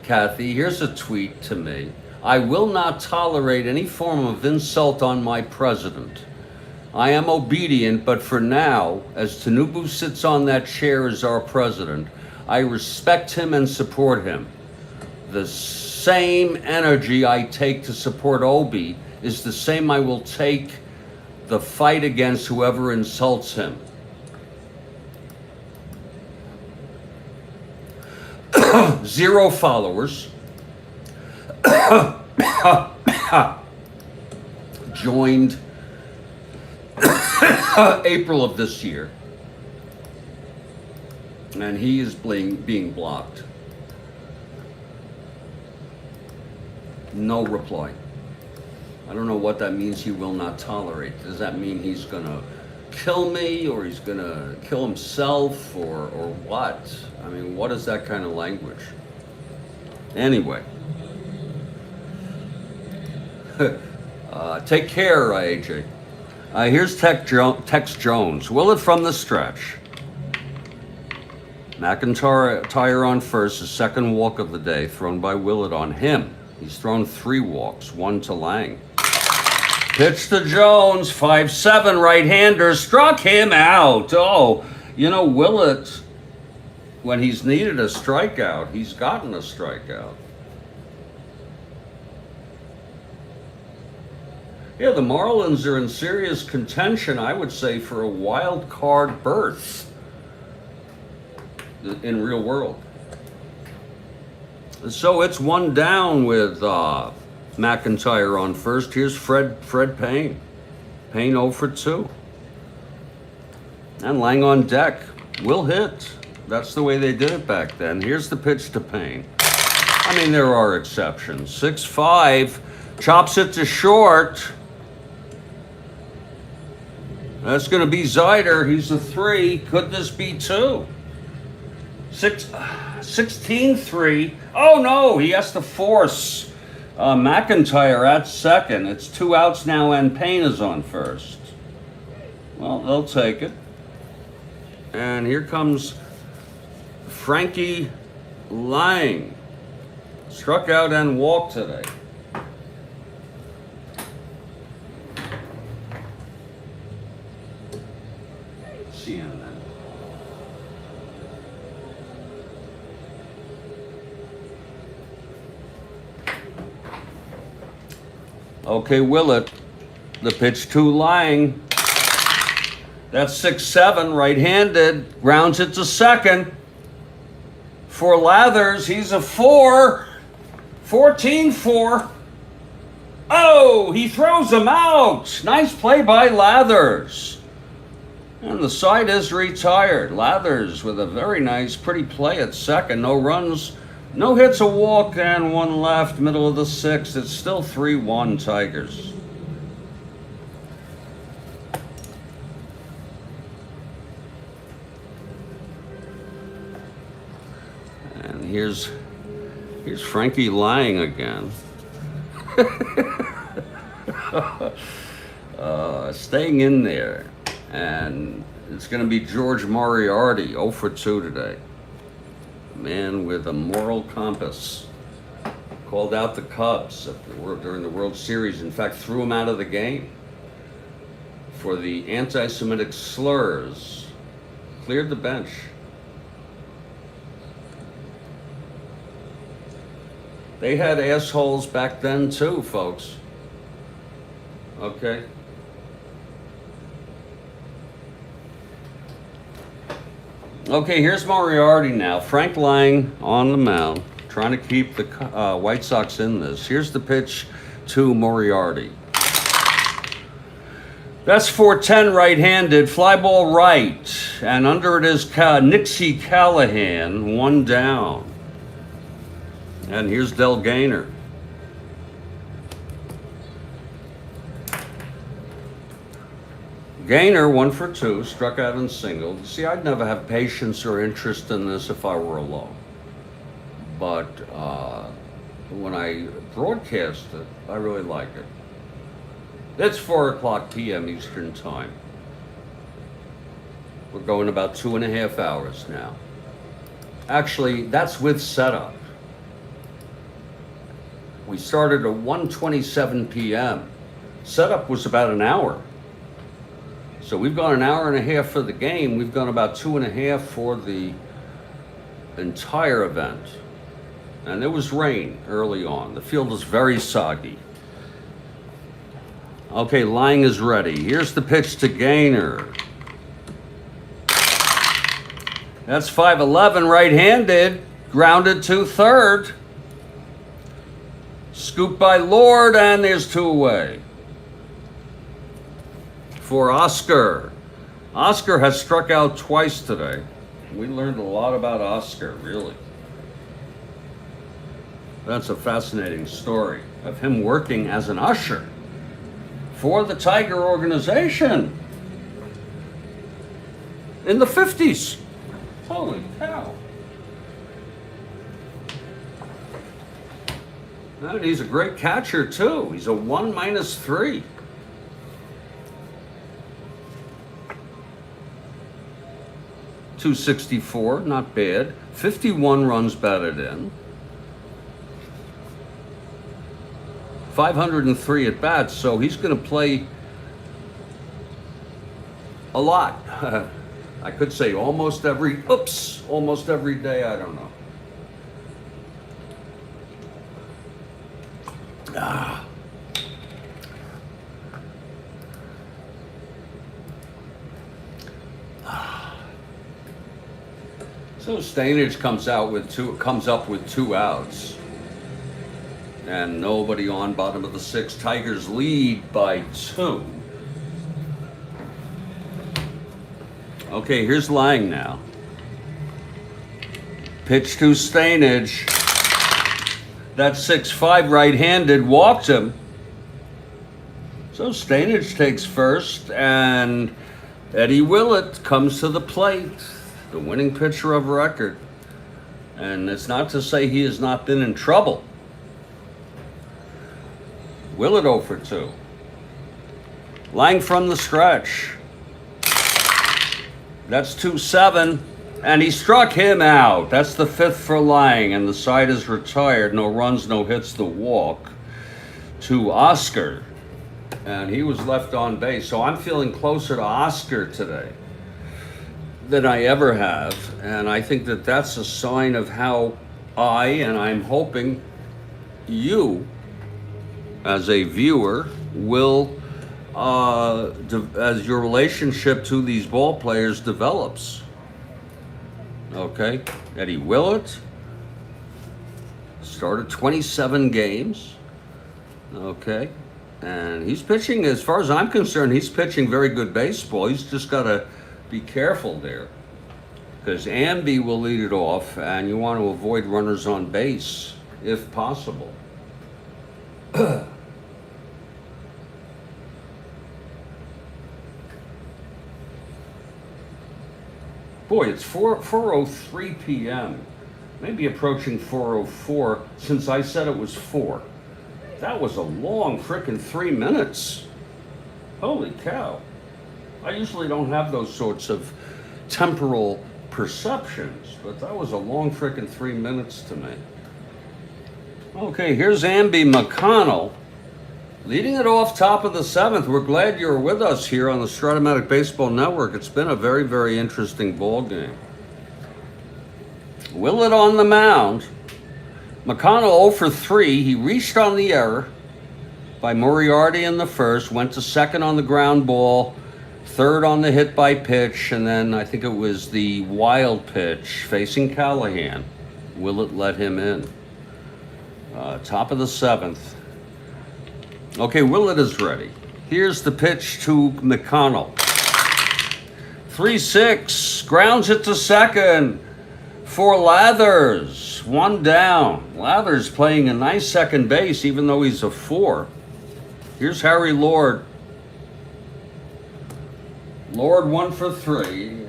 Kathy. Here's a tweet to me. I will not tolerate any form of insult on my president. I am obedient, but for now, as Tanubu sits on that chair as our president, I respect him and support him. The same energy I take to support Obi is the same I will take the fight against whoever insults him. Zero followers. Joined April of this year, and he is being blocked. No reply. I don't know what that means. He will not tolerate. Does that mean he's gonna kill me, or he's gonna kill himself, or what? I mean, what is that kind of language? Anyway. Take care, AJ. Here's Tex Jones. Willett from the stretch. McIntyre on first, his second walk of the day, thrown by Willett on him. He's thrown 3 walks, 1 to Lange. Pitch to Jones, 5-7 right-hander, struck him out. Oh, you know, Willett, when he's needed a strikeout, he's gotten a strikeout. Yeah, the Marlins are in serious contention, I would say, for a wild card berth in real world. So it's 1 down with McIntyre on first. Here's Fred Payne. Payne 0 for 2. And Lange on deck. Will hit. That's the way they did it back then. Here's the pitch to Payne. I mean, there are exceptions. 6-5. Chops it to short. That's going to be Zider. He's a 3. Could this be 2? 16-3. Oh, no. He has to force McIntyre at second. It's 2 outs now, and Payne is on first. Well, they'll take it. And here comes Frankie Lange. Struck out and walked today. CNN. Okay, Willett. The pitch to Lange. That's 6-7, right-handed. Grounds it to second. For Lathers, he's a 4. 14-4. Oh, he throws him out. Nice play by Lathers. And the side is retired. Lathers with a very nice, pretty play at second. No runs, no hits, a walk, and 1 left, middle of the 6th. It's still 3-1 Tigers. And here's Frankie Lange again. Staying in there. And it's going to be George Moriarty, 0 for 2 today. Man with a moral compass. Called out the Cubs during the World Series. In fact, threw them out of the game for the anti-Semitic slurs. Cleared the bench. They had assholes back then too, folks. Okay? Okay, here's Moriarty now. Frank Lange on the mound, trying to keep the White Sox in this. Here's the pitch to Moriarty. That's 4-10 right-handed, fly ball right, and under it is Nixie Callahan, 1 down. And here's Del Gaynor. Gaynor 1 for 2, struck out and singled. See, I'd never have patience or interest in this if I were alone. But when I broadcast it, I really like it. It's 4:00 p.m. Eastern Time. We're going about 2.5 hours now. Actually, that's with setup. We started at 1:27 p.m. Setup was about an hour. So we've gone an hour and a half for the game. We've gone about 2.5 for the entire event. And there was rain early on. The field was very soggy. Okay, Lange is ready. Here's the pitch to Gaynor. That's 5-11 right-handed. Grounded to third. Scooped by Lord, and there's 2 away. For Oscar. Oscar has struck out twice today. We learned a lot about Oscar, really. That's a fascinating story of him working as an usher for the Tiger organization in the 50s. Holy cow. And he's a great catcher, too. He's a 1-3. 264, not bad. 51 runs batted in. 503 at bats, so he's going to play a lot. I could say almost every day, I don't know. So Stainage comes up with two outs. And nobody on, bottom of the sixth. Tigers lead by 2. Okay, here's Lange now. Pitch to Stainage. That 6'5" right-handed walked him. So Stainage takes first, and Eddie Willett comes to the plate, the winning pitcher of record. And it's not to say he has not been in trouble. Willett 0 for 2. Lange from the stretch. That's 2-7, and he struck him out. That's the 5th for Lange, and the side is retired. No runs, no hits, the walk to Oscar, and he was left on base. So I'm feeling closer to Oscar today than I ever have, and I think that that's a sign of how and I'm hoping you, as a viewer, will as your relationship to these ball players develops. Okay, Eddie Willett started 27 games. Okay, and he's pitching, as far as I'm concerned, he's pitching very good baseball. He's just got to be careful there, because Amby will lead it off, and you want to avoid runners on base if possible. Boy, it's 4:03 p.m. Maybe approaching 4:04 since I said it was 4. That was a long frickin' 3 minutes. Holy cow. I usually don't have those sorts of temporal perceptions, but that was a long frickin' 3 minutes to me. Okay, here's Amby McConnell leading it off, top of the 7th. We're glad you're with us here on the Strat-O-Matic Baseball Network. It's been a very, very interesting ball game. Willett on the mound. McConnell 0 for 3. He reached on the error by Moriarty in the first, went to second on the ground ball, third on the hit by pitch, and then I think it was the wild pitch facing Callahan. Willett let him in. Top of the 7th. Okay, Willett is ready. Here's the pitch to McConnell. 3-6, grounds it to second for Lathers. 1 down. Lathers playing a nice second base, even though he's a 4. Here's Harry Lord. Lord 1 for 3.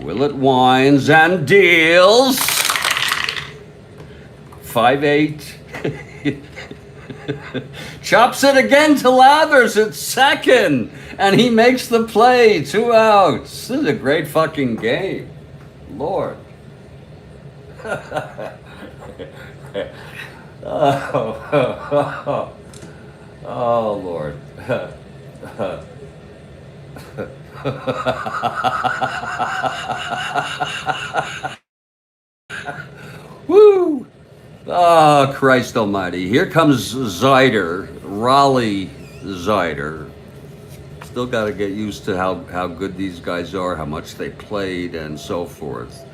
Willett winds and deals. 5-8. Chops it again to Lathers at second, and he makes the play. 2 outs. This is a great fucking game. Lord. Oh, Lord. Woo! Oh, Christ almighty. Here comes Zider, Raleigh Zider. Still got to get used to how good these guys are, how much they played, and so forth.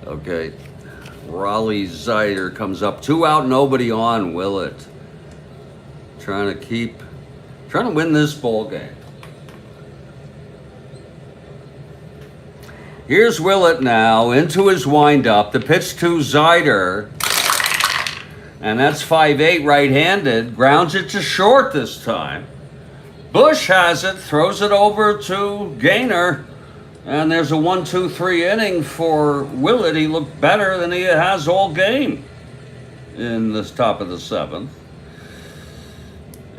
Okay. Raleigh Zider comes up. 2 out, nobody on. Willett. Trying to win this ball game. Here's Willett now into his windup. The pitch to Zider. And that's 5-8 right-handed. Grounds it to short this time. Bush has it. Throws it over to Gaynor. And there's a 1-2-3 inning for Willett. He looked better than he has all game. in the top of the seventh.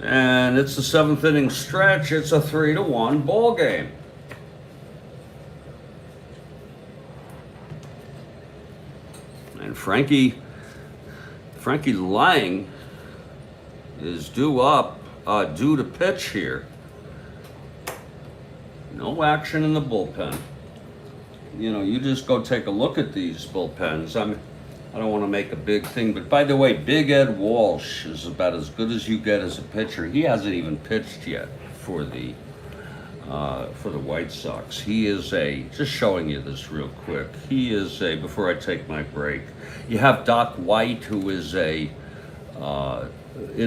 And it's the seventh inning stretch. It's a 3-1 ball game. And Frankie Lange is due to pitch here. No action in the bullpen. You know, you just go take a look at these bullpens. I don't want to make a big thing, but by the way, Big Ed Walsh is about as good as you get as a pitcher. He hasn't even pitched yet for the White Sox. He is just showing you this real quick. He is before I take my break. You have Doc White, who is in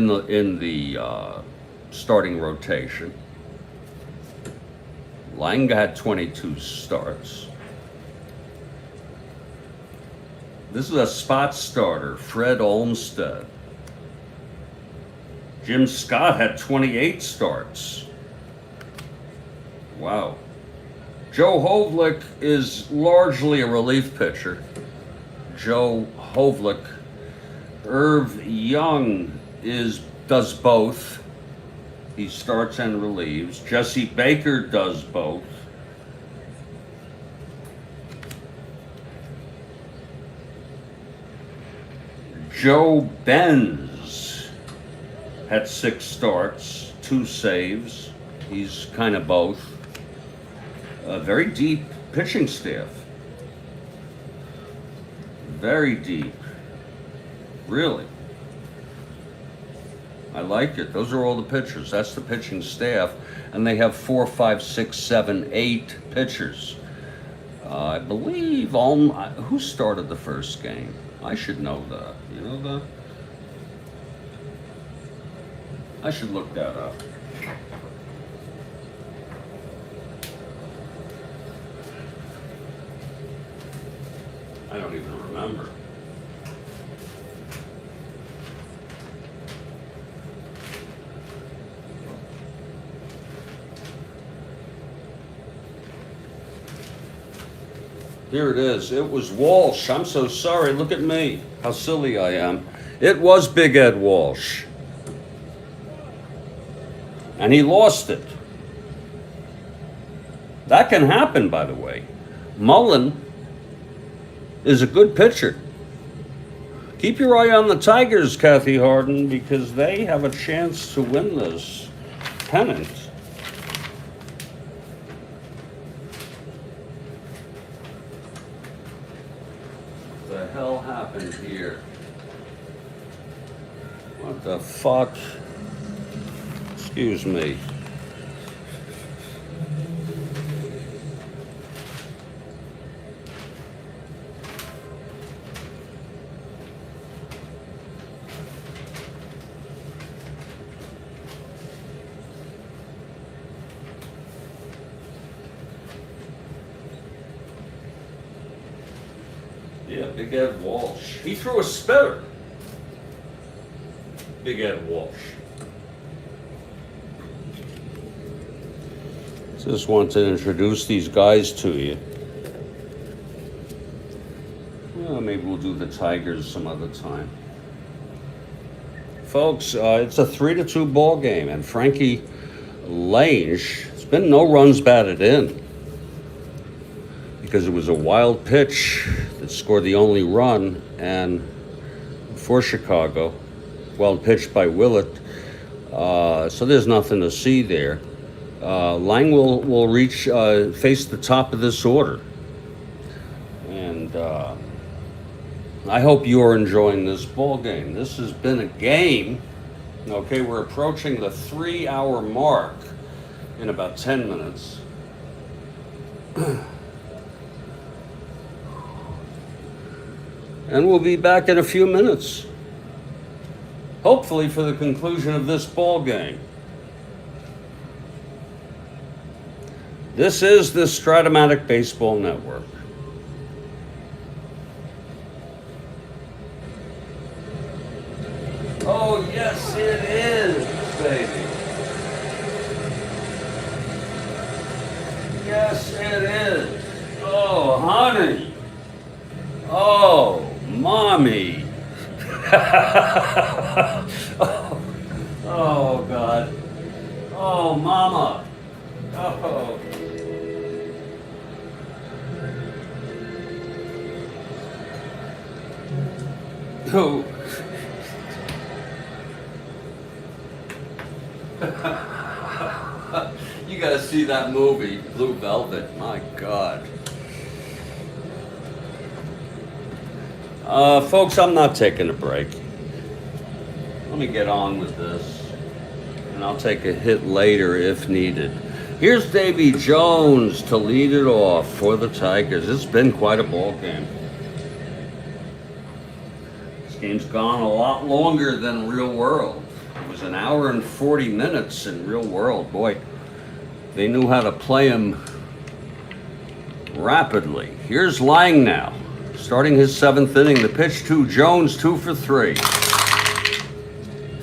the starting rotation. Lange had 22 starts. This is a spot starter, Fred Olmsted. Jim Scott had 28 starts. Wow. Joe Hovlick is largely a relief pitcher. Joe Hovlick. Irv Young does both. He starts and relieves. Jesse Baker does both. Joe Benz had 6 starts, 2 saves. He's kind of both. A very deep pitching staff. Very deep. Really. I like it. Those are all the pitchers. That's the pitching staff. And they have 4, 5, 6, 7, 8 pitchers. I believe who started the first game? I should know that. You know that? I should look that up. I don't even remember. Here it is. It was Walsh. I'm so sorry. Look at me. How silly I am. It was Big Ed Walsh. And he lost it. That can happen, by the way. Mullen is a good pitcher. Keep your eye on the Tigers, Kathy Harden, because they have a chance to win this pennant. What the hell happened here? What the fuck? Excuse me. Yeah, Big Ed Walsh. He threw a spitter. Big Ed Walsh. Just want to introduce these guys to you. Well, maybe we'll do the Tigers some other time. Folks, it's a 3-2 ball game, and Frankie Lange, it's been no runs batted in because it was a wild pitch that scored the only run, and for Chicago, well pitched by Willett, so there's nothing to see there. Lange will face the top of this order, and I hope you're enjoying this ball game. This has been a game. Okay, we're approaching the 3-hour mark in about 10 minutes. And we'll be back in a few minutes, hopefully for the conclusion of this ball game. This is the Strat-O-Matic Baseball Network. Oh, yes, it is, baby. Yes, it is. Oh, honey. Oh, mommy. Oh, God. Oh, Mama. Oh. Oh. You gotta see that movie, Blue Velvet. My God. Folks, I'm not taking a break. Let me get on with this, and I'll take a hit later if needed. Here's Davy Jones to lead it off for the Tigers. It's been quite a ball game. This game's gone a lot longer than Real World. It was an hour and 40 minutes in Real World. Boy, they knew how to play him rapidly. Here's Lange now, starting his 7th inning. The pitch to Jones, 2 for 3.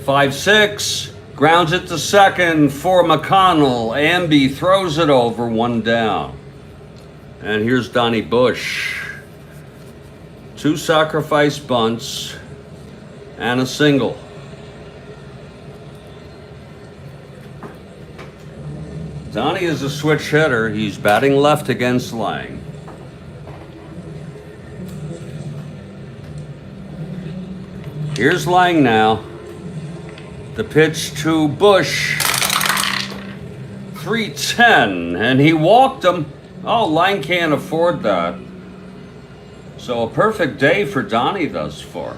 5-6, grounds it to second for McConnell. Amby throws it over, 1 down. And here's Donnie Bush. 2 sacrifice bunts and a single. Donnie is a switch hitter. He's batting left against Lange. Here's Lange now. The pitch to Bush. 3-10, and he walked him. Oh, Lange can't afford that. So a perfect day for Donnie thus far.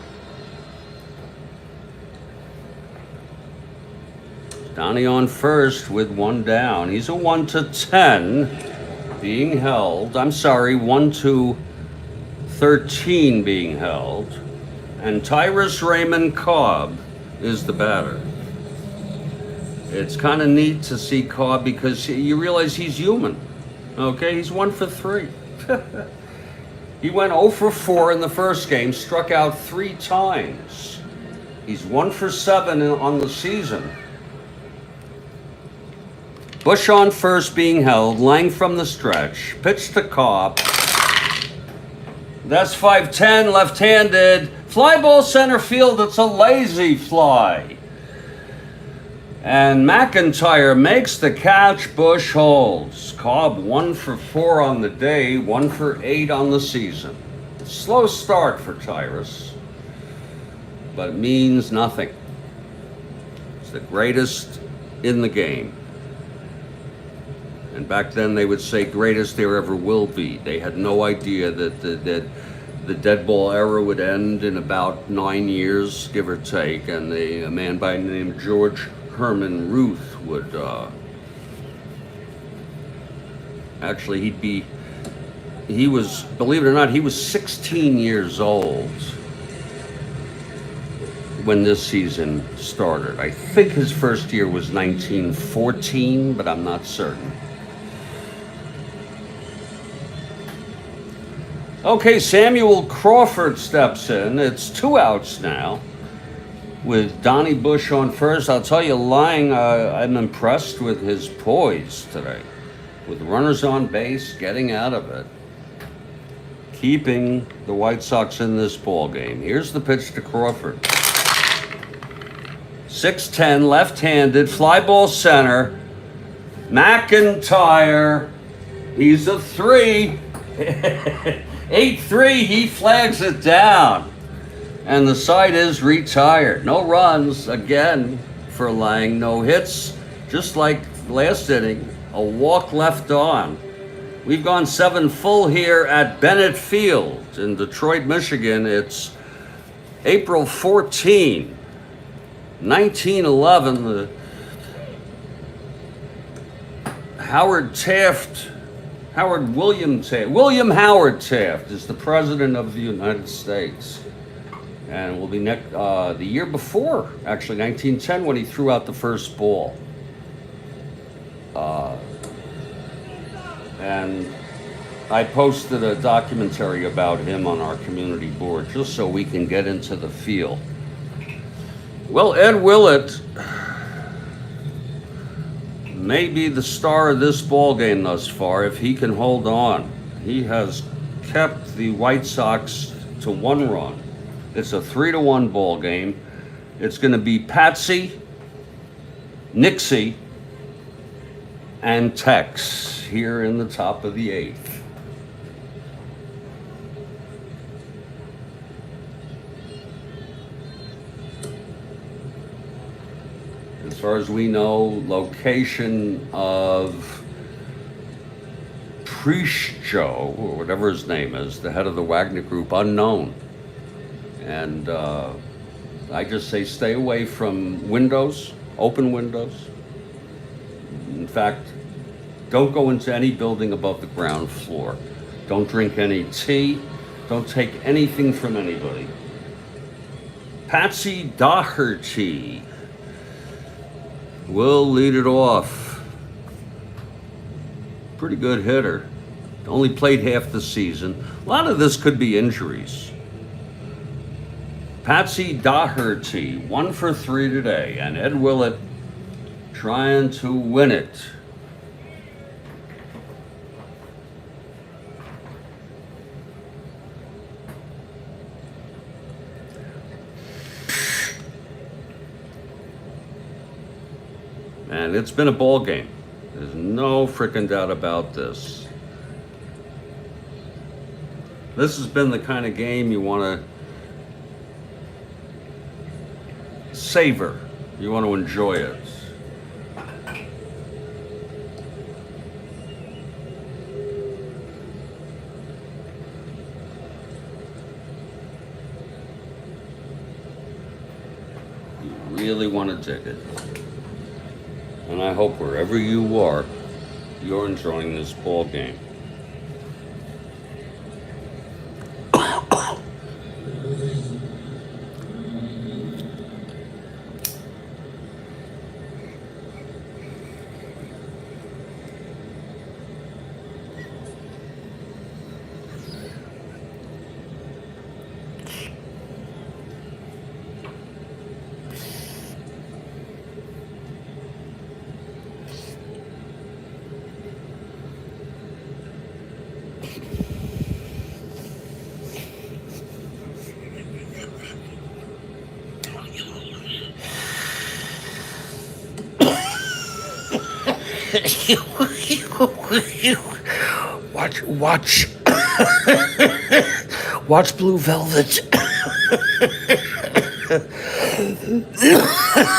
Donnie on first with 1 down. He's a 1-10 being held. I'm sorry, 1-13 being held. And Tyrus Raymond Cobb is the batter. It's kind of neat to see Cobb because you realize he's human. Okay, he's 1 for 3. He went 0 for 4 in the first game, struck out 3 times. He's 1 for 7 on the season. Bush on first being held, Lange from the stretch, pitch to Cobb. That's 5-10, left-handed. Fly ball center field, it's a lazy fly. And McIntyre makes the catch, Bush holds. Cobb 1 for 4 on the day, 1 for 8 on the season. Slow start for Tyrus, but means nothing. It's the greatest in the game. And back then they would say greatest there ever will be. They had no idea that the dead ball era would end in about 9 years, give or take, and a man by the name of George Herman Ruth would actually he was, believe it or not, he was 16 years old when this season started. I think his first year was 1914, but I'm not certain. Okay, Samuel Crawford steps in. It's 2 outs now with Donnie Bush on first. I'll tell you, Lange, I'm impressed with his poise today. With runners on base, getting out of it, keeping the White Sox in this ball game. Here's the pitch to Crawford. 6-10, left-handed, fly ball center. McIntyre, he's a 3. 8-3, he flags it down. And the side is retired. No runs again for Lange. No hits, just like last inning. A walk left on. We've gone 7 full here at Bennett Field in Detroit, Michigan. It's April 14, 1911. The William Howard Taft is the president of the United States. And will be the year before, actually, 1910, when he threw out the first ball. And I posted a documentary about him on our community board, just so we can get into the feel. Well, Ed Willett may be the star of this ball game thus far if he can hold on. He has kept the White Sox to 1 run It's a 3-1 ball game. It's going to be Patsy, Nixie, and Tex here in the top of the 8th. As far as we know, location of Joe, or whatever his name is, the head of the Wagner Group, unknown. And I just say stay away from windows, open windows. In fact, don't go into any building above the ground floor. Don't drink any tea. Don't take anything from anybody. Patsy Daugherty will lead it off. Pretty good hitter. Only played half the season. A lot of this could be injuries. Patsy Daugherty, 1 for 3 today, and Ed Willett trying to win it. And it's been a ball game. There's no freaking doubt about this. This has been the kind of game you want to savor. You want to enjoy it. You really want to dig it. And I hope wherever you are, you're enjoying this ball game. Watch watch Blue Velvet.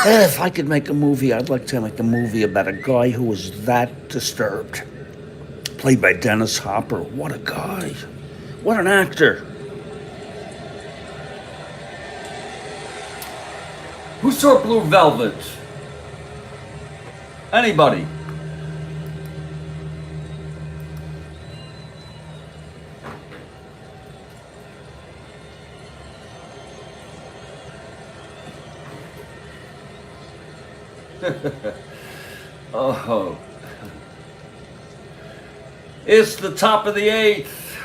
If I could make a movie, I'd like to make a movie about a guy who was that disturbed. Played by Dennis Hopper. What a guy. What an actor. Who saw Blue Velvet? Anybody? Oh, it's the top of the 8th,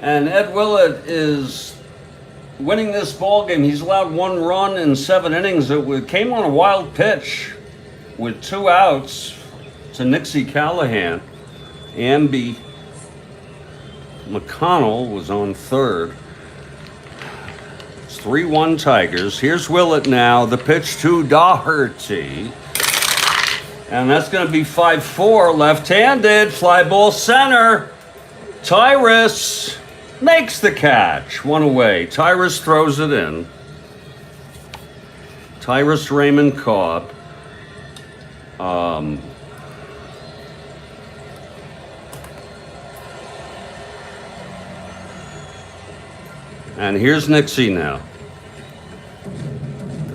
and Ed Willett is winning this ball game. He's allowed 1 run in 7 innings. It came on a wild pitch with 2 outs to Nixie Callahan. Amby McConnell was on third. 3-1 Tigers. Here's Willett now. The pitch to Daugherty. And that's going to be 5-4. Left-handed. Fly ball center. Tyrus makes the catch. 1 away. Tyrus throws it in. Tyrus Raymond Cobb. And here's Nixie now.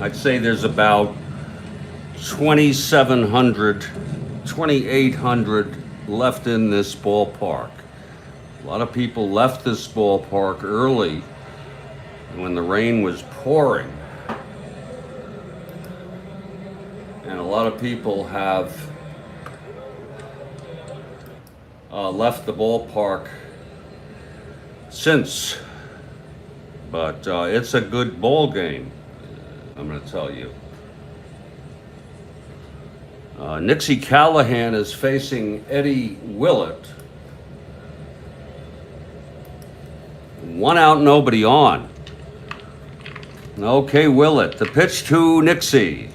I'd say there's about 2,700, 2,800 left in this ballpark. A lot of people left this ballpark early when the rain was pouring. And a lot of people have left the ballpark since. But it's a good ball game, I'm going to tell you. Nixie Callahan is facing Eddie Willett. 1 out, nobody on. Okay, Willett. The pitch to Nixie.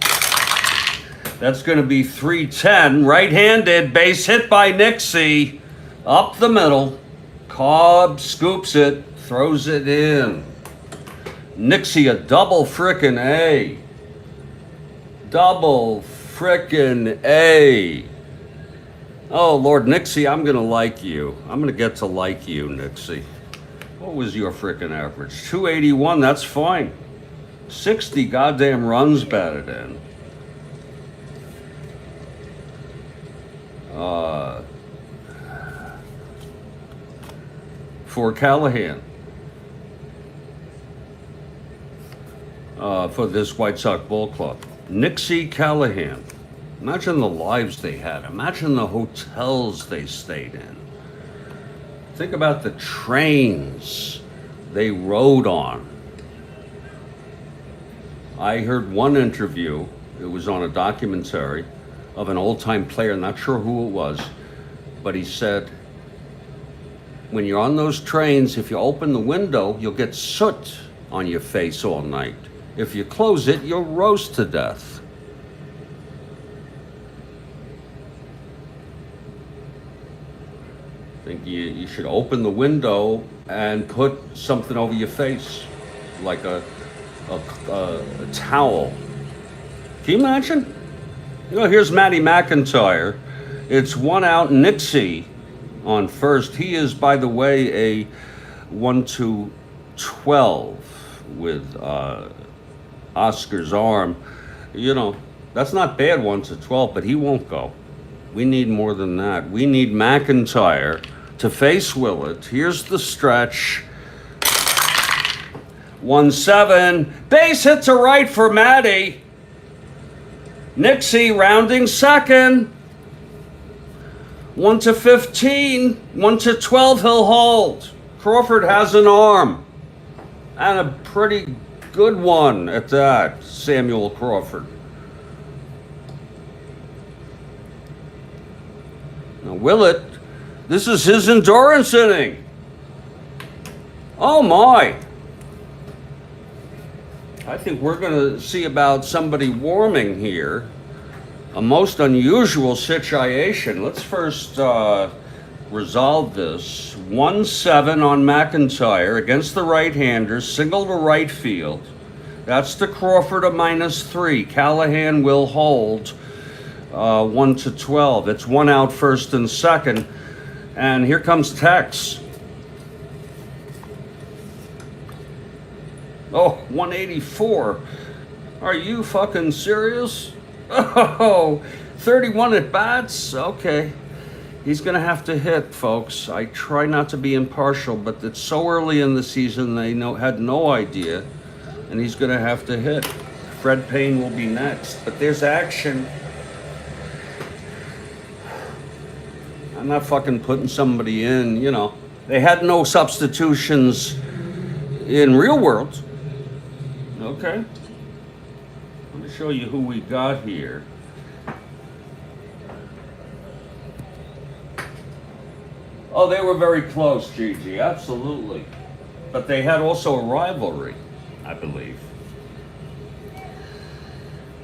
That's going to be 3-10. Right-handed. Base hit by Nixie. Up the middle. Cobb scoops it. Throws it in. Nixie a double frickin' A. Double frickin' A. Oh, Lord Nixie, I'm going to like you. I'm going to get to like you, Nixie. What was your frickin' average? 281, that's fine. 60 goddamn runs batted in. For Callahan. For this White Sox ball club. Nixie Callahan. Imagine the lives they had. Imagine the hotels they stayed in. Think about the trains they rode on. I heard one interview, it was on a documentary, of an old-time player, not sure who it was, but he said, when you're on those trains, if you open the window, you'll get soot on your face all night. If you close it, you'll roast to death. I think you should open the window and put something over your face, like a towel. Can you imagine? You know, here's Matty McIntyre. It's 1 out, Nixie on first. He is, by the way, a 1-2-12 with Oscar's arm. You know, that's not bad 1-12, but he won't go. We need more than that. We need McIntyre to face Willett. Here's the stretch. 1-7. Base hit to right for Matty. Nixie rounding second. 1-15. 1-12 he'll hold. Crawford has an arm. And a pretty good one at that, Samuel Crawford. Now Willett, this is his endurance inning. Oh my. I think we're going to see about somebody warming here. A most unusual situation. Let's first resolve this. 1-7 on McIntyre against the right-hander, single to right field. That's to Crawford a -3. Callahan will hold 1-12. It's 1 out first and second. And here comes Tex. Oh, 184. Are you fucking serious? Oh, 31 at bats? Okay. He's going to have to hit, folks. I try not to be impartial, but it's so early in the season they had no idea. And he's going to have to hit. Fred Payne will be next. But there's action. I'm not fucking putting somebody in, you know. They had no substitutions in real world. Okay. Let me show you who we got here. Oh, they were very close, Gigi, absolutely. But they had also a rivalry, I believe.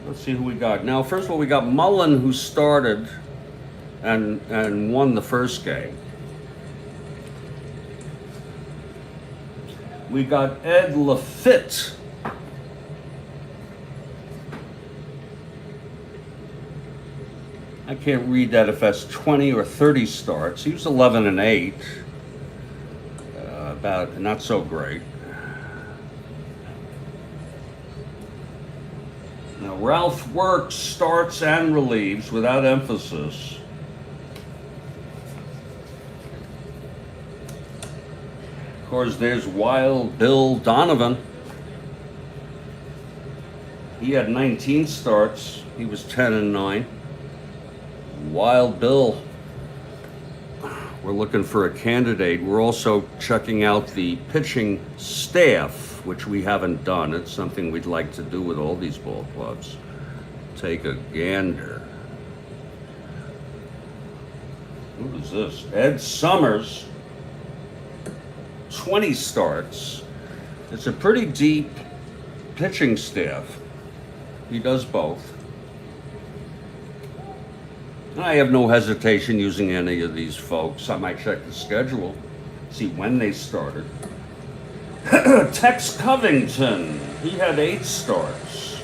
Let's see who we got. Now, first of all, we got Mullen, who started and won the first game. We got Ed Lafitte. I can't read that if that's 20 or 30 starts. He was 11-8. About not so great. Now Ralph Works starts and relieves without emphasis. Of course, there's Wild Bill Donovan. He had 19 starts. He was 10-9. Wild Bill. We're looking for a candidate. We're also checking out the pitching staff, which we haven't done. It's something we'd like to do with all these ball clubs. Take a gander. Who is this? Ed Summers. 20 starts. It's a pretty deep pitching staff. He does both. I have no hesitation using any of these folks. I might check the schedule, see when they started. Tex Covington, he had 8 starts.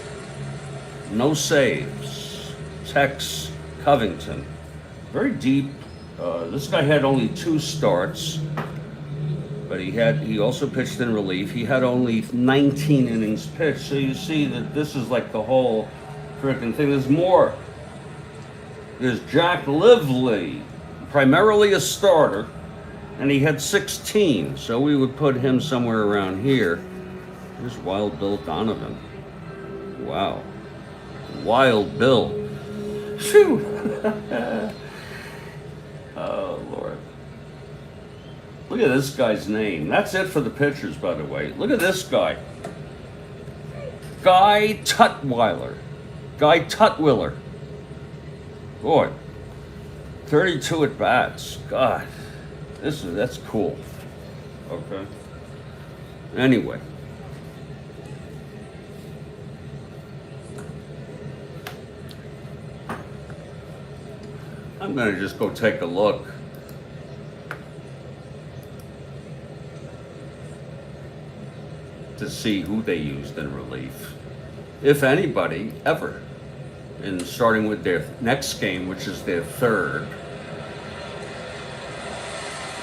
No saves. Tex Covington. Very deep. This guy had only 2 starts, but he also pitched in relief. He had only 19 innings pitched. So you see that this is like the whole freaking thing. There's more. There's Jack Lively, primarily a starter, and he had 16. So we would put him somewhere around here. There's Wild Bill Donovan. Wow. Wild Bill. Phew. Oh, Lord. Look at this guy's name. That's it for the pitchers, by the way. Look at this guy. Guy Tutwiler. Guy Tutwiller. Boy. 32 at bats. God. That's cool. Okay. Anyway. I'm going to just go take a look. To see who they used in relief. If anybody, ever. And starting with their next game, which is their 3rd.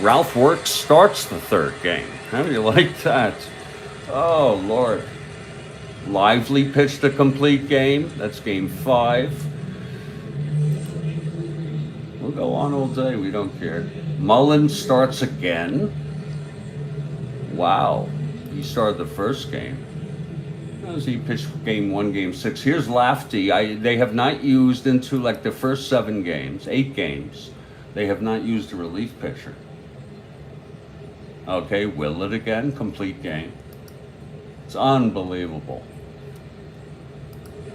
Ralph Works starts the 3rd game. How do you like that? Oh, Lord. Lively pitched a complete game. That's game 5. We'll go on all day. We don't care. Mullen starts again. Wow. He started the first game. As he pitched game 1, game 6. Here's Lafty. They have not used into like the first 7 games, 8 games. They have not used a relief pitcher. Okay, Willett again, complete game. It's unbelievable.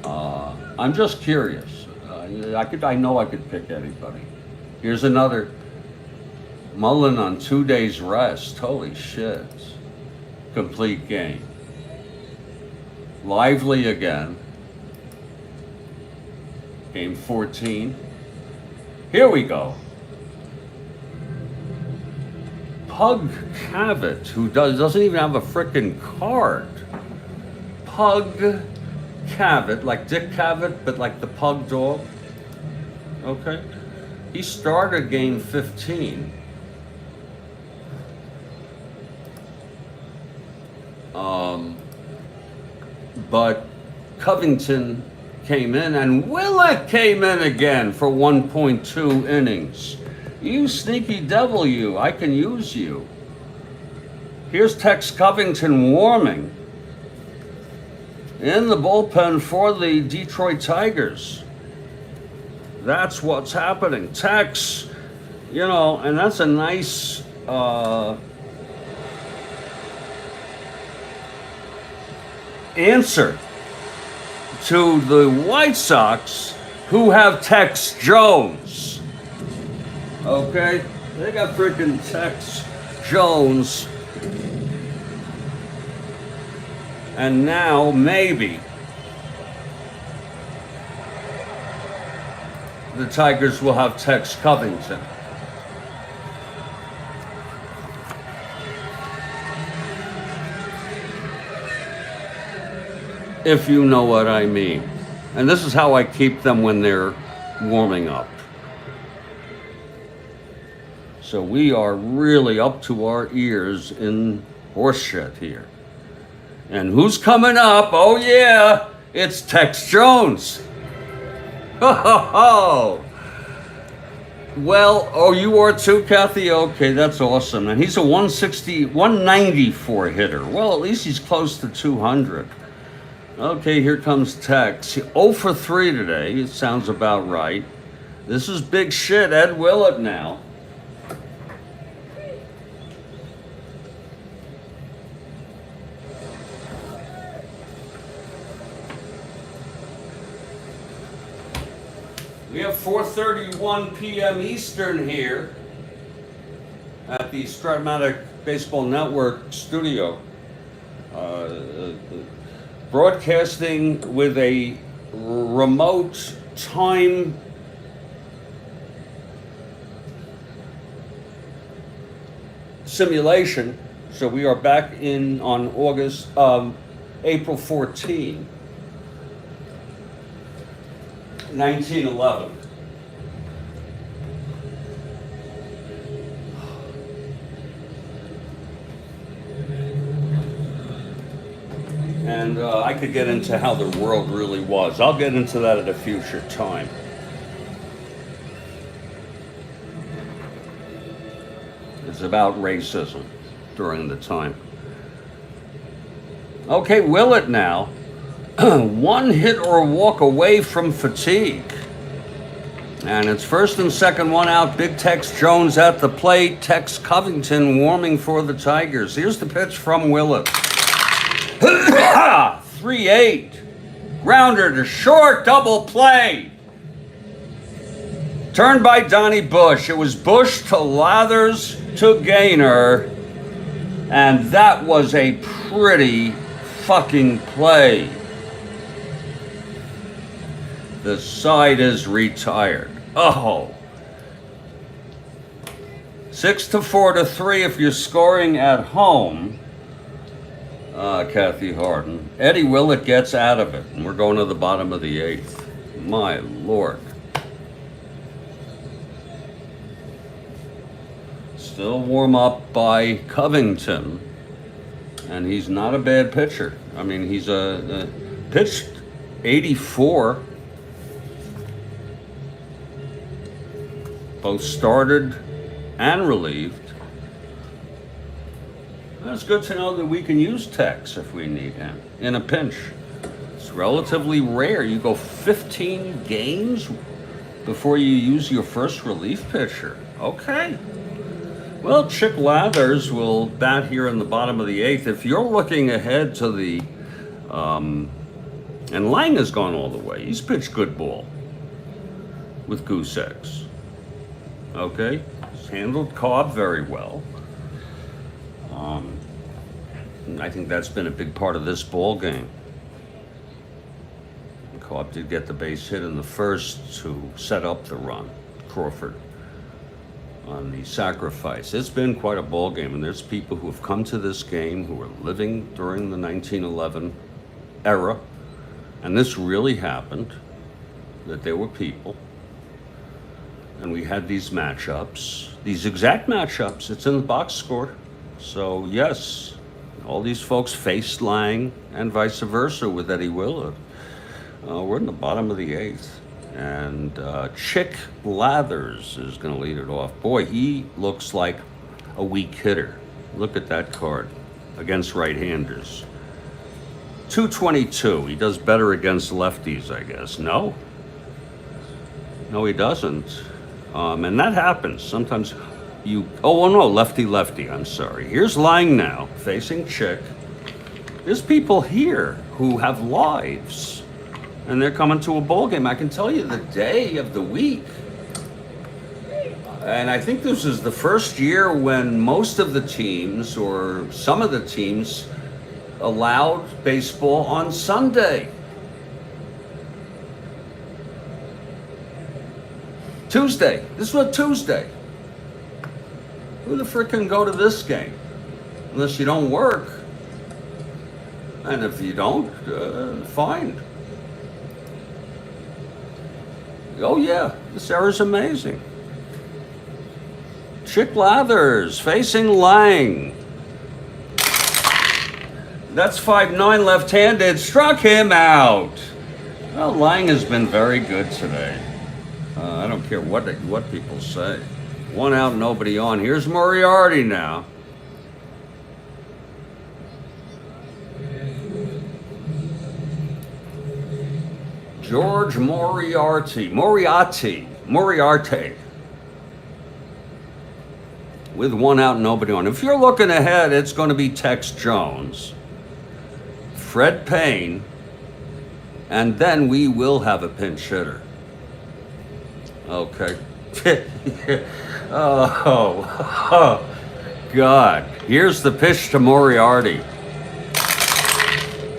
I'm just curious. I know I could pick anybody. Here's another. Mullen on 2 days rest. Holy shit. Complete game. Lively again. Game 14. Here we go. Pug Cavett, who doesn't even have a frickin' card. Pug Cavett, like Dick Cavett, but like the pug dog. Okay. He started game 15. But Covington came in, and Willett came in again for 1.2 innings. You sneaky devil, you. I can use you. Here's Tex Covington warming in the bullpen for the Detroit Tigers. That's what's happening. Tex, you know, and that's a nice answer to the White Sox, who have Tex Jones. Okay? They got freaking Tex Jones. And now, maybe, the Tigers will have Tex Covington. If you know what I mean. And this is how I keep them when they're warming up. So we are really up to our ears in horse shit here. And who's coming up? Oh yeah, it's Tex Jones. Ho ho ho. Well, oh, you are too, Kathy? Okay, that's awesome. And he's a 194 hitter. Well, at least he's close to 200. Okay, here comes Tex. 0 for 3 today. It sounds about right. This is big shit. Ed Willett now. We have 4:31 p.m. Eastern here at the Strat-O-Matic Baseball Network studio. broadcasting with a remote time simulation. So we are back in on April 14, 1911. And I could get into how the world really was. I'll get into that at a future time. It's about racism during the time. Okay, Willett now. One hit or walk away from fatigue. And it's first and second, one out. Big Tex Jones at the plate. Tex Covington warming for the Tigers. Here's the pitch from Willett. 3-8. Grounder to short, double play. Turned by Donnie Bush. It was Bush to Lathers to Gaynor. And that was a pretty fucking play. The side is retired. Oh. 6-4-3 if you're scoring at home. Kathy Harden. Eddie Willett gets out of it, and we're going to the bottom of the 8th. My Lord. Still warm up by Covington, and he's not a bad pitcher. I mean, he's pitched 84. Both started and relieved. It's good to know that we can use Tex if we need him in a pinch. It's relatively rare. You go 15 games before you use your first relief pitcher. Okay. Well, Chick Lathers will bat here in the bottom of the 8th. If you're looking ahead to the, and Lange has gone all the way. He's pitched good ball with goose eggs. Okay. He's handled Cobb very well. I think that's been a big part of this ball game. Cobb did get the base hit in the first to set up the run. Crawford on the sacrifice. It's been quite a ball game, and there's people who have come to this game who were living during the 1911 era, and this really happened, that there were people, and we had these matchups, these exact matchups. It's in the box score. So yes, all these folks faced Lange and vice versa with Eddie Willett. We're in the bottom of the 8th. And Chick Lathers is going to lead it off. Boy, he looks like a weak hitter. Look at that card against right-handers. 222. He does better against lefties, I guess. No, he doesn't. And that happens. Sometimes lefty. I'm sorry. Here's Lange now facing Chick. There's people here who have lives, and they're coming to a bowl game. I can tell you the day of the week. And I think this is the first year when most of the teams, or some of the teams, allowed baseball on Sunday. Tuesday. This was Tuesday. Who the frick can go to this game? Unless you don't work. And if you don't, fine. Oh yeah, this era's amazing. Chick Lathers facing Lange. That's 5'9", left-handed. Struck him out. Well, Lange has been very good today. I don't care what people say. One out, nobody on. Here's Moriarty now. George Moriarty. With one out, nobody on. If you're looking ahead, it's going to be Tex Jones, Fred Payne, and then we will have a pinch hitter. Okay. Oh, God. Here's the pitch to Moriarty.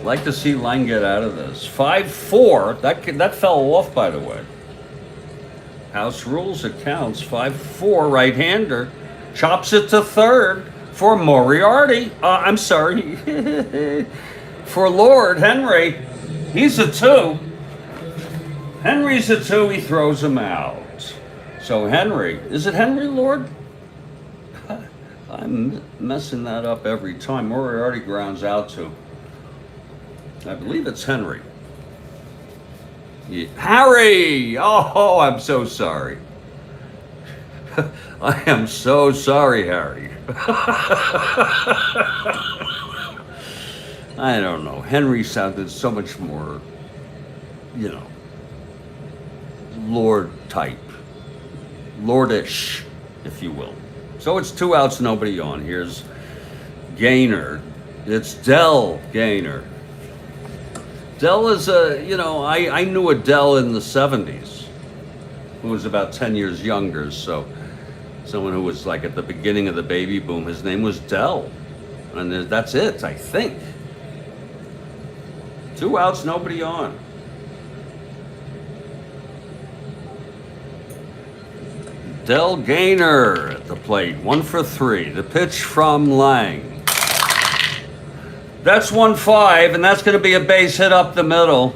Like to see Lange get out of this. 5-4. That fell off, by the way. House rules, it counts. 5-4, right-hander. Chops it to third for Moriarty. I'm sorry. For Lord Henry. He's a 2. Henry's a 2. He throws him out. So Henry. Is it Henry Lord? I'm messing that up every time. Moriarty grounds out to. I believe it's Henry. Yeah. Harry! Oh, I'm so sorry. I am so sorry, Harry. I don't know. Henry sounded so much more, you know, Lord type. Lordish, if you will. So it's 2 outs, nobody on. Here's Gaynor. It's Dell Gaynor. Dell is I knew a Dell in the 70s who was about 10 years younger, so someone who was like at the beginning of the baby boom. His name was Dell. And that's it, I think. 2 outs, nobody on. Dell Gaynor at the plate, 1 for 3. The pitch from Lange. That's 1-5, and that's going to be a base hit up the middle.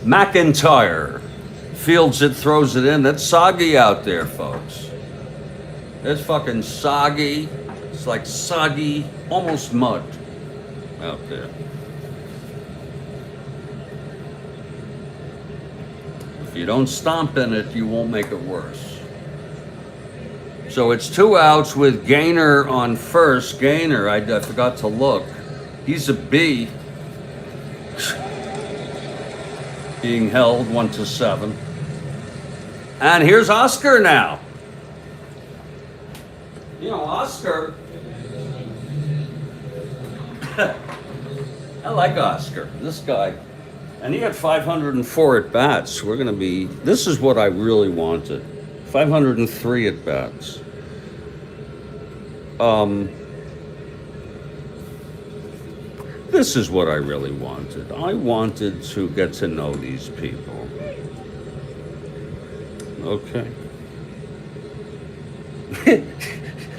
McIntyre fields it, throws it in. That's soggy out there, folks. It's fucking soggy. It's like soggy, almost mud out there. If you don't stomp in it, you won't make it worse. So it's 2 outs with Gaynor on first. Gaynor, I forgot to look. He's a B. Being held 1-7. And here's Oscar now. You know, Oscar. I like Oscar, this guy. And he had 504 at bats. This is what I really wanted. 503 at bats. This is what I really wanted. I wanted to get to know these people. Okay.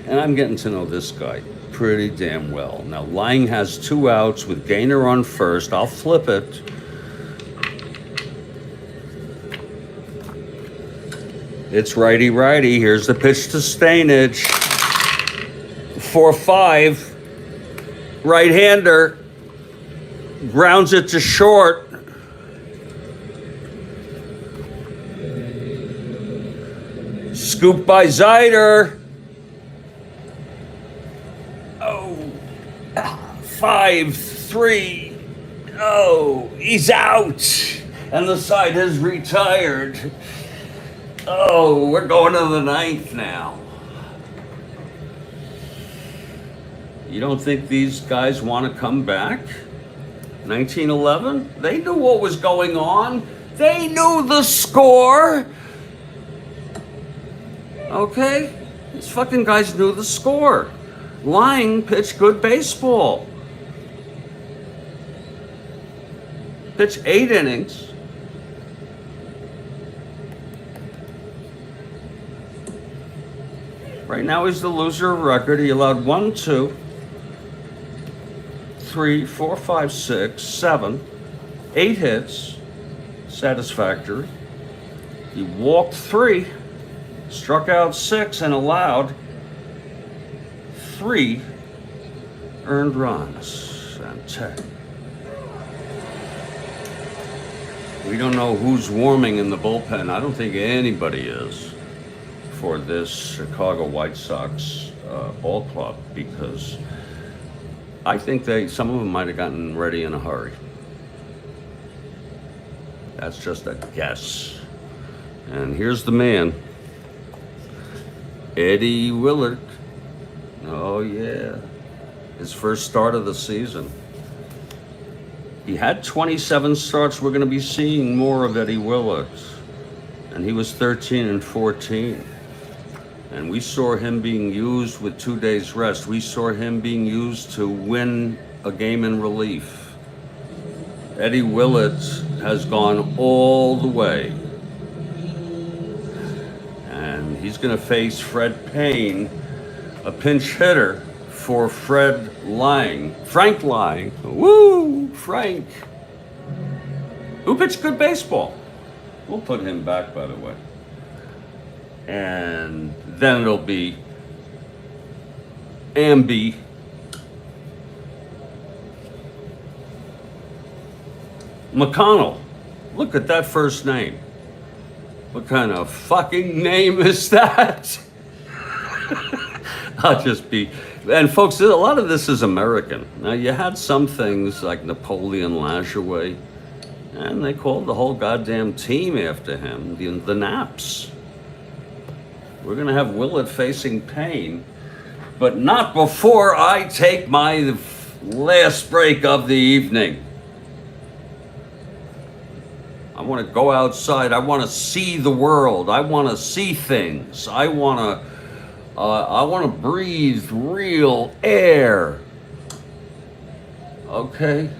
And I'm getting to know this guy pretty damn well. Now, Lange has 2 outs with Gaynor on first. I'll flip it. It's righty-righty. Here's the pitch to Stainage. 4-5. Right-hander. Grounds it to short. Scoop by Zeider. Oh. 5-3. Oh, he's out. And the side has retired. Oh, we're going to the 9th now. You don't think these guys want to come back? 1911? They knew what was going on. They knew the score. Okay? These fucking guys knew the score. Lange pitched good baseball. Pitched 8 innings. Right now he's the loser of record. He allowed 1, 2, 3, 4, 5, 6, 7, 8 hits. Satisfactory. He walked 3, struck out 6, and allowed 3 earned runs. And 10. We don't know who's warming in the bullpen. I don't think anybody is for this Chicago White Sox ball club, because I think some of them might have gotten ready in a hurry. That's just a guess. And here's the man, Eddie Willett. Oh yeah, his first start of the season. He had 27 starts. We're going to be seeing more of Eddie Willett, and he was 13-14. And we saw him being used with 2 days rest. We saw him being used to win a game in relief. Eddie Willett has gone all the way. And he's going to face Fred Payne, a pinch hitter for Frank Lange. Woo, Frank. Who pitched good baseball. We'll put him back, by the way. And then it'll be Amby McConnell. Look at that first name. What kind of fucking name is that? I'll just be... And folks, a lot of this is American. Now, you had some things like Napoleon Lajoie, and they called the whole goddamn team after him, the Naps. We're going to have Willett facing Payne, but not before I take my last break of the evening. I want to go outside. I want to see the world. I want to see things. I want to breathe real air. Okay?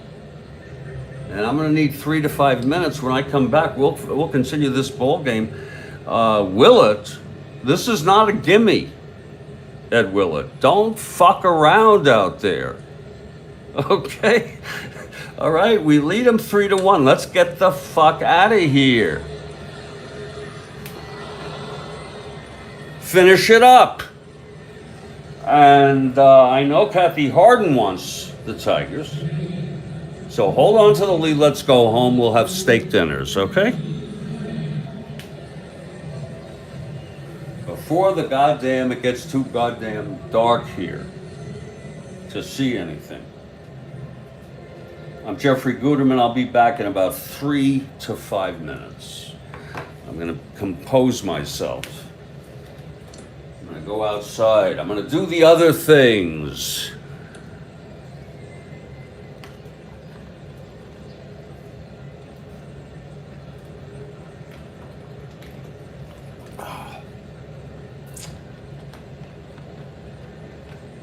And I'm going to need 3 to 5 minutes. When I come back, we'll continue this ball game. Willett, this is not a gimme, Ed Willett. Don't fuck around out there. Okay? All right, we lead them 3-1. Let's get the fuck out of here. Finish it up. And I know Kathy Harden wants the Tigers. So hold on to the lead. Let's go home. We'll have steak dinners, okay? Before it gets too goddamn dark here to see anything. I'm Jeffrey Guterman. I'll be back in about 3 to 5 minutes. I'm going to compose myself. I'm going to go outside. I'm going to do the other things.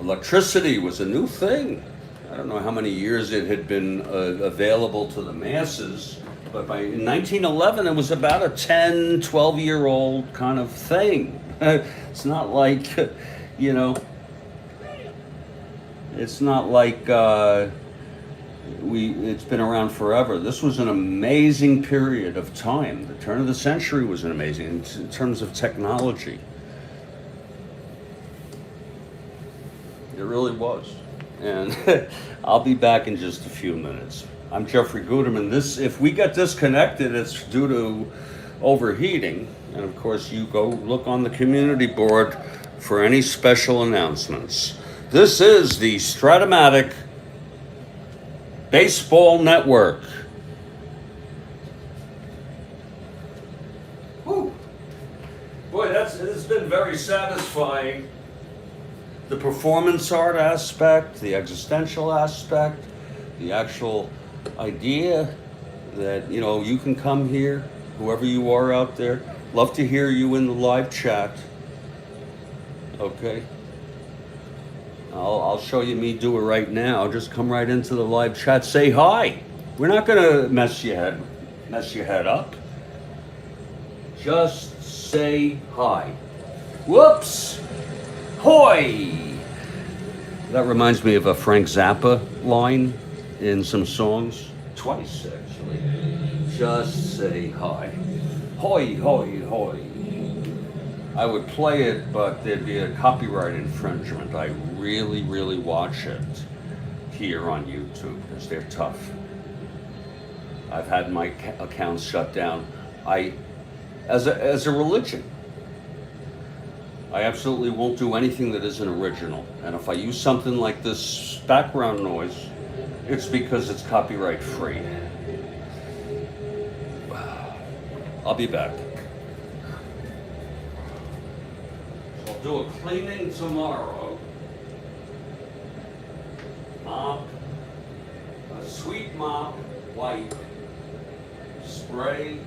Electricity was a new thing. I don't know how many years it had been available to the masses, but in 1911 it was about a 10, 12-year-old kind of thing. It's not like, you know, it's not like it's been around forever. This was an amazing period of time. The turn of the century was an amazing in terms of technology. It really was. And I'll be back in just a few minutes. I'm Jeffrey Guterman. If we get disconnected, it's due to overheating. And of course, you go look on the community board for any special announcements. This is the Strat-O-Matic Baseball Network. Whew. Boy, it's been very satisfying. The performance art aspect, the existential aspect, the actual idea that, you know, you can come here, whoever you are out there. Love to hear you in the live chat. Okay? I'll show you me do it right now. Just come right into the live chat. Say hi. We're not going to mess your head up. Just say hi. Whoops. Hoy! That reminds me of a Frank Zappa line in some songs. Twice, actually. Just say hi. Hoy, hoy, hoy. I would play it, but there'd be a copyright infringement. I really, really watch it here on YouTube because they're tough. I've had my accounts shut down. As a religion, I absolutely won't do anything that isn't original. And if I use something like this background noise, it's because it's copyright free. I'll be back. I'll do a cleaning tomorrow. Mop, a sweet mop, wipe, spray.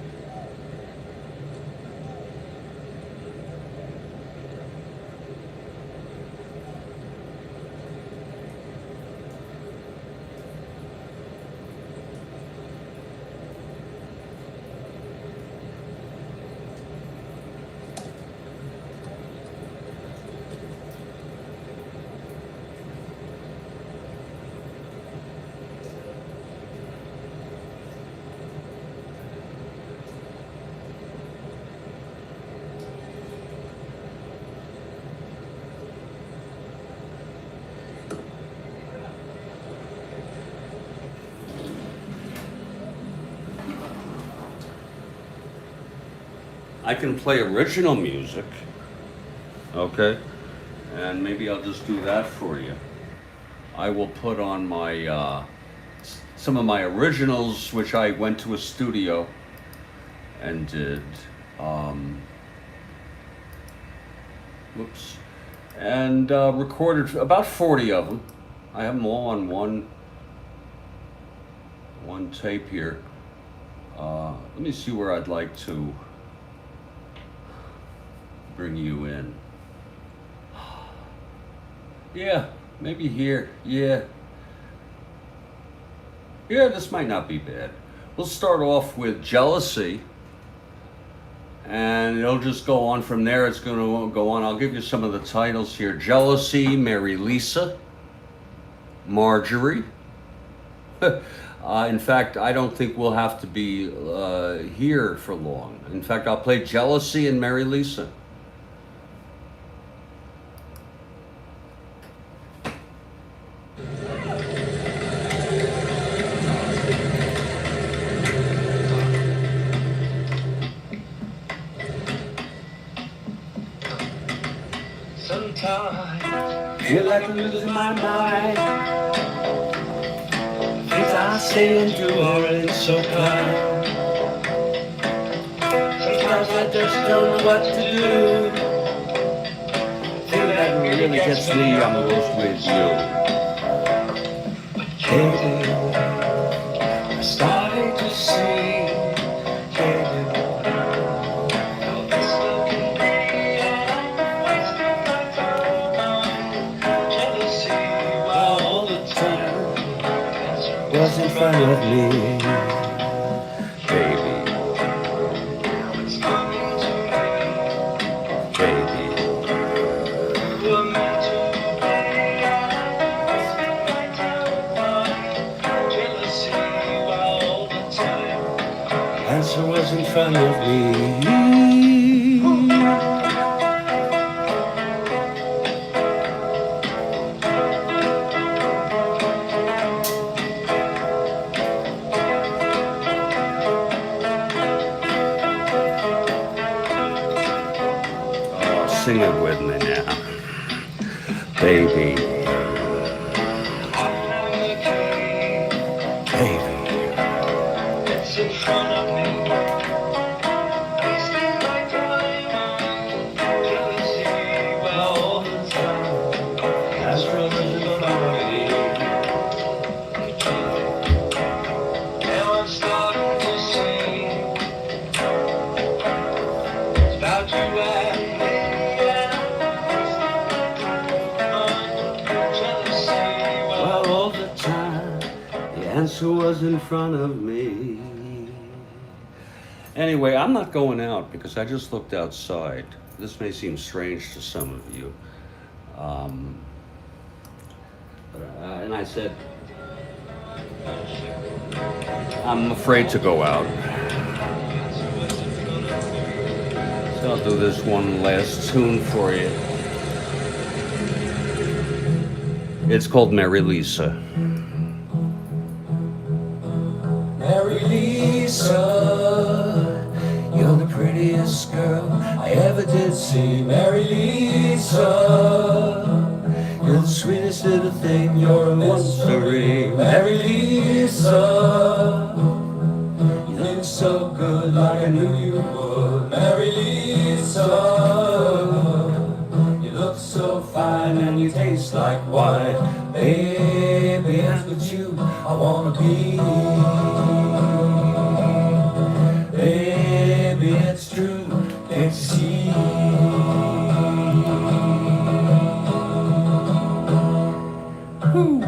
I can play original music, okay? And maybe I'll just do that for you. I will put on my, some of my originals, which I went to a studio and did. Whoops. And recorded about 40 of them. I have them all on one tape here. Let me see where I'd like to bring you in. Yeah, maybe here. Yeah, this might not be bad. We'll start off with Jealousy, and it'll just go on from there. It's going to go on. I'll give you some of the titles here. Jealousy, Mary Lisa, Marjorie. In fact, I don't think we'll have to be here for long. In fact, I'll play Jealousy and Mary Lisa. Sometimes feel like I'm losing my mind. Things I say and do aren't so kind. Sometimes I just don't know what to do. Thing that really gets me, I'm lost with you. Baby, I started to see, baby, how this love can be. I'm wasting my time on jealousy while all the time was in front of me. Baby, now it's coming to me. Baby, we're meant to be. I'm wasting my time on jealousy while all the time answer was in front of me. Oh, sing it with me now. Baby, Baby, it's in front of me. Wasting my time on jealousy while all the time as brothers in front of me. Now I'm starting to see it's about you and me. And I'm wasting my time on jealousy while all the time the answer was in front of me. anyway, I'm not going out because I just looked outside. This may seem strange to some of you. And I said, I'm afraid to go out. So I'll do this one last tune for you. It's called Mary Lisa. Mary Lisa, you're the prettiest girl I ever did see. Mary Lisa, you're the sweetest little thing, you're a mystery. Mary Lisa, you look so good like I knew you would. Mary Lisa, you look so fine and you taste like wine. Baby, that's what you I wanna be. Baby, it's true, can't you see? Woo.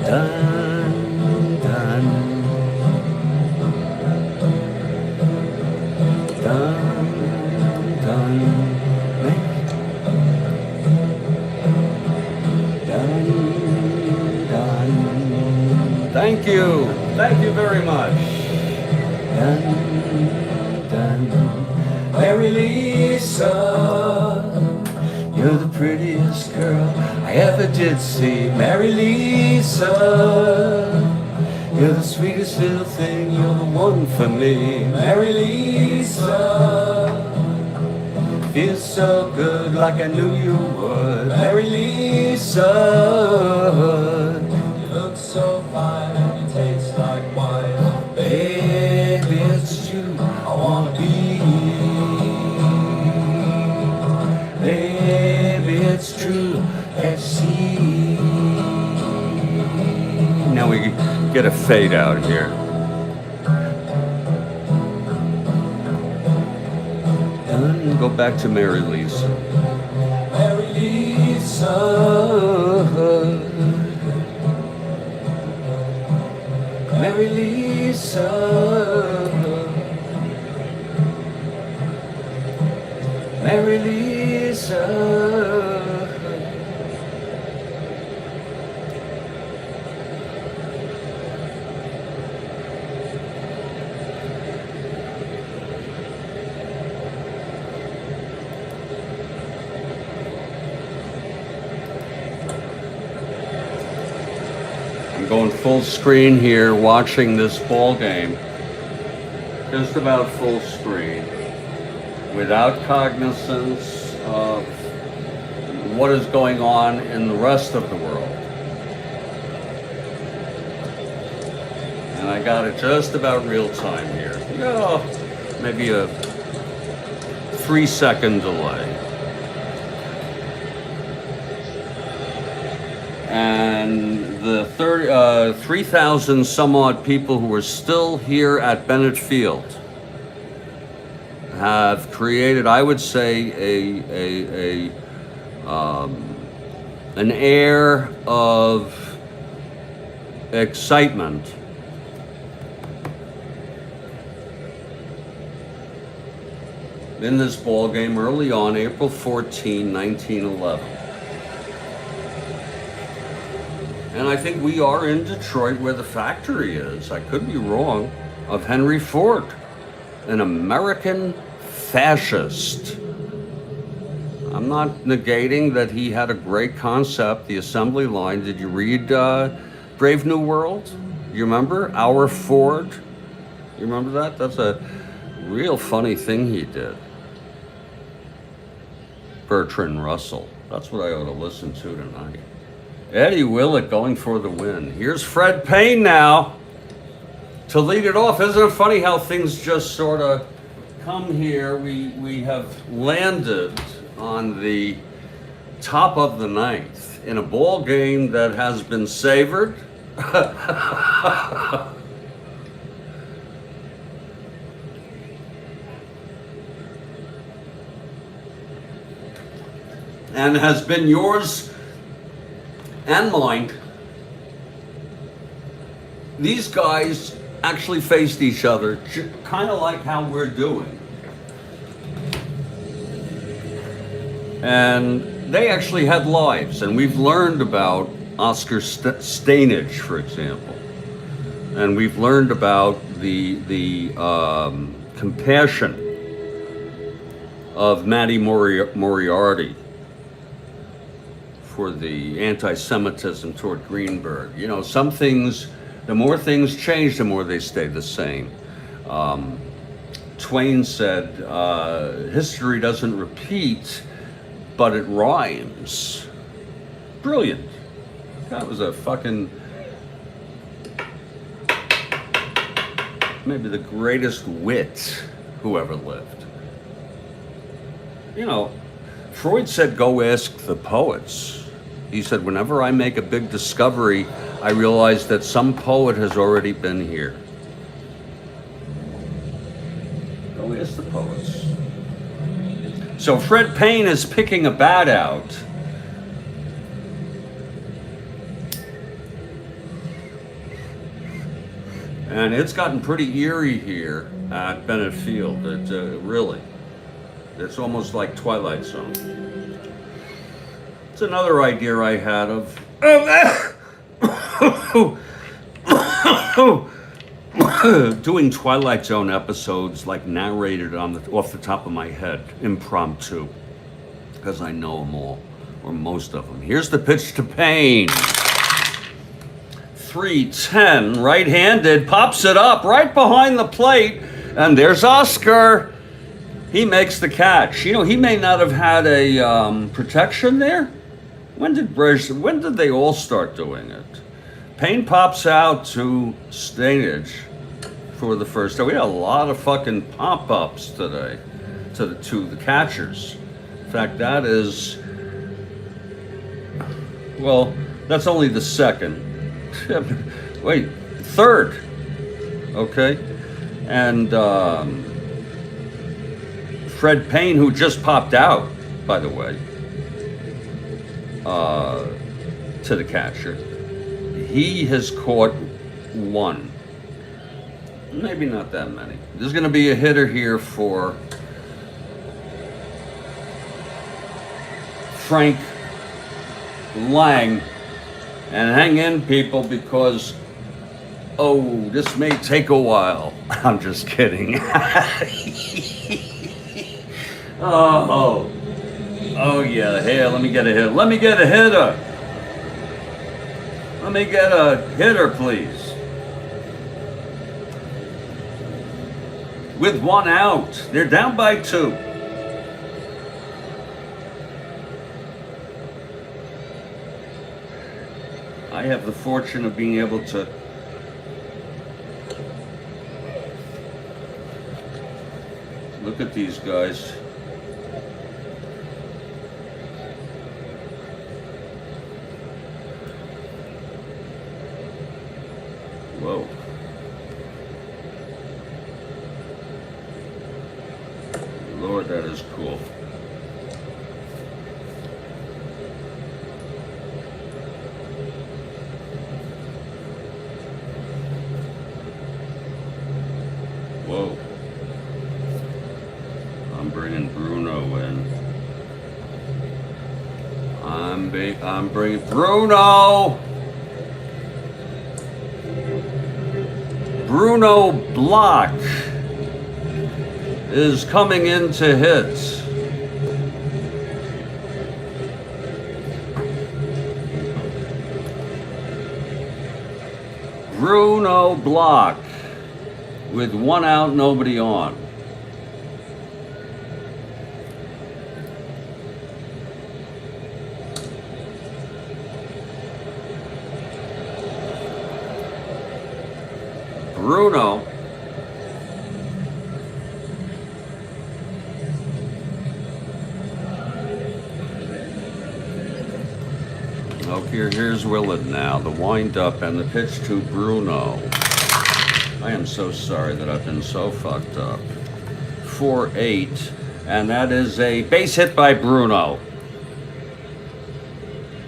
Dun, dun. Dun, dun. Thank you. Thank you very much. Dun, dun. Mary Lisa, you're the prettiest girl I ever did see. Mary Lisa, You're the sweetest little thing, you're the one for me. Mary Lisa, feels so good like I knew you would. Mary Lisa, you look so fine and you taste like wine. Baby, it's you I wanna be. Baby, it's true, let's see. Now we get a fade out here. And go back to Mary Lisa. Mary Lisa. Mary Lisa. Mary Lisa. Going full screen here, watching this ball game, just about full screen, without cognizance of what is going on in the rest of the world. And I got it just about real time here. Maybe a 3-second delay. And the 3,000 some odd people who are still here at Bennett Field have created, I would say, an air of excitement in this ball game early on, April 14, 1911. And I think we are in Detroit where the factory is, I could be wrong, of Henry Ford, an American fascist. I'm not negating that he had a great concept, the assembly line. Did you read Brave New World? You remember? Our Ford? You remember that? That's a real funny thing he did. Bertrand Russell. That's what I ought to listen to tonight. Eddie Willett going for the win. Here's Fred Payne now to lead it off. Isn't it funny how things just sort of come here? We have landed on the top of the ninth in a ball game that has been savored. And has been yours and mine. These guys actually faced each other, kind of like how we're doing. And they actually had lives, and we've learned about Oscar Stainage, for example. And we've learned about the compassion of Matty Moriarty for the anti-Semitism toward Greenberg. You know, some things, the more things change, the more they stay the same. Twain said, history doesn't repeat, but it rhymes. Brilliant. That was a fucking, maybe the greatest wit who ever lived. You know, Freud said, go ask the poets. He said, whenever I make a big discovery, I realize that some poet has already been here. Go ask the poets. So Fred Payne is picking a bat out. And it's gotten pretty eerie here at Bennett Field. Really. It's almost like Twilight Zone. It's another idea I had of doing Twilight Zone episodes like narrated off the top of my head, impromptu, because I know them all, or most of them. Here's the pitch to Payne. 3-10, right-handed, pops it up right behind the plate, and there's Oscar. He makes the catch. You know, he may not have had a protection there. When did they all start doing it? Payne pops out to Stanage for the first time. We had a lot of fucking pop-ups today to the catchers. In fact, that is, well, that's only the second. Wait, third. Okay. And Fred Payne, who just popped out, by the way, to the catcher. He has caught one. Maybe not that many. There's going to be a hitter here for Frank Lange. And hang in, people, because, oh, this may take a while. I'm just kidding. Oh, yeah, here, let me get a hitter. Let me get a hitter. Let me get a hitter, please. With one out. They're down by 2. I have the fortune of being able to look at these guys. Whoa. Lord, that is cool. Whoa. I'm bringing Bruno in. I'm bringing Bruno! Bruno Block is coming in to hit. Bruno Block with one out, nobody on. Bruno okay, here's Willett now, the wind up and the pitch to Bruno. I am so sorry that I've been so fucked up. 4-8, and that is a base hit by Bruno.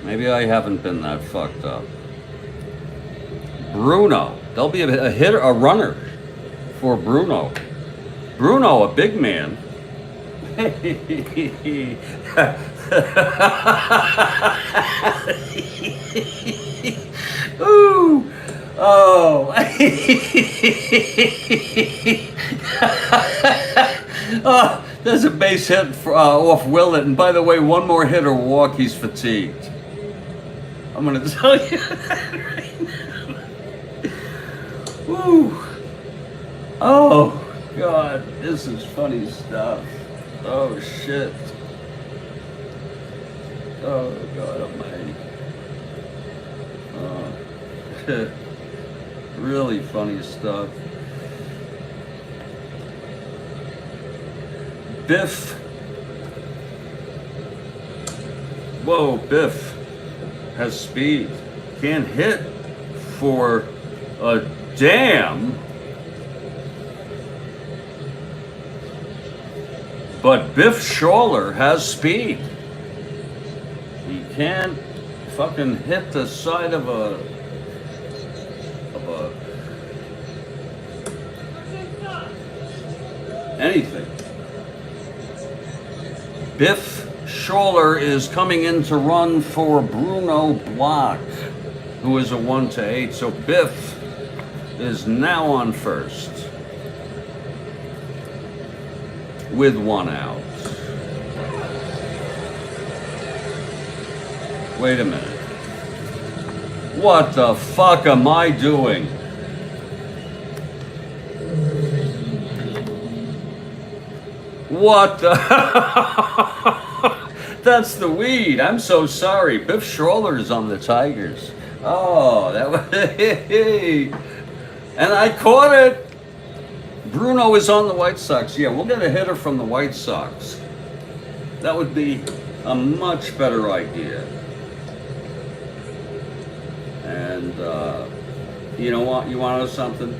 Maybe I haven't been that fucked up. Bruno. There'll be a hitter, a runner for Bruno. Bruno, a big man. Ooh. Oh. Oh, there's a base hit off Willett. And by the way, one more hit or walk, he's fatigued. I'm going to tell you that right now. Woo. Oh, God, this is funny stuff. Oh, shit. Oh, God almighty. Oh, really funny stuff. Biff. Whoa, Biff has speed. Can't hit for a damn. But Biff Schaller has speed. He can't fucking hit the side of a anything. Biff Schaller is coming in to run for Bruno Block, who is a 1-8. So Biff is now on first with one out. Wait a minute. What the fuck am I doing? What the? That's the weed. I'm so sorry. Biff Schroeder's on the Tigers. Oh, that was. And I caught it. Bruno is on the White Sox. Yeah, we'll get a hitter from the White Sox. That would be a much better idea. And you know what? You want to know something?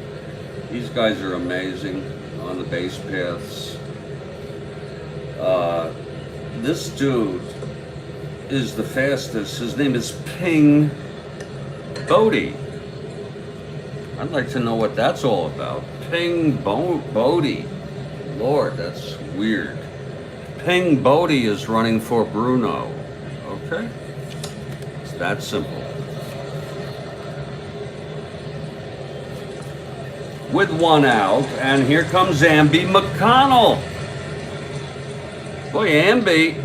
These guys are amazing on the base paths. This dude is the fastest. His name is Ping Bodie. I'd like to know what that's all about. Ping Bodie. Lord, that's weird. Ping Bodie is running for Bruno. Okay? It's that simple. With one out, and here comes Amby McConnell. Boy, Amby.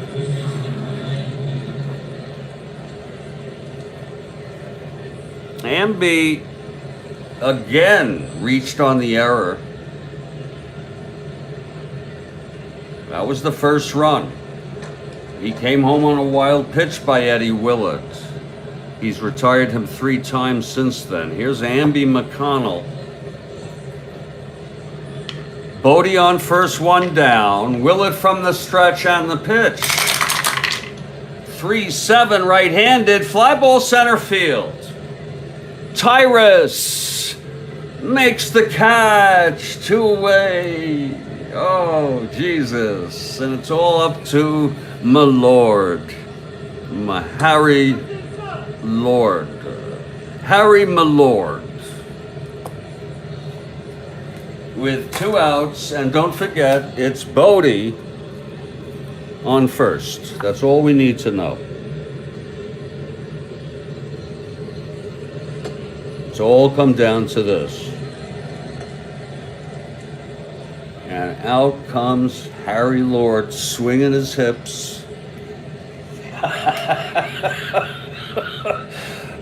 Amby again reached on the error. That was the first run. He came home on a wild pitch by Eddie Willett. He's retired him 3 times since then. Here's Amby McConnell. Bodie on first, 1 down. Willett from the stretch and the pitch. 3-7 right-handed. Fly ball center field. Tyrus makes the catch. 2 away. Oh, Jesus. And it's all up to my Lord. My Harry Lord. Harry my Lord. With 2 outs, and don't forget, it's Bodie on first. That's all we need to know. It's all come down to this. And out comes Harry Lord swinging his hips.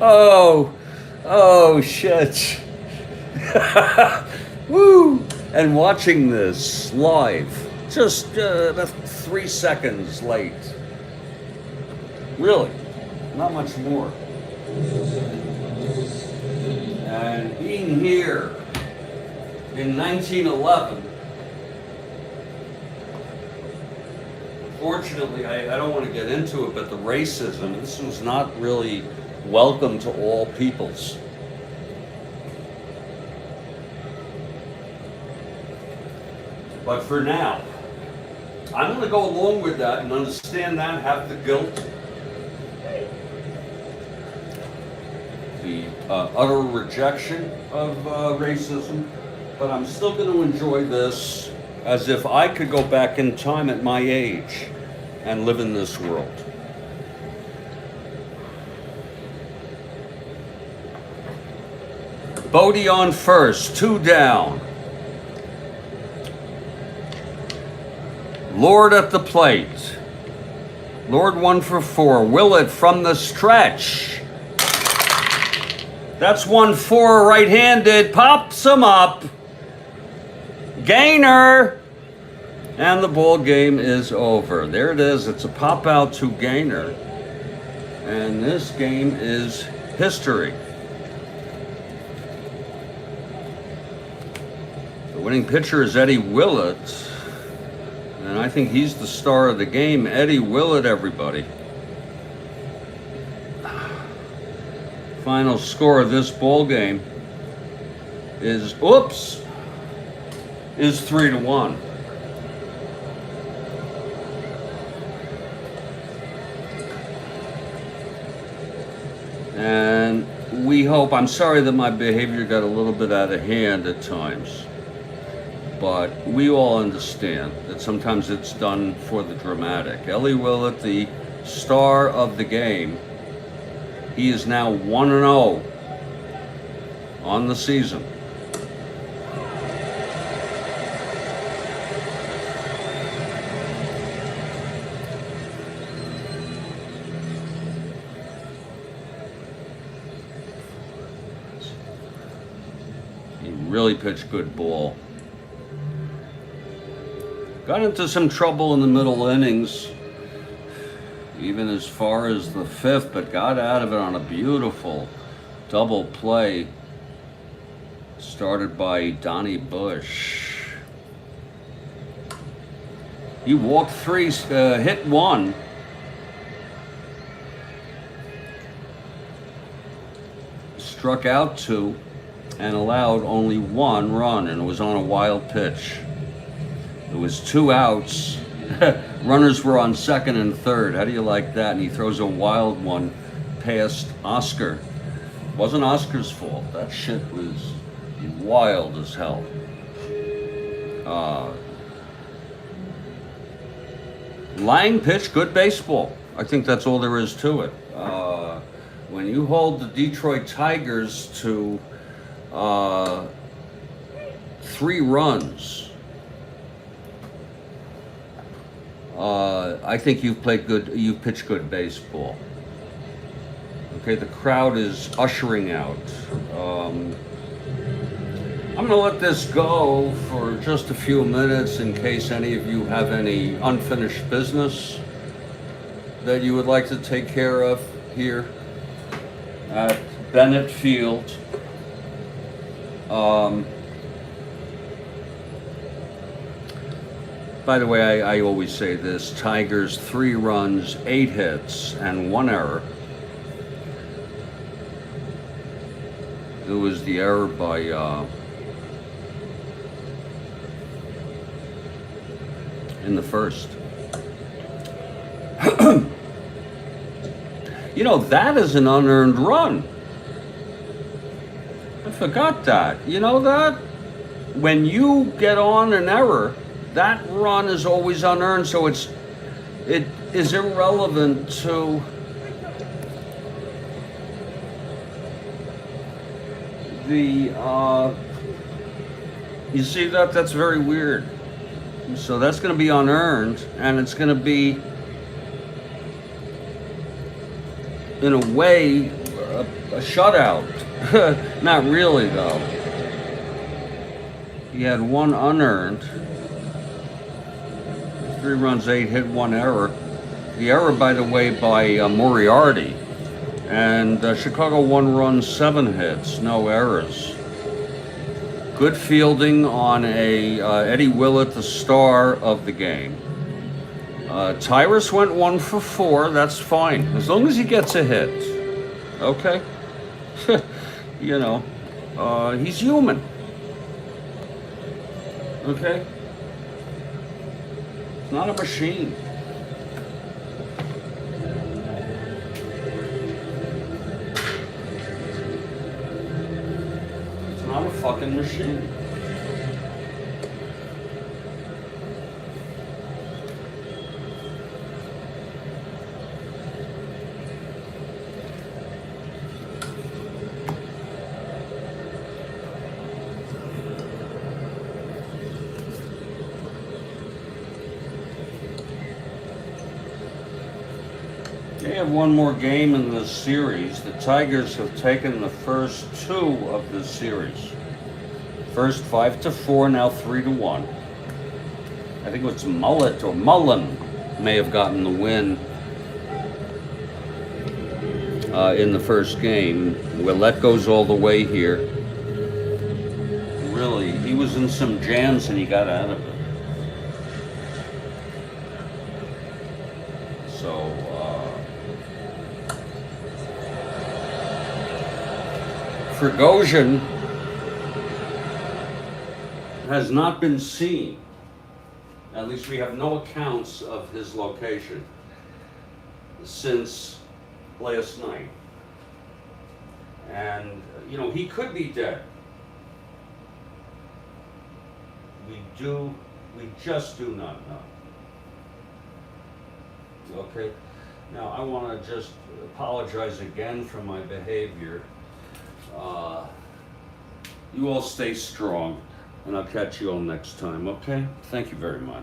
Oh, shit. Woo! And watching this live, just about 3 seconds late. Really, not much more. And being here in 1911, fortunately, I don't want to get into it, but the racism, this was not really welcome to all peoples. But for now, I'm going to go along with that and understand that, have the guilt, the utter rejection of racism, but I'm still going to enjoy this as if I could go back in time at my age and live in this world. Bodie on first, 2 down. Lord at the plate. Lord 1 for 4. Willett from the stretch. That's 1-4 right-handed. Pops him up. Gainer. And the ball game is over. There it is. It's a pop out to Gainer. And this game is history. The winning pitcher is Eddie Willett. And I think he's the star of the game. Eddie Willett, everybody. Final score of this ball game is 3-1. And we hope, I'm sorry that my behavior got a little bit out of hand at times. But we all understand that sometimes it's done for the dramatic. Eddie Willett, the star of the game, he is now 1-0 on the season. He really pitched good ball. Got into some trouble in the middle innings, even as far as the fifth, but got out of it on a beautiful double play started by Donnie Bush. He walked 3, hit 1. Struck out 2 and allowed only 1 run, and it was on a wild pitch. It was 2 outs. Runners were on second and third. How do you like that? And he throws a wild one past Oscar. It wasn't Oscar's fault. That shit was wild as hell. Lange pitched good baseball. I think that's all there is to it. When you hold the Detroit Tigers to 3 runs, I think you've pitched good baseball. Okay, the crowd is ushering out. I'm gonna let this go for just a few minutes in case any of you have any unfinished business that you would like to take care of here at Bennett Field. By the way, I always say this: Tigers 3 runs, 8 hits, and 1 error. It was the error by in the first. You know, that is an unearned run. I forgot that. You know that? When you get on an error, that run is always unearned, so it is irrelevant to the, you see that? That's very weird. So that's going to be unearned, and it's going to be, in a way, a shutout. Not really, though. He had 1 unearned. 3 runs, 8 hit, 1 error. The error, by the way, by Moriarty. And Chicago 1 run, 7 hits, no errors. Good fielding on a Eddie Willett, the star of the game. Tyrus went 1 for 4. That's fine, as long as he gets a hit. Okay? You know, he's human. Okay? It's not a machine. It's not a fucking machine. They have 1 more game in this series. The Tigers have taken the first 2 of this series. First 5-4, now 3-1. I think it was Mullet or Mullen may have gotten the win in the first game. Willett goes all the way here. Really, he was in some jams and he got out of it. So, Prigozhin has not been seen. At least we have no accounts of his location since last night. And, you know, he could be dead. We just do not know. Okay? Now, I want to just apologize again for my behavior. You all stay strong, and I'll catch you all next time, okay? Thank you very much.